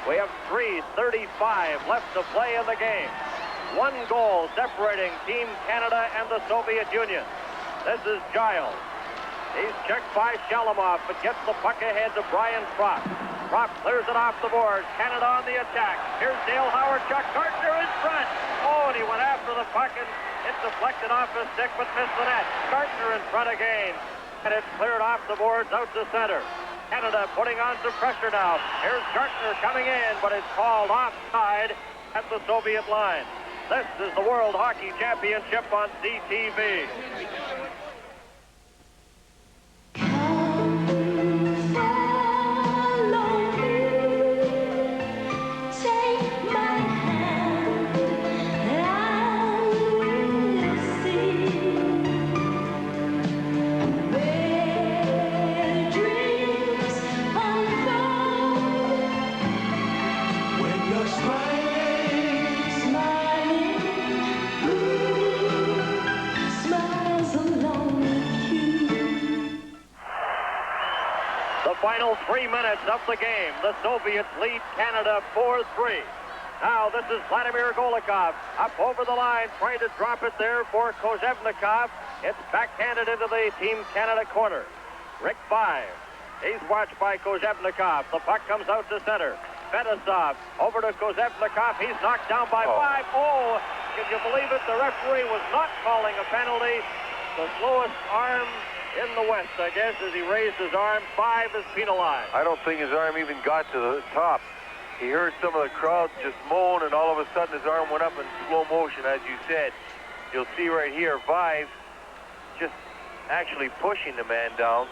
We have 3:35 left to play in the game. 1 goal separating Team Canada and the Soviet Union. This is Giles. He's checked by Shalimov, but gets the puck ahead to Brian Prop. Prop clears it off the board. Canada on the attack. Here's Dale Howard Chuck. Gartner in front. Oh, and he went after the puck, and it deflected off his stick, but missed the net. Gartner in front again. And it's cleared off the boards out to center. Canada putting on some pressure now. Here's Gartner coming in, but it's called offside at the Soviet line. This is the World Hockey Championship on CTV. Final 3 minutes of the game. The Soviets lead Canada 4-3. Now this is Vladimir Golikov up over the line, trying to drop it there for Kozhevnikov. It's backhanded into the Team Canada corner. Rick 5. He's watched by Kozhevnikov. The puck comes out to center. FETISOV over to Kozhevnikov. He's knocked down by 5. Oh, can you believe it? The referee was not calling a penalty. the slowest arm in the West, I guess, as he raised his arm. 5 is penalized. I don't think his arm even got to the top. He heard some of the crowd just moan, and all of a sudden his arm went up in slow motion, as you said. You'll see right here, 5 just actually pushing the man down.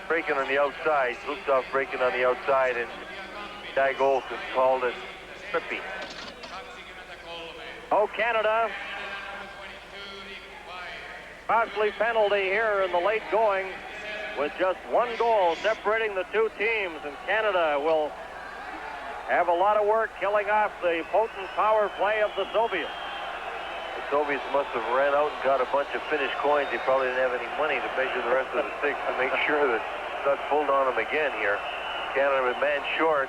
Breaking on the outside, Krutov breaking on the outside, and Dag Olsen called it trippy. Oh, Canada. Costly penalty here in the late going with just 1 goal separating the two teams, and Canada will have a lot of work killing off the potent power play of the Soviets. The Soviets must have ran out and got a bunch of finished coins. They probably didn't have any money to measure the rest of the sticks to make sure that it's not pulled on them again here. Canada with man short,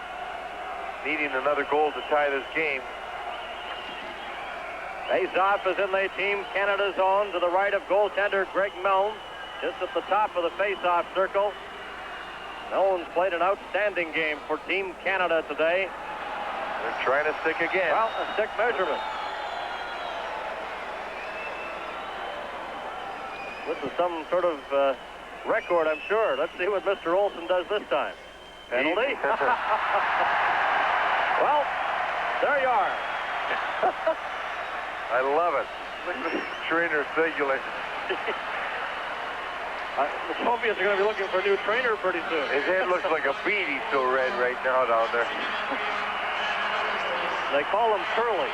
needing another goal to tie this game. Face-off is in the Team Canada zone to the right of goaltender Greg Milne, just at the top of the face-off circle. Milne's played an outstanding game for Team Canada today. They're trying to stick again. Well, a stick measurement. This is some sort of record, I'm sure. Let's see what Mr. Olsen does this time. Penalty? Well, there you are. I love it. Look at the trainer signaling. The Soviets are going to be looking for a new trainer pretty soon. His head looks like a bead. He's so red right now down there. They call him Curly.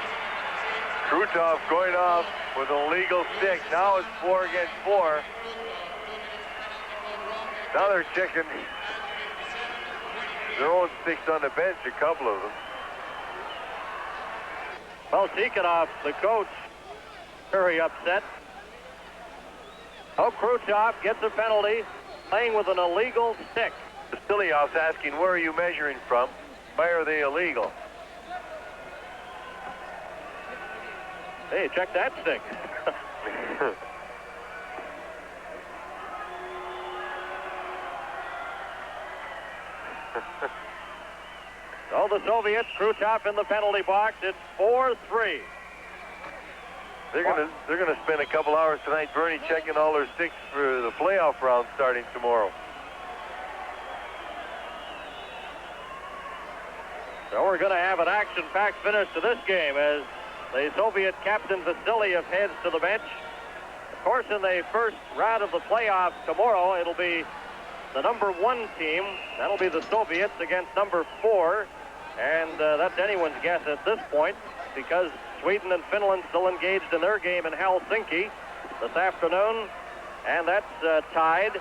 Krutov going off with a legal stick. Now it's 4 against 4. Now they're checking their own sticks on the bench, a couple of them. Well, Tikhonov, the coach, very upset. Oh, Krutov gets a penalty, playing with an illegal stick. Vasilyev's asking, where are you measuring from? Why are they illegal? Hey, check that stick. So the Soviets, Krutov in the penalty box. It's 4-3. They're gonna spend a couple hours tonight, Bernie, checking all their sticks for the playoff round starting tomorrow. So we're going to have an action-packed finish to this game as the Soviet captain Vasiliev heads to the bench. Of course, in the first round of the playoffs tomorrow, it'll be the number 1 team. That'll be the Soviets against number 4. And that's anyone's guess at this point, because Sweden and Finland still engaged in their game in Helsinki this afternoon. And that's tied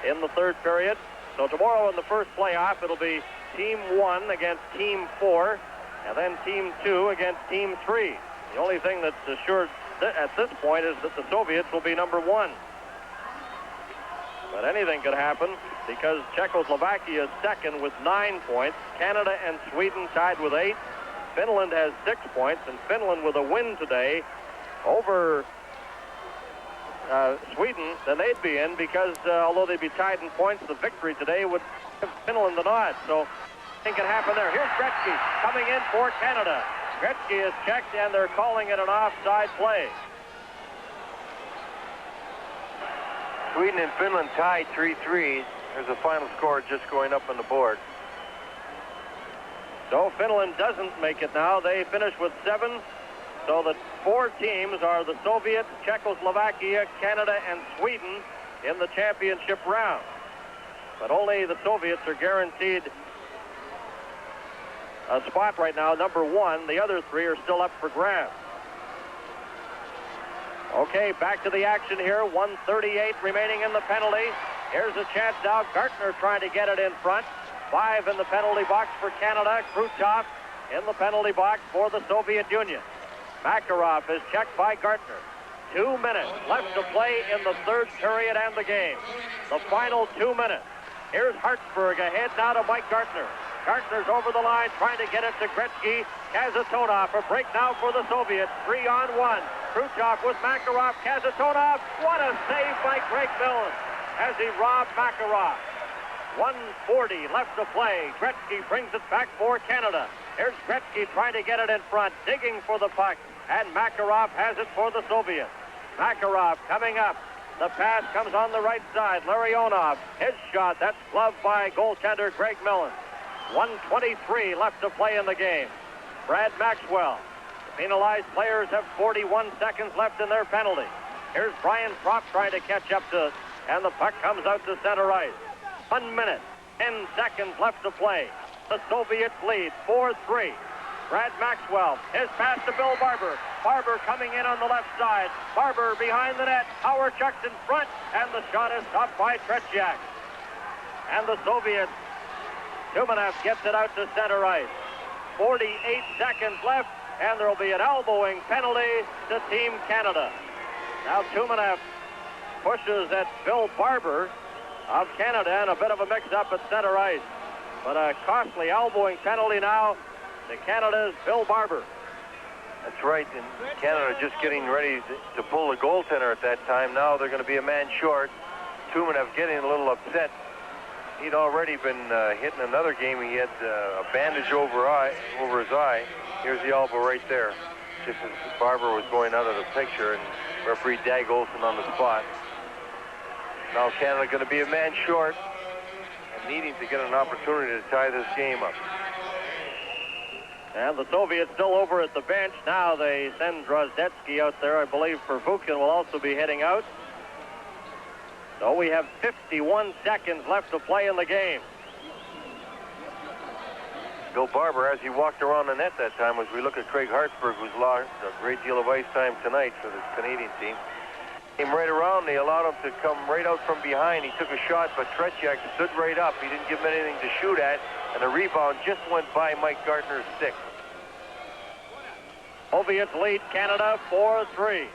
in the 3rd period. So tomorrow in the first playoff, it'll be Team 1 against Team 4, and then Team 2 against Team 3. The only thing that's assured at this point is that the Soviets will be number 1. But anything could happen because Czechoslovakia is second with 9 points. Canada and Sweden tied with 8. Finland has 6 points, and Finland with a win today over Sweden, then they'd be in because although they'd be tied in points, the victory today would give Finland the nod. So I think it happened there. Here's Gretzky coming in for Canada. Gretzky is checked, and they're calling it an offside play. Sweden and Finland tied 3-3. There's a final score just going up on the board. So Finland doesn't make it now. They finish with 7. So the 4 teams are the Soviets, Czechoslovakia, Canada, and Sweden in the championship round. But only the Soviets are guaranteed a spot right now, number 1. The other 3 are still up for grabs. Okay, back to the action here. 1:38 remaining in the penalty. Here's a chance now. Gartner trying to get it in front. 5 in the penalty box for Canada. Krutov in the penalty box for the Soviet Union. Makarov is checked by Gartner. 2 minutes left to play in the 3rd period and the game. The final 2 minutes. Here's Hartsburg ahead now to Mike Gartner. Gartner's over the line trying to get it to Gretzky. Kasatonov, a break now for the Soviets. 3-on-1. Krutov with Makarov. Kasatonov. What a save by Greg Milne as he robbed Makarov. 1:40 left to play. Gretzky brings it back for Canada. Here's Gretzky trying to get it in front, digging for the puck, and Makarov has it for the Soviets. Makarov coming up. The pass comes on the right side. LARIONOV, his shot, that's gloved by goaltender Greg Millen. 1:23 left to play in the game. Brad Maxwell. The penalized players have 41 seconds left in their penalty. Here's Brian Propp trying to catch up to it, and the puck comes out to center ice. 1 minute, 10 seconds left to play. The Soviets lead 4-3. Brad Maxwell, his pass to Bill Barber. Barber coming in on the left side. Barber behind the net. Howard Chuck's in front, and the shot is stopped by TRETYAK. And the Soviets, Tumanev gets it out to center ice. 48 seconds left, and there will be an elbowing penalty to Team Canada. Now Tumanev pushes at Bill Barber of Canada, and a bit of a mix-up at center ice. But a costly elbowing penalty now to Canada's Bill Barber. That's right, and Canada just getting ready to pull the goaltender at that time. Now they're going to be a man short. Tumanev getting a little upset. He'd already been hit in another game. He had a bandage over his eye. Here's the elbow right there, just as Barber was going out of the picture, and referee Dag Olsen on the spot. Now Canada going to be a man short and needing to get an opportunity to tie this game up. And the Soviets still over at the bench. Now they send Drozdetsky out there. I believe Pervukin will also be heading out. So we have 51 seconds left to play in the game. Bill Barber, as he walked around the net that time, as we look at Craig Hartsburg, who's lost a great deal of ice time tonight for this Canadian team, came right around. They allowed him to come right out from behind. He took a shot, but TRETYAK stood right up. He didn't give him anything to shoot at, and the rebound just went by Mike Gardner's stick. Soviets lead Canada 4-3.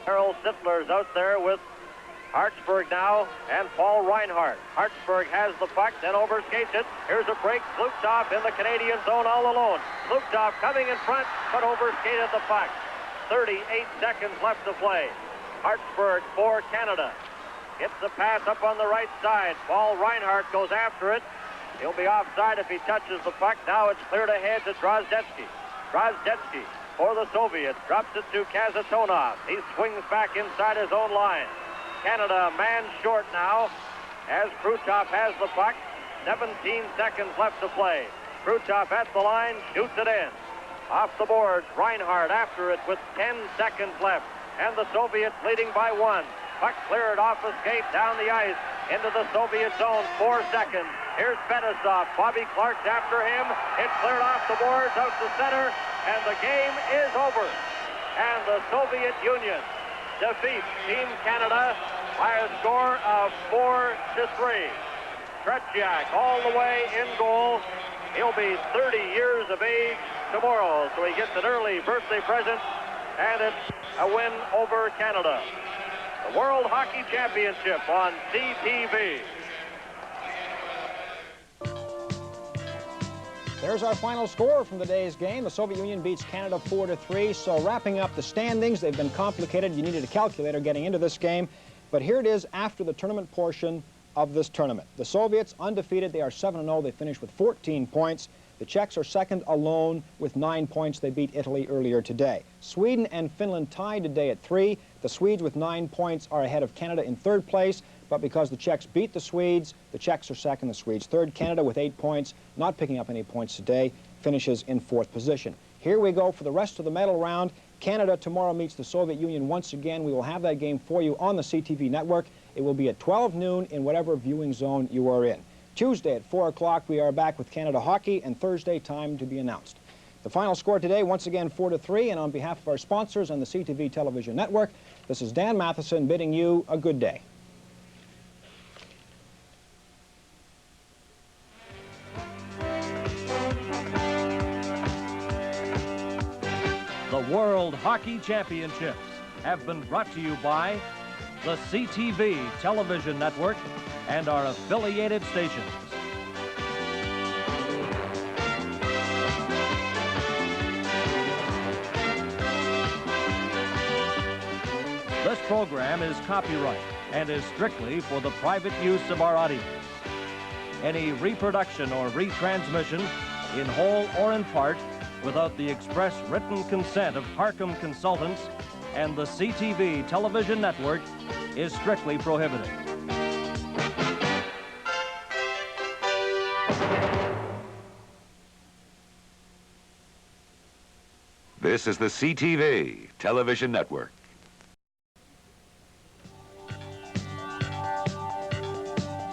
Harold Sittler's out there with Hartsburg now and Paul Reinhardt. Hartsburg has the puck, then overskates it. Here's a break. Klutov in the Canadian zone all alone. Klutov coming in front, but overskated the puck. 38 seconds left to play. Hartsburg for Canada. Gets the pass up on the right side. Paul Reinhardt goes after it. He'll be offside if he touches the puck. Now it's cleared ahead to Drozdetsky. Drozdetsky for the Soviets. Drops it to КАСАТОНОВ. He swings back inside his own line. Canada man short now as Krutov has the puck. 17 seconds left to play. Krutov at the line, shoots it in. Off the boards, Reinhardt after it with 10 seconds left. And the Soviets leading by 1. Puck cleared off the skate, down the ice, into the Soviet zone, 4 seconds. Here's FETISOV. Bobby Clark's after him. It's cleared off the boards, out to center, and the game is over. And the Soviet Union defeats Team Canada by a score of 4-3. TRETYAK all the way in goal. He'll be 30 years of age tomorrow, so he gets an early birthday present, and it's a win over Canada. The World Hockey Championship on CTV. There's our final score from the day's game. The Soviet Union beats Canada 4-3. So wrapping up the standings, they've been complicated. You needed a calculator getting into this game. But here it is after the tournament portion of this tournament. The Soviets undefeated. They are 7-0. They finished with 14 points. The Czechs are second alone with 9 points. They beat Italy earlier today. Sweden and Finland tied today at 3. The Swedes with 9 points are ahead of Canada in third place. But because the Czechs beat the Swedes, the Czechs are second, the Swedes third. Canada with 8 points, not picking up any points today, finishes in fourth position. Here we go for the rest of the medal round. Canada tomorrow meets the Soviet Union once again. We will have that game for you on the CTV network. It will be at 12 noon in whatever viewing zone you are in. Tuesday at 4 o'clock, we are back with Canada hockey, and Thursday, time to be announced. The final score today, once again, 4-3, and on behalf of our sponsors and the CTV television network, this is Dan Matheson bidding you a good day. The World Hockey Championships have been brought to you by the CTV television network and our affiliated stations. This program is copyright and is strictly for the private use of our audience. Any reproduction or retransmission, in whole or in part, without the express written consent of Harcum Consultants, and the CTV television network is strictly prohibited. This is the CTV television network.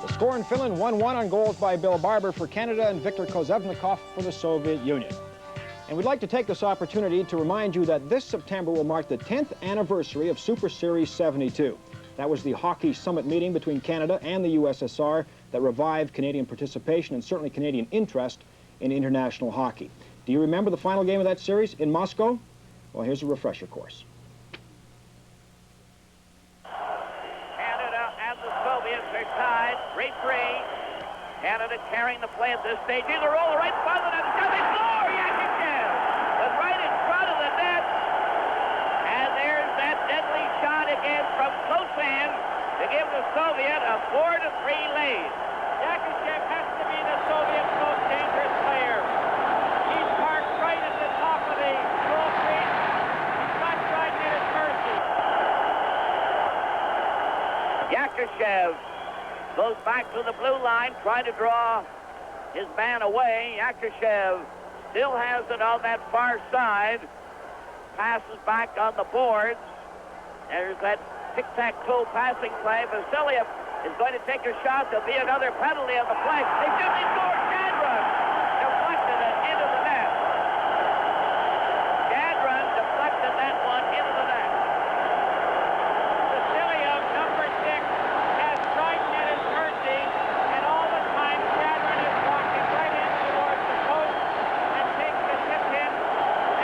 The score in Finland 1-1 on goals by Bill Barber for Canada and Viktor Kozevnikov for the Soviet Union. And we'd like to take this opportunity to remind you that this September will mark the 10th anniversary of Super Series 72. That was the hockey summit meeting between Canada and the USSR that revived Canadian participation and certainly Canadian interest in international hockey. Do you remember the final game of that series in Moscow? Well, here's a refresher course. Canada and the Soviets are tied 3-3. Canada carrying the play at this stage. Here's a roll right in front of the net. They score! Yakushev was right in front of the net. And there's that deadly shot again from close in to give the Soviet a 4-3 lead. Yakushev has to be the Soviet's most dangerous player. He's parked right at the top of the goal crease. He's not trying to get his mercy. Yakushev goes back to the blue line, trying to draw his man away. Yakushev still has it on that far side. Passes back on the boards. There's that tic-tac-toe passing play. Vasiliev is going to take a shot. There'll be another penalty on the play. They simply score. Jadron deflected it into the net. Jadron deflected that one into the net. Vasiliev, number 6, has tried to get his mercy, and all the time Jadron is walking right in towards the post and takes the tip in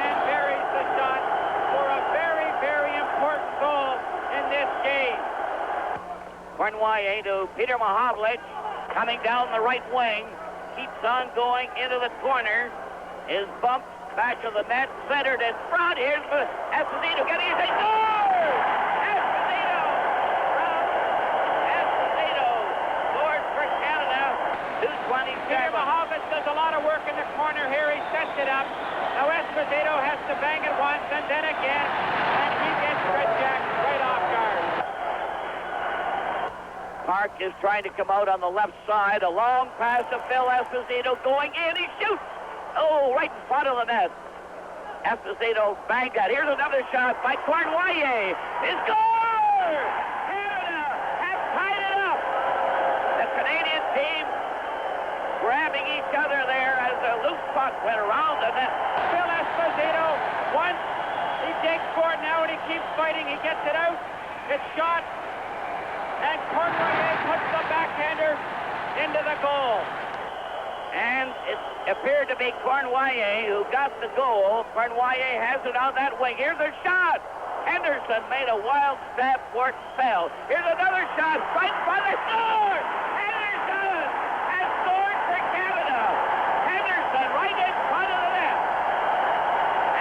and buries the shot for a very, very important goal in this game. Cornwallis to Peter Mahovlich, coming down the right wing, keeps on going into the corner, is bumped back to the net, centered in front. Here's Esposito getting his score! Esposito scores for Canada. 2:27. Peter Mahovlich does a lot of work in the corner here. He sets it up. Now Esposito has to bang it once and then again, and he gets TRETYAK right off guard. Mark is trying to come out on the left side. A long pass to Phil Esposito going in. He shoots. Oh, right in front of the net. Esposito banged that. Here's another shot by Cornwallis. His score! Canada have tied it up. The Canadian team grabbing each other there as a loose puck went around the net. Phil Esposito once. He takes for it now and he keeps fighting. He gets it out. It's shot. And Cornwallis puts the backhander into the goal. And it appeared to be Cornwallis who got the goal. Cornwallis has it on that wing. Here's a shot. Henderson made a wild stab for it, fell. Here's another shot. Right in front of the score. Henderson has scored for Canada. Henderson right in front of the net.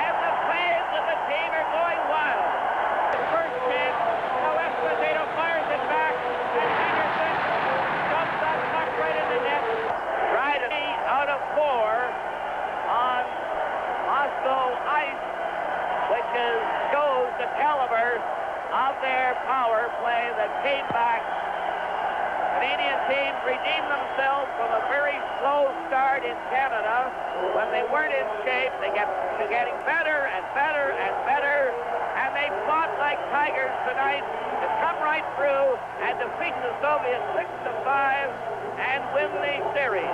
And the fans of the team are going wild. The first chance. Now Esposito fires it back. And Henderson dumps that puck right in the net. Tried 3 out of 4 on Moscow ice, which shows the caliber of their power play that came back. Canadian teams redeemed themselves from a very slow start in Canada. When they weren't in shape, they kept getting better and better and better, and they fought like tigers tonight to come right through and defeat the Soviets 6-5 and win the series.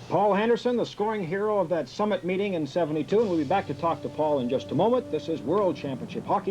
Paul Henderson, the scoring hero of that summit meeting in '72, and we'll be back to talk to Paul in just a moment. This is World Championship Hockey.